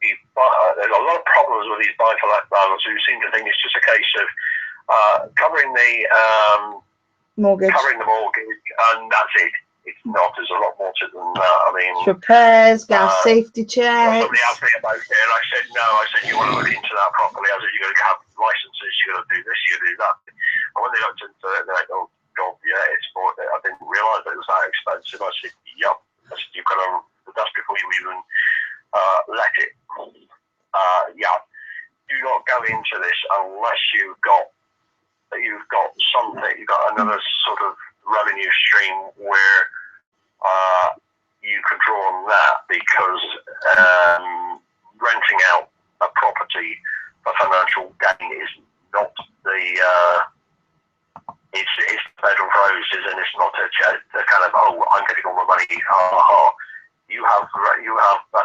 there's a lot of problems with these buy-to-let landlords who seem to think it's just a case of covering the mortgage, and that's it. It's not. There's a lot more to it than that. I mean, repairs, gas safety checks. Somebody asked me about it, and I said no. I said you want to look into that properly. I said you're going to have licenses. You're going to do this. You're going to do that. And when they looked into it, they're like, "Oh God, yeah, it's more." I didn't realise it was that expensive. I said, "Yup." I said, "You've got to. That's before you even let it." Do not go into this unless you've got something. You've got another sort of revenue stream where you can draw on that, because renting out a property for financial gain is not it's the bed of roses, and it's not a kind of, oh, I'm getting all the money, You have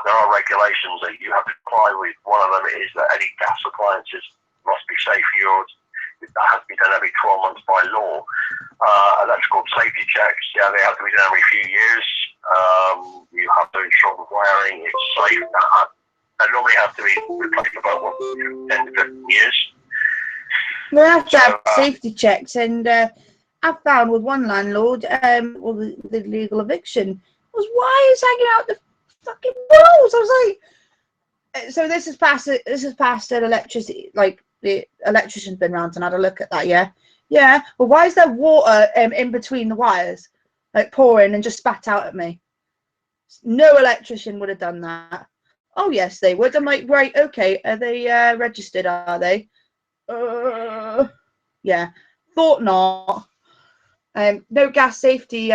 there are regulations that you have to comply with. One of them is that any gas appliances must be safe for yours. that has to be done every 12 months by law. Electrical safety checks, yeah, they have to be done every few years. You have to ensure the wiring is safe. They normally have to be replaced about 10 to 15 years. We have to have safety checks, and I found with one landlord, well, the legal eviction was wires hanging out the fucking walls. I was like, so this is past an electricity, like the electrician's been round and had a look at that. Yeah. Well, why is there water in between the wires, like pouring and just spat out at me? No electrician would have done that. Oh yes, they would. I'm like, right, okay. Are they registered? Are they? Yeah, thought not. No gas safety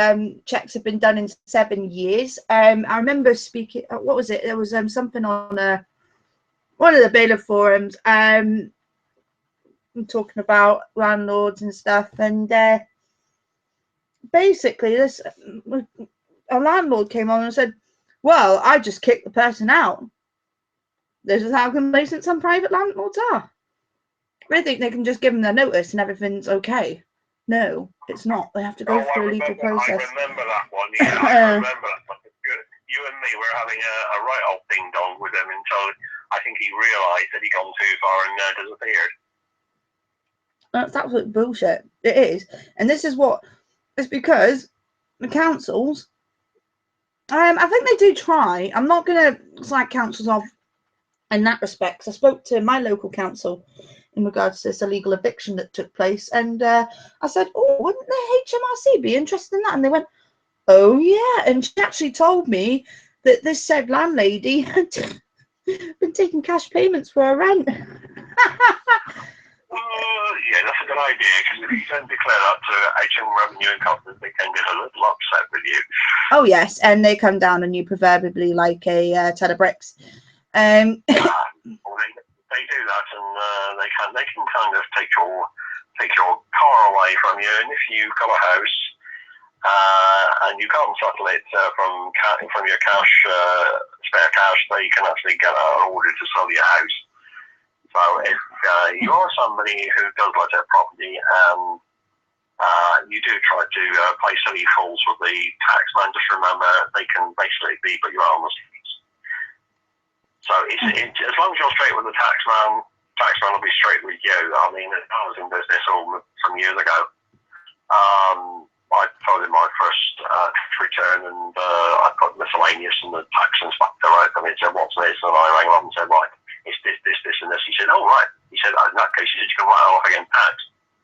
checks have been done in 7 years. I remember speaking. What was it? There was something on one of the bailiff forums. Talking about landlords and stuff, and basically, a landlord came on and said, "Well, I just kicked the person out. This is how complacent some private landlords are. They think they can just give them their notice and everything's okay. No, it's not. They have to go through a legal process." I remember that one. Yeah, I remember that one. You and me were having a right old ding dong with him until I think he realised that he'd gone too far and disappeared. That's absolute bullshit. It is, and this is what it's because the councils. I think they do try. I'm not going to slag councils off in that respect. I spoke to my local council in regards to this illegal eviction that took place, and I said, "Oh, wouldn't the HMRC be interested in that?" And they went, "Oh yeah," and she actually told me that this said landlady had been taking cash payments for her rent. Yeah, that's a good idea, because if you don't declare that to HM Revenue and Customs, they can get a little upset with you. Oh yes, and they come down on you proverbially like a ton of bricks. Well, they do that, and they can kind of take your car away from you, and if you've got a house and you can't settle it from your cash, spare cash, they can actually get an order to sell your house. So if you're somebody who does like their property and you do try to play silly fools with the taxman, just remember they can basically put you out on the streets. So as long as you're straight with the taxman will be straight with you. I mean, I was in business some years ago. I told him my first return, and I put miscellaneous, and the tax inspector wrote them and said, "What's this?" And I rang up and said, "Right, it's this, and this." He said, "Oh, right." He said, "In that case," he said, "you can write it off against tax."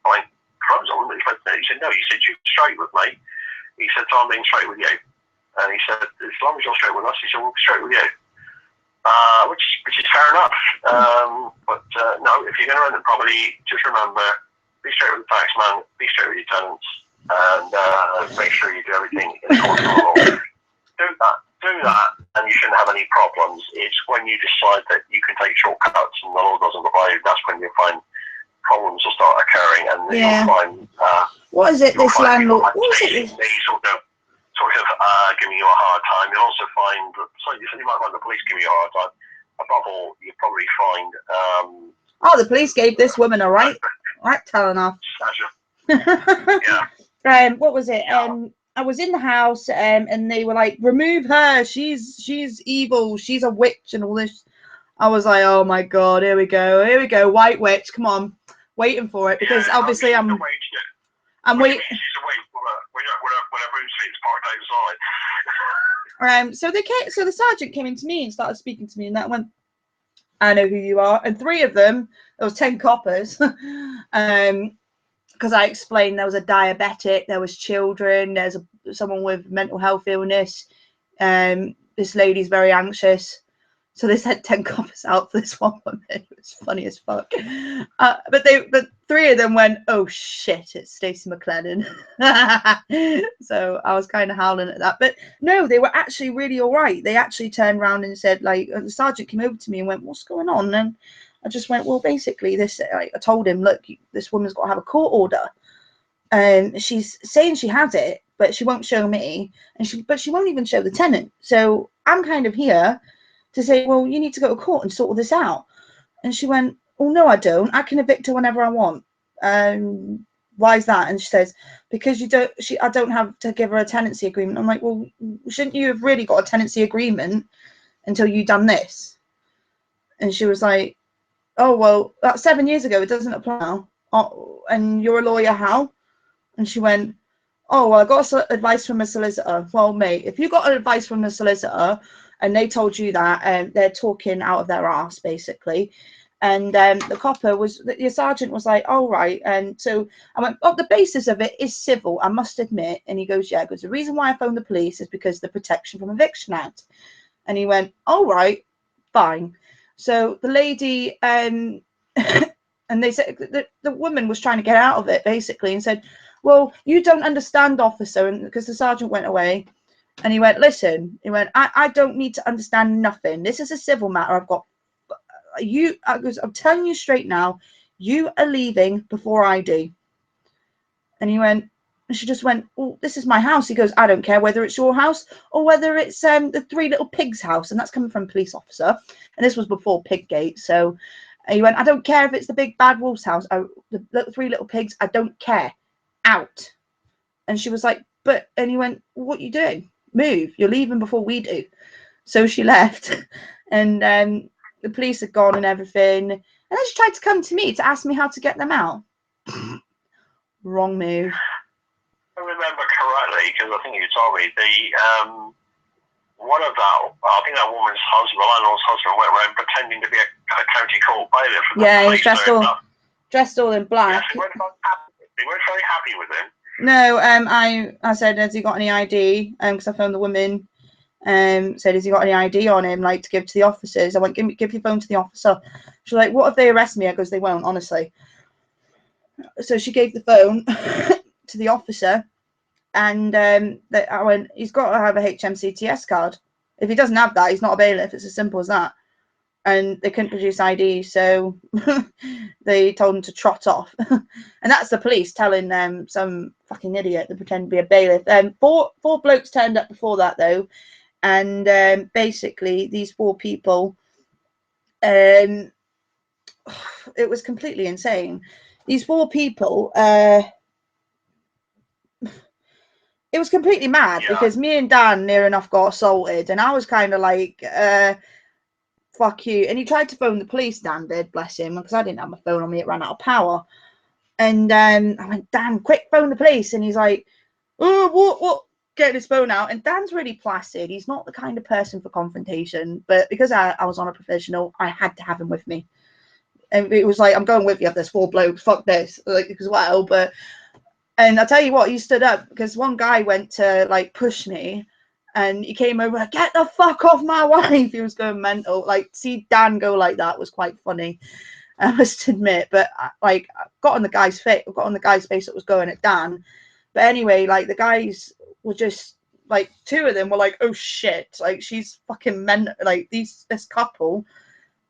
I went, "Crumbs, I wouldn't expect that." He said, "No." He said, "You're straight with me." He said, "So I'm being straight with you." And he said, "As long as you're straight with us," he said, "we'll be straight with you." Which is fair enough. But no, if you're going to rent the property, just remember, be straight with the taxman, be straight with your tenants, and make sure you do everything in accordance with the law. Do that, and you shouldn't have any problems. It's when you decide that you can take shortcuts and the law doesn't apply, that's when you'll find problems will start occurring, and you'll find what is it? This landlord. What is it? They sort of giving you a hard time. You'll also find you might find the police giving you a hard time. Above all, you probably find oh, the police gave this woman a right telling off. Yeah. What was it? I was in the house, and they were like, "Remove her. She's evil. She's a witch," and all this. I was like, "Oh my god, here we go, white witch. Come on, waiting for it because obviously I'm waiting." So the sergeant came into me and started speaking to me, and that went, "I know who you are." And 3 of them, there was 10 coppers, because I explained there was a diabetic, there was children, there's someone with mental health illness. This lady's very anxious. So they sent 10 coppers out for this one woman. It was funny as fuck. But 3 of them went, "Oh shit, it's Stacey McLennan." So I was kind of howling at that. But no, they were actually really all right. They actually turned around and said, like, the sergeant came over to me and went, "What's going on?" And I just went, "Well, basically this," I told him, "Look, this woman's got to have a court order. And she's saying she has it, but she won't show me, but she won't even show the tenant. So I'm kind of here to say, well, you need to go to court and sort all this out." And she went, "Oh no, I don't. I can evict her whenever I want." Why is that? And she says, because I don't have to give her a tenancy agreement. I'm like, well, shouldn't you have really got a tenancy agreement until you done this? And she was like, oh, well, that's 7 years ago. It doesn't apply now. Oh, and you're a lawyer, how? And she went, oh, well, I got advice from a solicitor. Well, mate, if you got advice from a solicitor and they told you that, they're talking out of their arse, basically. And the copper your sergeant was like, oh, right. And so I went, oh, the basis of it is civil, I must admit. And he goes, yeah, because the reason why I phoned the police is because of the Protection from Eviction Act. And he went, all right, fine. So the lady, and they said the woman was trying to get out of it, basically, and said, well, you don't understand, officer. And because the sergeant went away, and he went, listen, he went, I don't need to understand nothing. This is a civil matter. I've got I'm telling you straight now, you are leaving before I do. And he went, and she just went, well, this is my house. He goes, I don't care whether it's your house or whether it's the Three Little Pigs house. And that's coming from a police officer. And this was before Piggate. So he went, I don't care if it's the big bad wolf's house. The Three Little Pigs, I don't care. Out. And she was like, and he went, what are you doing? Move. You're leaving before we do. So she left. And the police had gone and everything. And then she tried to come to me to ask me how to get them out. Wrong move. I remember correctly, because I think you told me, one of that, I think that woman's husband, landlord's husband, went around pretending to be a county court bailiff. Yeah, he was dressed all in black. Yes, they weren't very happy with him. No, I said, has he got any ID? Because I phoned the woman. Said, has he got any ID on him, like, to give to the officers? I went, give your phone to the officer. She's like, what if they arrest me? I goes, they won't, honestly. So she gave the phone to the officer, and I went, he's got to have a HMCTS card. If he doesn't have that, he's not a bailiff. It's as simple as that. And they couldn't produce ID, so they told him to trot off. And that's the police telling them some fucking idiot to pretend to be a bailiff. Four blokes turned up before that, though. And basically, these 4 people, it was completely insane. These 4 people, it was completely mad, because me and Dan near enough got assaulted, and I was kind of like, fuck you. And he tried to phone the police, Dan did, bless him, because I didn't have my phone on me, it ran out of power. And I went, Dan, quick, phone the police. And he's like, oh, what? Getting his phone out. And Dan's really placid. He's not the kind of person for confrontation, but because I was on a professional, I had to have him with me. And it was like, I'm going with you. There's 4 blokes, fuck this, like, as well. And I'll tell you what, he stood up, because one guy went to, like, push me, and he came over, get the fuck off my wife. He was going mental. Like, see Dan go like that was quite funny, I must admit. But like, I got on the guy's face that was going at Dan. But anyway, like, the guys were just like, 2 of them were like, oh shit, like, she's fucking mental. Like, this couple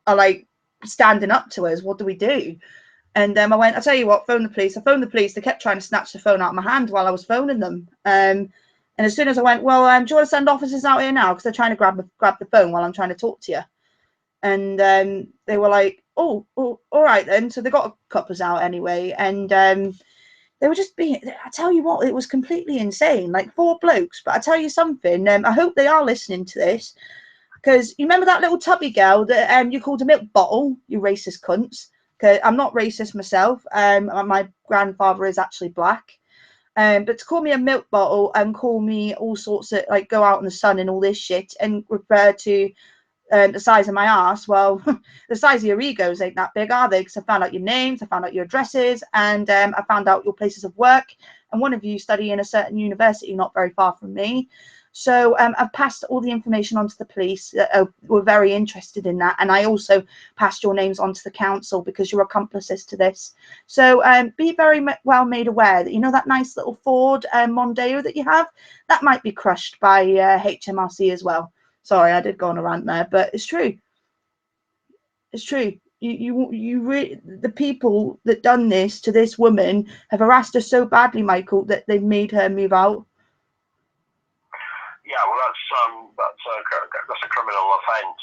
are like standing up to us. What do we do? And I went, I'll tell you what, phone the police. I phoned the police. They kept trying to snatch the phone out of my hand while I was phoning them. And as soon as I went, well, do you want to send officers out here now? Because they're trying to grab the phone while I'm trying to talk to you. And they were like, oh, all right then. So they got coppers out anyway. And they were just being, I tell you what, it was completely insane. Like, 4 blokes. But I tell you something, I hope they are listening to this. Because you remember that little tubby girl that you called a milk bottle, you racist cunts? Because I'm not racist myself. My grandfather is actually black. But to call me a milk bottle and call me all sorts of, like, go out in the sun and all this shit, and refer to the size of my ass, well, the size of your egos ain't that big, are they? Because I found out your names, I found out your addresses, and I found out your places of work. And one of you study in a certain university not very far from me. So I've passed all the information on to the police that were very interested in that. And I also passed your names on to the council, because you're accomplices to this. So be very well made aware that, you know, that nice little Ford Mondeo that you have, that might be crushed by HMRC as well. Sorry, I did go on a rant there, but it's true. It's true. The people that done this to this woman have harassed her so badly, Michael, that they've made her move out. Yeah, well, that's a criminal offence.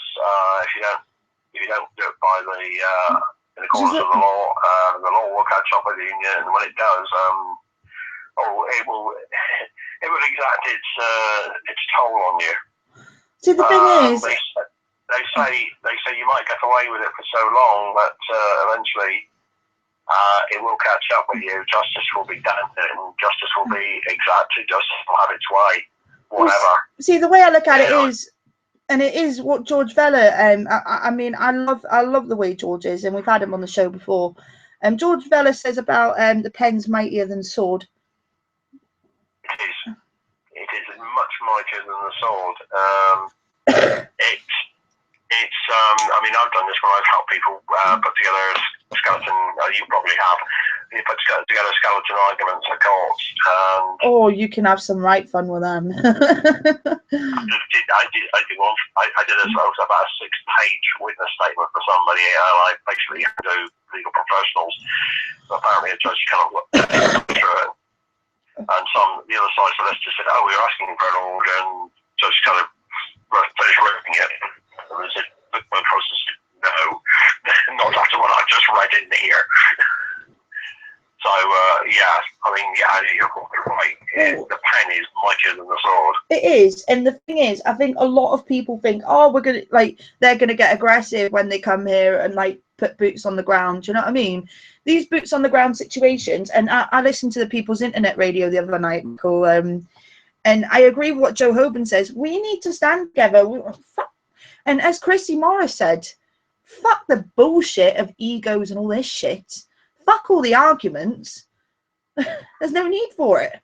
If you don't do it by the in accordance with the law will catch up with the union, and when it does, it will exact its toll on you. See, the thing is, they say you might get away with it for so long, but eventually it will catch up with you. Justice will be done, and justice will be exacted. Justice will have its way, whatever. Well, see, the way I look at it is, and it is what George Vella. I mean, I love the way George is, and we've had him on the show before. George Vella says about the pen's mightier than sword. It is much mightier than the sword. I mean, I've done this when I've helped people put together a skeleton. You probably have. You put together skeleton arguments for courts. Oh, you can have some right fun with them. I did one. I did about a 6-page witness statement for somebody, and I basically had to do legal professionals. Apparently, a judge kind of looked through it, and the other side solicitor said, "Oh, we're asking for an order," and judge kind of finished reading it. And they said, "My process, no, not after what I just read in here." So, I mean, you're right. The pen is mightier than the sword. It is, and the thing is, I think a lot of people think, oh, they're gonna get aggressive when they come here and put boots on the ground. Do you know what I mean? These boots on the ground situations, and I listened to the People's Internet Radio the other night, Michael, and I agree with what Joe Hoban says. We need to stand together. And as Chrissy Morris said, fuck the bullshit of egos and all this shit. Fuck all the arguments. There's no need for it.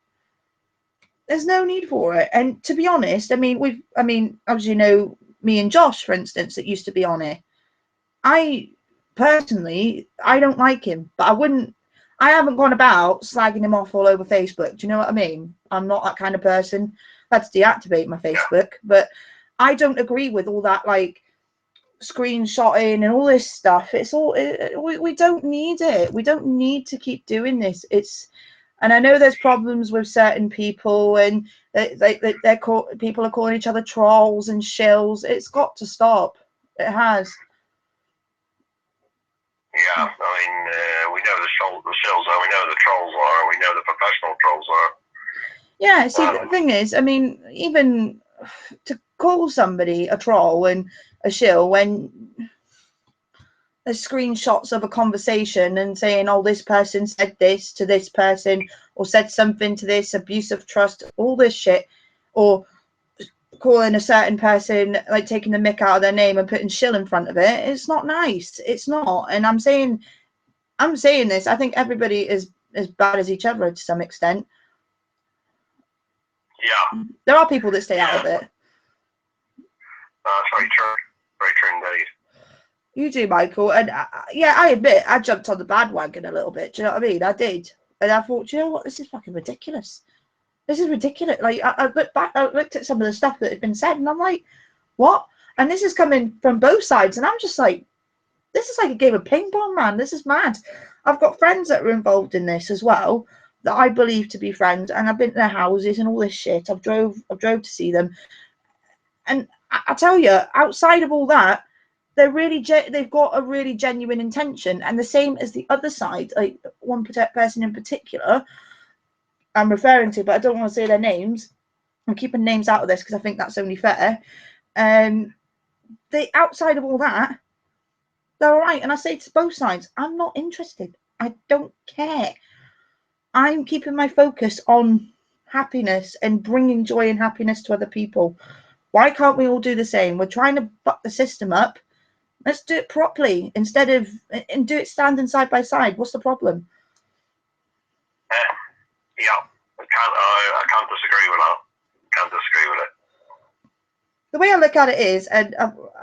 There's no need for it. And to be honest, I mean, as you know, me and Josh, for instance, that used to be on here, I personally don't like him, but I haven't gone about slagging him off all over Facebook. Do you know what I mean? I'm not that kind of person. I had to deactivate my Facebook, but I don't agree with all that screenshotting and all this stuff. It's all we don't need it. We don't need to keep doing this. And I know there's problems with certain people, and people are calling each other trolls and shills. It's got to stop. It has. Yeah, I mean, we know the shills are, we know the trolls are, we know the professional trolls are. Yeah, see, the thing is, I mean, even to call somebody a troll and a shill when there's screenshots of a conversation and saying, oh, this person said this to this person or said something to this, abuse of trust, all this shit, or calling a certain person, taking the mick out of their name and putting shill in front of it. It's not nice. It's not. And I'm saying this, I think everybody is as bad as each other to some extent. Yeah. There are people that stay out of it. That's very true. Very true indeed. You do, Michael. And I admit, I jumped on the bandwagon a little bit. Do you know what I mean? I did. And I thought, you know what? This is fucking ridiculous. This is ridiculous. I looked back, I looked at some of the stuff that had been said, and I'm like, what? And this is coming from both sides. And I'm just like, this is like a game of ping pong, man. This is mad. I've got friends that are involved in this as well, that I believe to be friends, and I've been to their houses and all this shit. I've drove to see them. And I tell you, outside of all that, they've got a really genuine intention, and the same as the other side, one person in particular I'm referring to, but I don't want to say their names. I'm keeping names out of this because I think that's only fair. They outside of all that, they're all right. And I say to both sides, I'm not interested. I don't care. I'm keeping my focus on happiness and bringing joy and happiness to other people. Why can't we all do the same? We're trying to fuck the system up. Let's do it properly and do it standing side by side. What's the problem? Yeah, I can't disagree with that. Can't disagree with it. The way I look at it is, and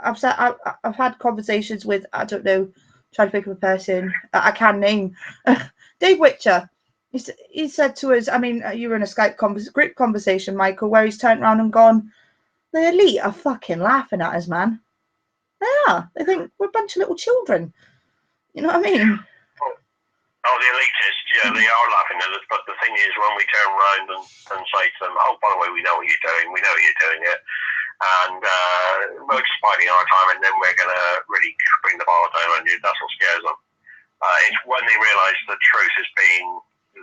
I've had conversations with, I don't know, trying to think of a person I can name, Dave Witcher. He said to us, I mean, you were in a Skype group conversation, Michael, where he's turned around and gone, the elite are fucking laughing at us, man. They are. They think we're a bunch of little children. You know what I mean? Oh, the elitists, yeah, they are laughing at us, but the thing is, when we turn around and say to them, oh, by the way, we know what you're doing, we know you're doing it, and we're just biding our time, and then we're going to really bring the bar down on you, that's what scares them. It's when they realise the truth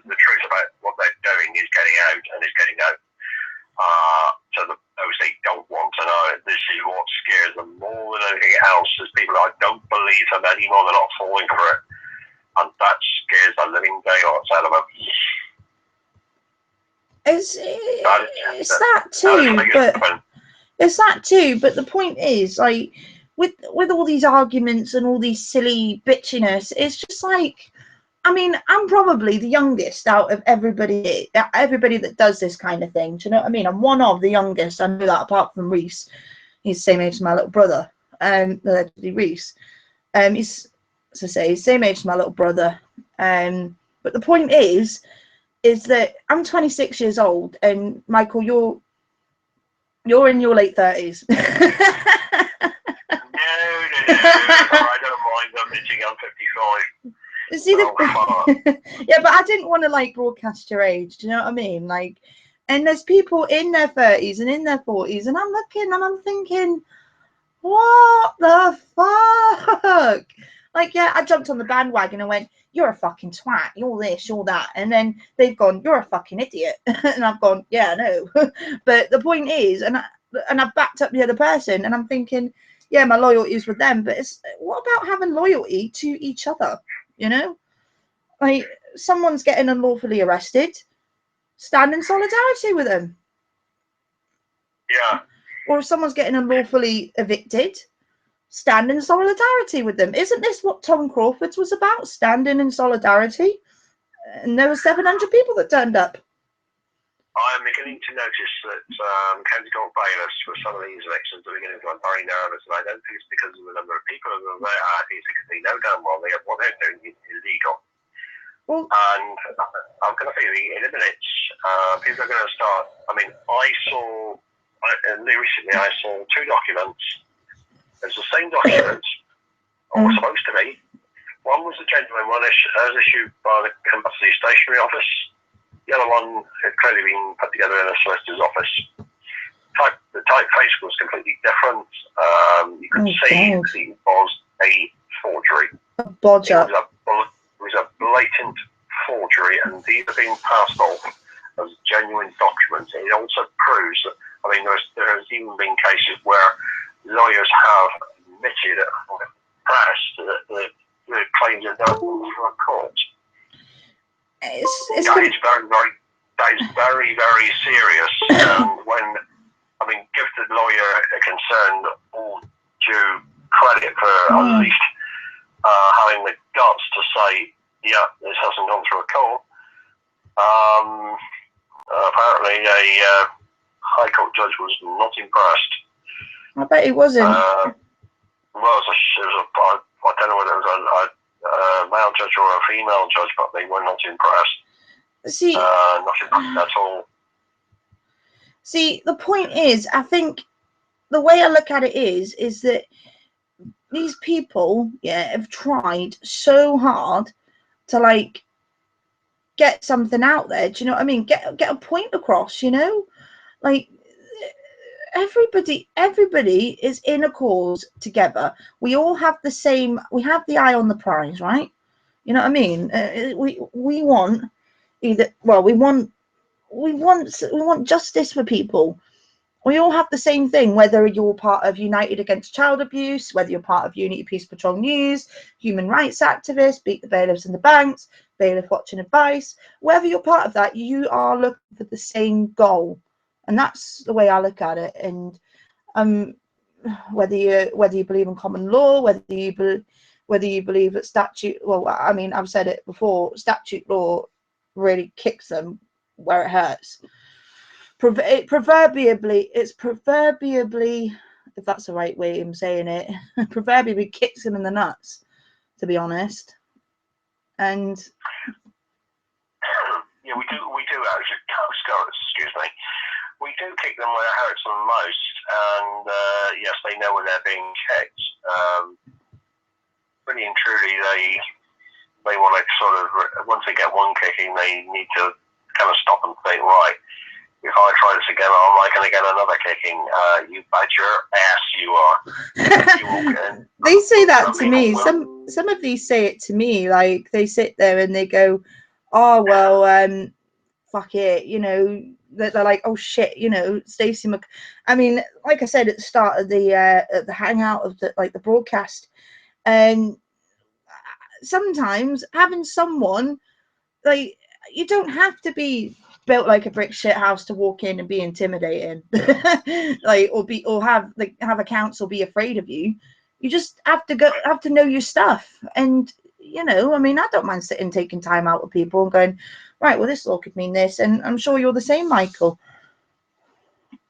the truth about what they're doing is getting out, and is getting out to those they don't want to know. This is what scares them more than anything else, is people I don't believe them anymore, they're not falling for it. And that scares the living daylights out of them. It's that too, but the point is, like, with all these arguments and all these silly bitchiness, it's just like, I mean, I'm probably the youngest out of everybody that does this kind of thing. Do you know what I mean? I'm one of the youngest. I know that, apart from Reese. He's the same age as my little brother. Allegedly Reese. He's, as I say, he's the same age as my little brother. But the point is that I'm 26 years old, and Michael, you're in your late 30s. No, I don't mind. I'm admitting I'm 55. See, yeah, but I didn't want to like broadcast your age. Do you know what I mean? Like, and there's people in their 30s and in their 40s, and I'm looking and I'm thinking, what the fuck? Like, yeah, I jumped on the bandwagon and went, you're a fucking twat, you're this, you're that, and then they've gone, you're a fucking idiot, and I've gone, yeah, I know. But the point is, and I've backed up the other person, and I'm thinking, yeah, my loyalty is with them, but it's, what about having loyalty to each other? You know, like, someone's getting unlawfully arrested, stand in solidarity with them. Yeah. Or if someone's getting unlawfully evicted, stand in solidarity with them. Isn't this what Tom Crawford's was about? Standing in solidarity? And there were 700 people that turned up. I'm beginning to notice that county court bailiffs for some of these elections are beginning to get very nervous, and I don't think it's because of the number of people who are there. I think it's because they know damn well what they're doing is illegal. Well, and I'm going to feel in a minute, people are going to start. I mean, recently I saw two documents. It's the same document, or supposed to be. One was a genuine one as issued by the Compulsory Stationery Office. The other one had clearly been put together in a solicitor's office. The typeface was completely different. You could see it was a forgery. A bodger. It was a blatant forgery, and these are being passed off as genuine documents. It also proves that, I mean, there has even been cases where lawyers have admitted at the press that the claims are done from a court. That is very, very serious. When, I mean, give the lawyer a concern all due credit for at least having the guts to say, yeah, this hasn't gone through a court. Apparently, a High Court judge was not impressed. I bet he wasn't. I don't know whether it was a male judge or a female judge, but they were not impressed. See, not impressed at all. See, the point is, I think the way I look at it is that these people, have tried so hard to like get something out there. Do you know what I mean? Get a point across. You know, like everybody is in a cause together. We all have the same. We have the eye on the prize, right? You know what I mean? We want either. Well, we want justice for people. We all have the same thing, whether you're part of United Against Child Abuse, whether you're part of Unity Peace Patrol News, human rights activists, Beat the Bailiffs and the Banks, Bailiff Watching Advice, whether you're part of that, you are looking for the same goal. And that's the way I look at it. And whether you believe in common law, whether you believe that statute, well, I mean, I've said it before, statute law really kicks them where it hurts. Proverbially, if that's the right way of saying it, proverbially kicks him in the nuts, to be honest. And yeah, we do actually, excuse me, we do kick them where it hurts them most, and yes, they know where they're being kicked. Really and truly, they want to sort of, once they get one kicking, they need to kind of stop and think, right, if I try this again, I'm like going to get another kicking. You bet your ass you are. You will get, they say that to me. Some of these say it to me. Like they sit there and they go, "Oh well, fuck it," you know. They're like, "Oh shit," you know. Stacey I mean, like I said at the start of the hangout of the broadcast, and sometimes having someone like, you don't have to be built like a brick shit house to walk in and be intimidating, like, or have a council be afraid of you. You just have to know your stuff. And you know, I mean, I don't mind taking time out with people and going, right, well, this law could mean this, and I'm sure you're the same, Michael.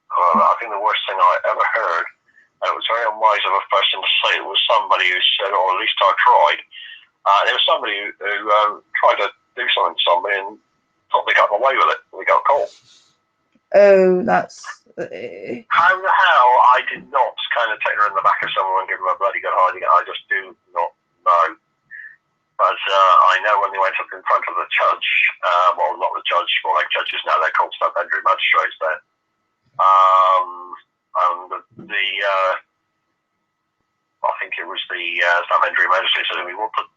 I think the worst thing I ever heard, and it was very unwise of a person to say, it was somebody who said, or at least I tried. There was somebody who tried to do something to somebody and thought they got away with it. We got caught. Oh, that's... How the hell I did not kind of take her in the back of someone and give them a bloody good hiding, I just do not know. But I know when they went up in front of the judge, well, not the judge, more like judges now, they're called sub-entry magistrates there. And I think it was the sub-entry magistrate said to me, what did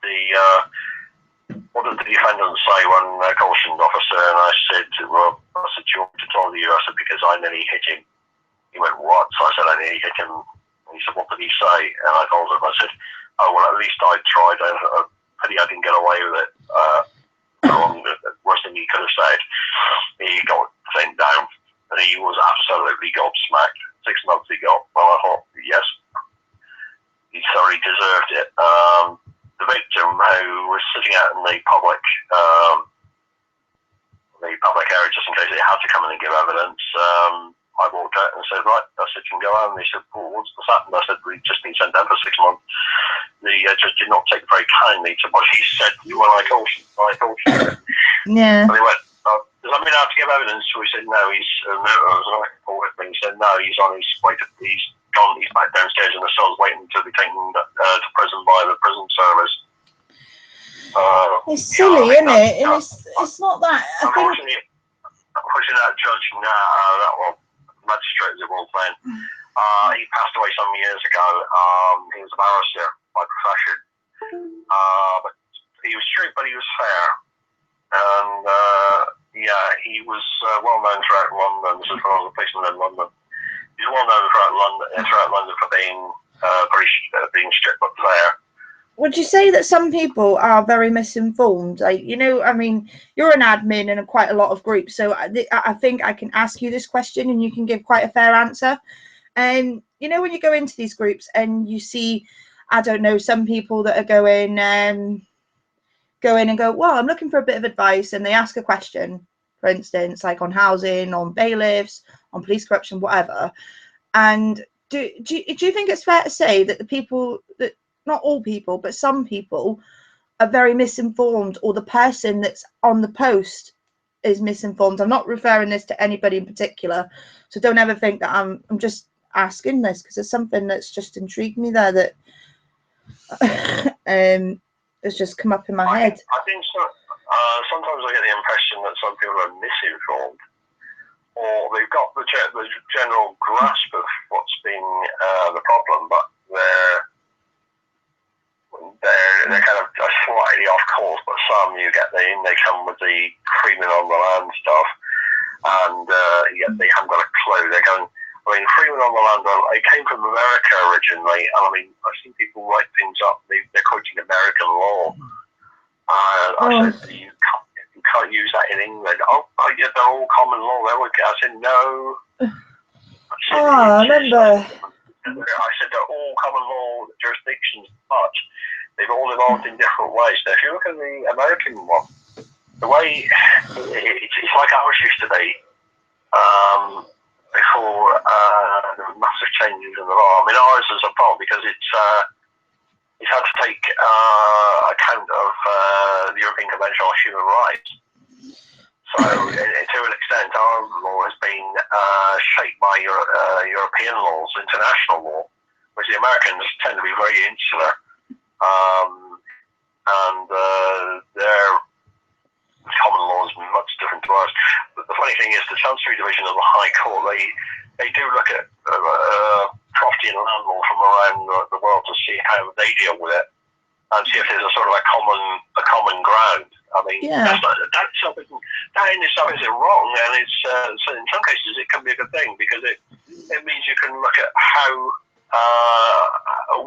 the defendant say when cautioned officer? And I said, well, do you want me to tell you? I said, because I nearly hit him. He went, what? So I said, I nearly hit him. And he said, what did he say? And I told him, I said, oh, well, at least I tried. Pity I didn't get away with it. The worst thing he could have said. He got sent down, and he was absolutely gobsmacked. 6 months he got. Well, I thought, yes, he thoroughly deserved it. The victim, who was sitting out in the public area just in case they had to come in and give evidence, I walked out and said, right, I said, you can go home. And he said, well, what's happened? I said, we've just been sent down for 6 months. The judge did not take very kindly to what he said when I cautioned. Yeah. And he went, does that mean I have to give evidence? So we said, no, he said, no, he's on his way to, he's back downstairs in the cells waiting to be taken to prison by the prison service. It's silly, isn't it? And it's not that. Unfortunately, that judge now, that magistrate as it was then, he passed away some years ago. He was a barrister by profession. But he was strict, but he was fair. And he was well known throughout London. This is when I was a policeman in London. He's well known throughout London for being strict but fair. Would you say that some people are very misinformed? Like, you know, I mean, you're an admin in quite a lot of groups, so I think I can ask you this question and you can give quite a fair answer. And you know, when you go into these groups and you see, I don't know, some people that are go in and go, well, I'm looking for a bit of advice, and they ask a question, for instance, like on housing, on bailiffs, on police corruption, whatever. And do you think it's fair to say that the people that, not all people, but some people are very misinformed, or the person that's on the post is misinformed? I'm not referring this to anybody in particular, so don't ever think that I'm just asking this because it's something that's just intrigued me there, that has just come up in my head. I think so. Sometimes I get the impression that some people are misinformed, or they've got the general grasp of what's been the problem, but they're kind of slightly off course. But some you get they come with the creaming on the land stuff, and they haven't got a clue. They're going, I mean, freeman on the land, it came from America originally, and I mean, I've seen people write things up, they're quoting American law. I said, you can't use that in England. Oh yeah, they're all common law. I said, no. I remember. I said, they're all common law jurisdictions, but they've all evolved in different ways. Now, if you look at the American one, the way it's like ours used to be, before there were massive changes in the law. I mean, ours is a problem because it's had to take account of the European Convention on Human Rights. So, to an extent, our law has been shaped by European laws, international law, which the Americans tend to be very insular, and their common law is much different to ours. the funny thing is the Chancery Division of the High Court, they do look at property and land law from around the world to see how they deal with it and see if there's a sort of a common ground. I mean, that in itself isn't wrong, and it's so in some cases it can be a good thing because it means you can look at how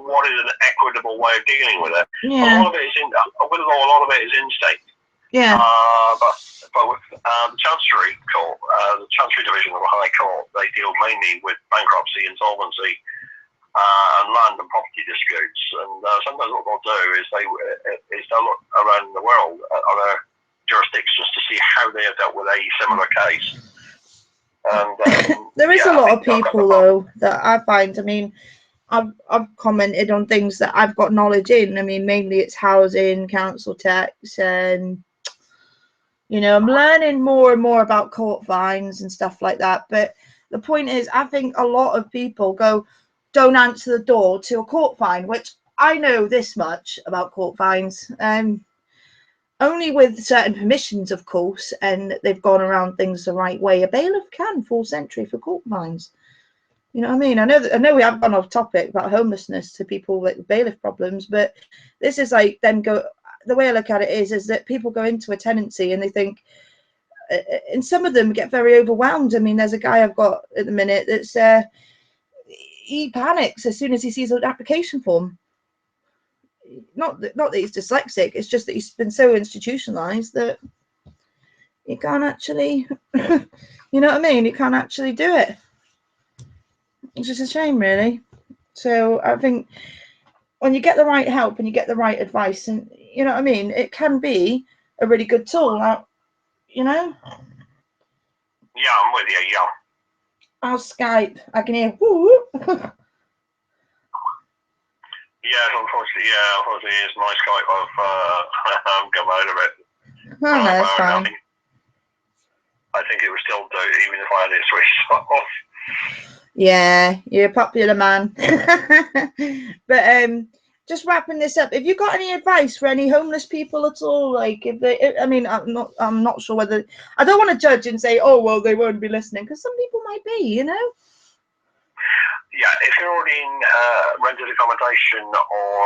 what is an equitable way of dealing with it. Yeah. A lot of it is a lot of it is instinct. Yeah. But with the Chancery Court, the Chancery Division of the High Court, they deal mainly with bankruptcy, insolvency, and land and property disputes. And sometimes what they'll do is they'll look around the world at other jurisdictions to see how they have dealt with a similar case. And there is a lot of people though that I find. I mean, I've commented on things that I've got knowledge in. I mean, mainly it's housing, council tax, and you know, I'm learning more and more about court fines and stuff like that. But the point is, I think a lot of people go, don't answer the door to a court fine, which I know this much about court fines. Only with certain permissions, of course, and they've gone around things the right way. A bailiff can full century for court fines. You know what I mean? I know we have gone off topic about homelessness to people with bailiff problems, but this is like the way I look at it is that people go into a tenancy and they think, and some of them get very overwhelmed. I mean, there's a guy I've got at the minute that's he panics as soon as he sees an application form. Not that he's dyslexic, it's just that he's been so institutionalized that he can't actually, you know what I mean? He can't actually do it. It's just a shame, really. So I think when you get the right help and you get the right advice, and you know what I mean, it can be a really good tool. You know? Yeah, I'm with you. Yeah. I'll Skype. I can hear. Woo. Yeah, unfortunately, it's my Skype. I've come out of it. Oh, no, it's fine. I think it was still do even if I had it switched off. Yeah, you're a popular man. But just wrapping this up, have you got any advice for any homeless people at all? Like, if they, I mean, I'm not sure whether, I don't want to judge and say, oh well, they won't be listening, because some people might be, you know. Yeah, if you're already in rented accommodation or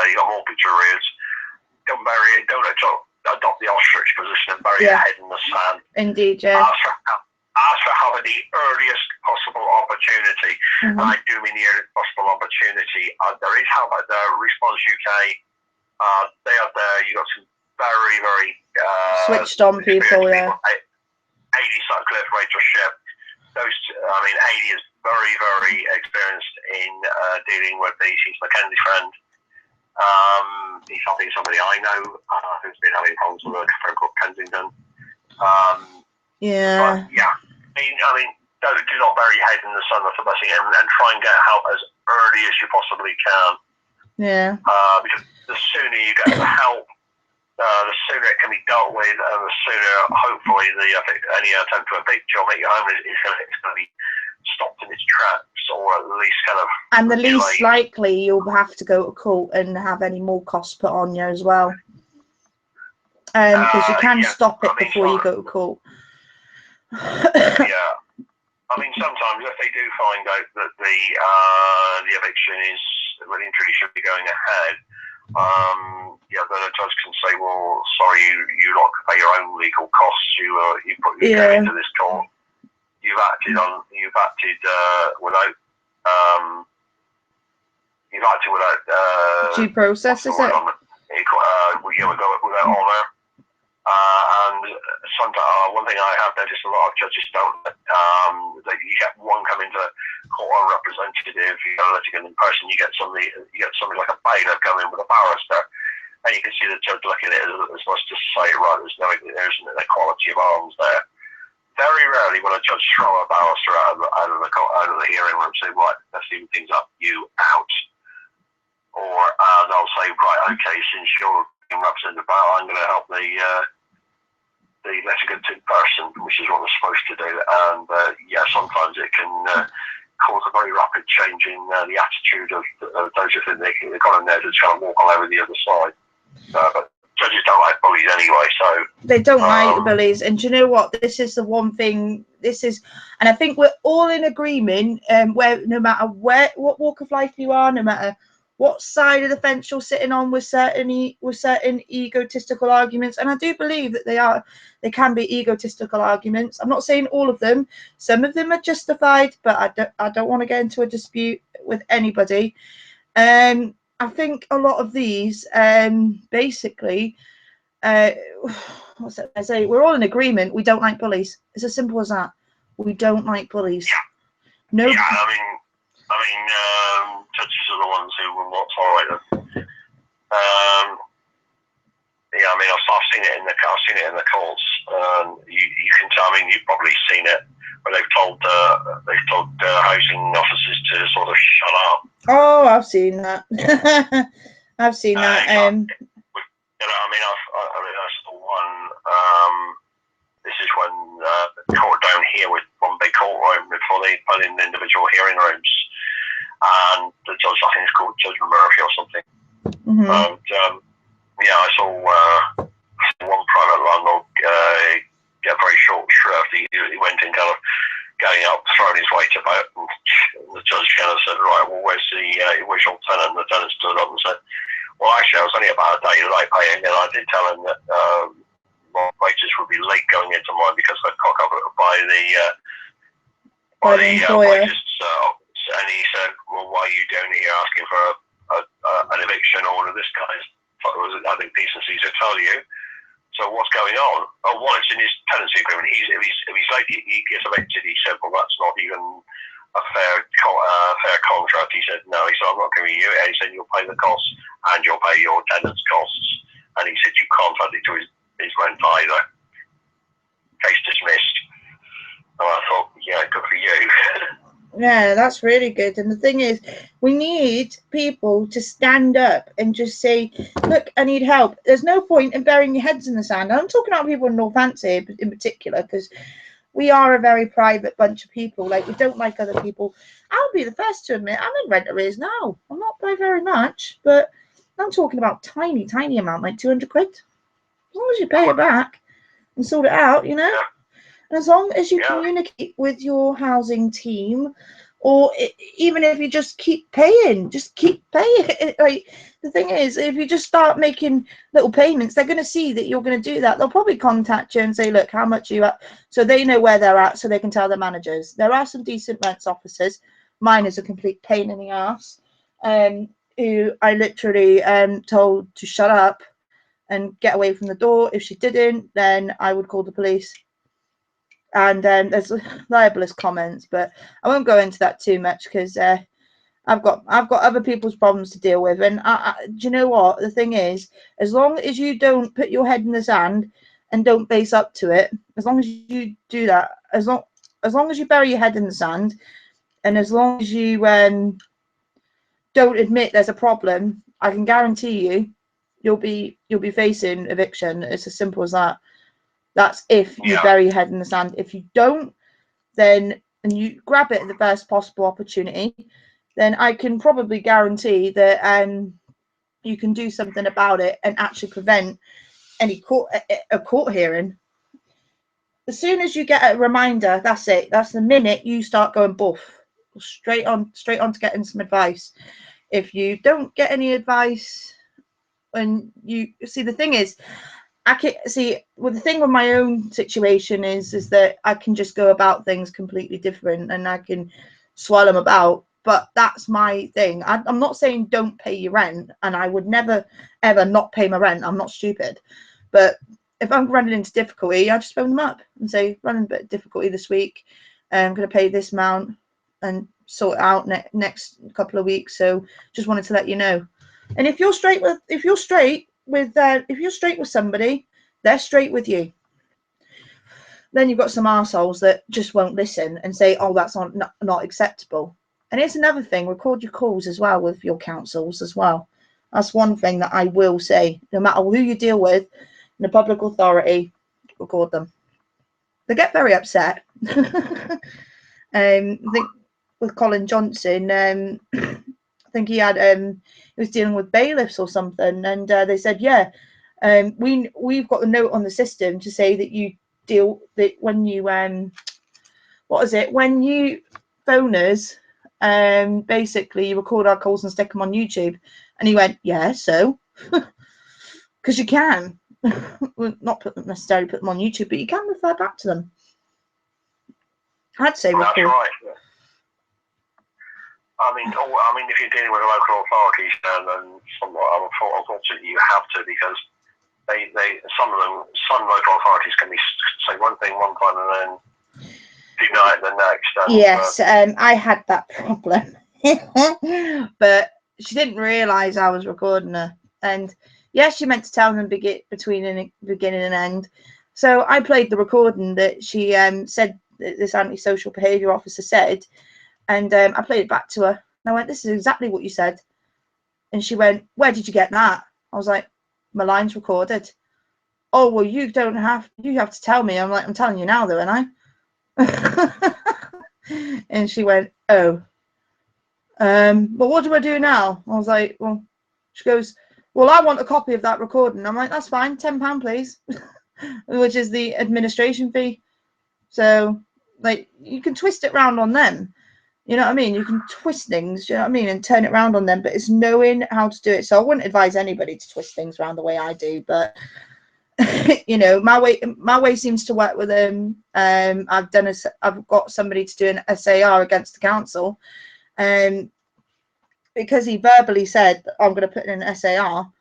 you got mortgage arrears, don't adopt the ostrich position and bury your head in the sand. Indeed, yeah. Ask for help at the earliest possible opportunity. And I do mean the earliest possible opportunity. There is help out there. Response UK, they are there. You got some very, very switched on people, yeah. 80 Sutcliffe, Rachel Ship. Aidy is very, very experienced in dealing with these. He's Mackenzie's friend. He's helping somebody I know who's been having problems with a friend called Kensington. Yeah. But, yeah. I mean, do not bury your head in the sun. That's the best thing, and try and get help as early as you possibly can. Yeah. Because the sooner you get the help, the sooner it can be dealt with, and the sooner, hopefully, any attempt to evict you or make you homeless is going to be stopped in its tracks, or at least kind of. And the least likely you'll have to go to court and have any more costs put on you as well, because you can stop it before you go to court. Yeah. I mean, sometimes if they do find out that the eviction is really and truly should be going ahead, then a judge can say, well, sorry, you lot can pay your own legal costs. You put your go into this court. You've acted without due process, is it? Without honour. And sometimes one thing I have noticed a lot of judges don't, that you get one coming to court unrepresentative, you go litigant in person, you get somebody like a bailiff come in with a barrister, and you can see the judge looking at it as much to say, right, there's an equality of arms there. Very rarely will a judge throw a barrister out of the hearing room and say, right, let's even things up, you out. Or they'll say, right, okay, since you're being represented by, I'm going to help the litigated person, which is what they're supposed to do. And sometimes it can cause a very rapid change in the attitude of those who think they've got in there to try and walk all over the other side. But judges don't like bullies anyway, so They don't like bullies, and do you know what? This is the one thing. And I think we're all in agreement. Where no matter what walk of life you are, no matter what side of the fence you're sitting on, with certain egotistical arguments, and I do believe that they can be egotistical arguments. I'm not saying all of them. Some of them are justified, but I don't want to get into a dispute with anybody. I think a lot of these, basically. What's it I say? We're all in agreement. We don't like bullies. It's as simple as that. We don't like bullies. No. Yeah, I mean, judges are the ones who will not tolerate them. Yeah, I mean, I've seen it in the courts. You can tell. I mean, you've probably seen it where they've told housing officers to sort of shut up. Oh, I've seen that. I've seen that. You know, I mean, I saw one. This is when the court down here with one big courtroom before they put in individual hearing rooms, and the judge, I think it's called Judge Murphy or something. Mm-hmm. And yeah, I saw one private landlord get very short shrift. He went in kind of going up, throwing his weight about, and the judge kind of said, "Right, well, where's your tenant?" And the tenant stood up and said, "Well, actually, I was only about a day late paying, and I did tell him that my wages would be late going into mine because I'd cock up by the employer." Wages." And he said, "Well, why are you down here asking for an eviction order? This guy's, I think, decency to tell you. So what's going on?" Oh, well, it's in his tenancy agreement. If he's late, he gets evicted. He said, "Well, that's not even a fair contract." He said, "No." He said, "I'm not giving you it." He said, "You'll pay the costs and you'll pay your tenant's costs." And he said, "You can't add it to his rent either." Case dismissed. And I thought, yeah, good for you. Yeah, that's really good. And the thing is, we need people to stand up and just say, "Look, I need help." There's no point in burying your heads in the sand. I'm talking about people in Northampton in particular, because we are a very private bunch of people. Like, we don't like other people. I'll be the first to admit I'm in rent arrears now. I'm not by very much, but I'm talking about tiny amount, like 200 quid. As long as you pay it back and sort it out, you know. And as long as you communicate with your housing team, or even if you just keep paying. Like, the thing is, if you just start making little payments, they're going to see that you're going to do that. They'll probably contact you and say, "Look, how much are you at?" So they know where they're at, so they can tell their managers. There are some decent rents officers. Mine is a complete pain in the ass, who I literally told to shut up and get away from the door. If she didn't, then I would call the police. And there's libelous comments, but I won't go into that too much, because I've got other people's problems to deal with. And do you know what? The thing is, as long as you don't put your head in the sand and don't face up to it, as long as you do that, as long as you bury your head in the sand, and as long as you don't admit there's a problem, I can guarantee you'll be facing eviction. It's as simple as that. That's if you bury your head in the sand. If you don't, then, and you grab it at the first possible opportunity, then I can probably guarantee that you can do something about it and actually prevent any a court hearing. As soon as you get a reminder, that's it. That's the minute you start going buff, straight on to getting some advice. If you don't get any advice, and you see, the thing is, I can see, well, the thing with my own situation is that I can just go about things completely different, and I can swallow them about. But that's my thing. I'm not saying don't pay your rent, and I would never ever not pay my rent. I'm not stupid. But if I'm running into difficulty, I just phone them up and say, "Running a bit of difficulty this week. I'm going to pay this amount and sort it out next couple of weeks. So just wanted to let you know." And if you're straight with somebody, they're straight with you. Then you've got some arseholes that just won't listen and say, "Oh, that's not acceptable." And here's another thing: record your calls as well with your councils as well. That's one thing that I will say. No matter who you deal with in the public authority, record them. They get very upset. I think with Colin Johnson, I think he was dealing with bailiffs or something, and they said, "Yeah, We've got a note on the system to say that you deal that when you what is it, when you phone us, basically you record our calls and stick them on YouTube. And he went, yeah, so because you can well, not necessarily put them on YouTube, but you can refer back to them. I'd say that's record. right. I mean, if you're dealing with local authorities, then unfortunately you have to, because some local authorities can say one thing one time and then deny it the next. And, yes, I had that problem, but she didn't realise I was recording her, and yes, she meant to tell them between the beginning and end. So I played the recording that she said that this antisocial behaviour officer said, and I played it back to her. And I went, "This is exactly what you said." And she went, "Where did you get that?" I was like, "My line's recorded." "Oh, well, you have to tell me." I'm like, "I'm telling you now, though, ain't I?" And she went, "Oh, but what do I do now?" I was like, "Well," she goes, "Well, I want a copy of that recording." I'm like, "That's fine, £10, please," which is the administration fee. So, like, you can twist it round on them. You know what I mean? You can twist things, you know what I mean, and turn it around on them, but it's knowing how to do it. So I wouldn't advise anybody to twist things around the way I do, but you know, my way seems to work with them. I've got somebody to do an SAR against the council, because he verbally said, "I'm going to put in an SAR."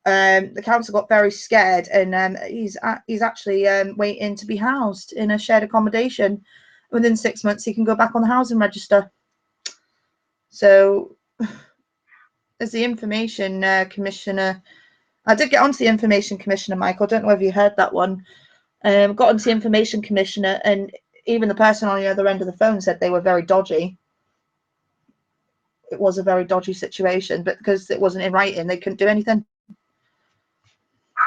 The council got very scared, and he's actually waiting to be housed in a shared accommodation. Within 6 months, he can go back on the housing register. So, as the information commissioner, I did get onto the information commissioner, Michael. I don't know if you heard that one. Got onto the information commissioner, and even the person on the other end of the phone said they were very dodgy. It was a very dodgy situation, but because it wasn't in writing, they couldn't do anything.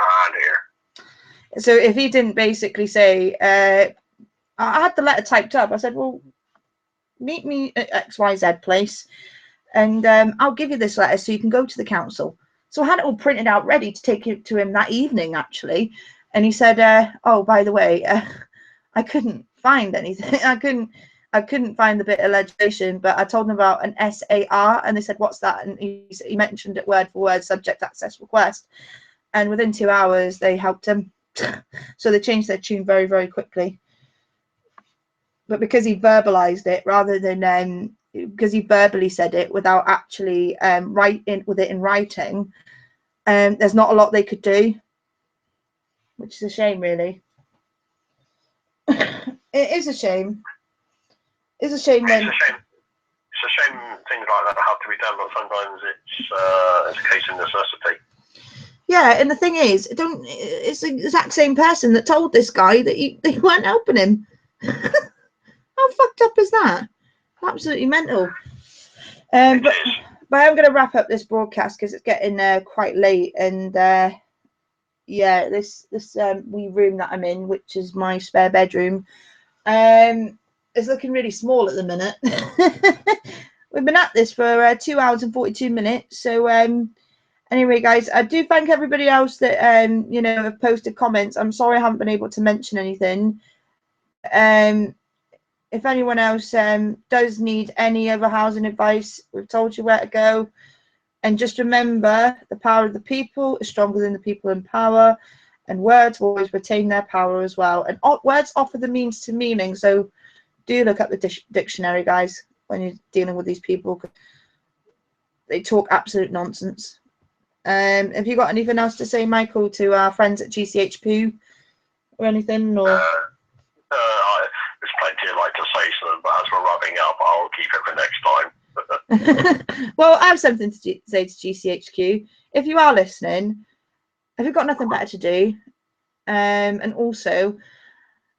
Oh dear. So if he didn't basically say, I had the letter typed up. I said, "Well, meet me at XYZ place, and I'll give you this letter so you can go to the council." So I had it all printed out, ready to take it to him that evening, actually. And he said, "Oh, by the way, I couldn't find anything. I couldn't find the bit of legislation, but I told them about an SAR, and they said, 'What's that?' And he mentioned it word for word, subject access request. And within 2 hours, they helped him. So they changed their tune very, very quickly. But because he verbalized it, rather than because he verbally said it without actually writing with it in writing, there's not a lot they could do, which is a shame, really. It is a shame. It's a shame when. It's a shame things like that have to be done, but sometimes it's a case of necessity. Yeah, and the thing is, it's the exact same person that told this guy that they weren't helping him. How fucked up is that? Absolutely mental. But I'm going to wrap up this broadcast because it's getting quite late, and yeah, this wee room that I'm in, which is my spare bedroom, is looking really small at the minute. We've been at this for 2 hours and 42 minutes. So anyway, guys, I do thank everybody else that you know, have posted comments. I'm sorry I haven't been able to mention anything. If anyone else does need any other housing advice, we've told you where to go. And just remember, the power of the people is stronger than the people in power, and words will always retain their power as well. And words offer the means to meaning, so do look up the dictionary, guys, when you're dealing with these people. They talk absolute nonsense. Have you got anything else to say, Michael, to our friends at GCHP or anything? Or there's plenty I'd like to say to them, but as we're wrapping up, I'll keep it for next time. Well, I have something to say to GCHQ. If you are listening, if you've got nothing better to do, and also,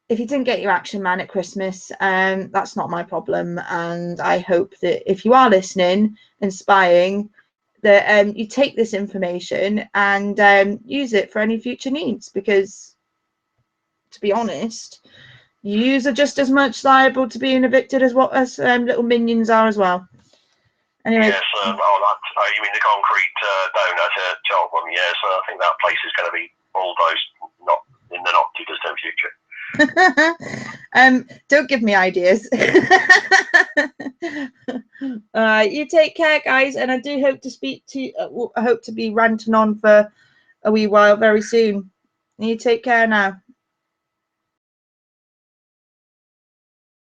if you didn't get your Action Man at Christmas, that's not my problem. And I hope that if you are listening and spying, that you take this information and use it for any future needs, because, to be honest, yous are just as much liable to being evicted as what us little minions are as well. Anyway. Yes, you mean the concrete donut at Cheltenham? Yes, I think that place is going to be bulldozed, not in the not too distant future. Don't give me ideas. You take care, guys, and I do hope to speak to. I hope to be ranting on for a wee while very soon. You take care now.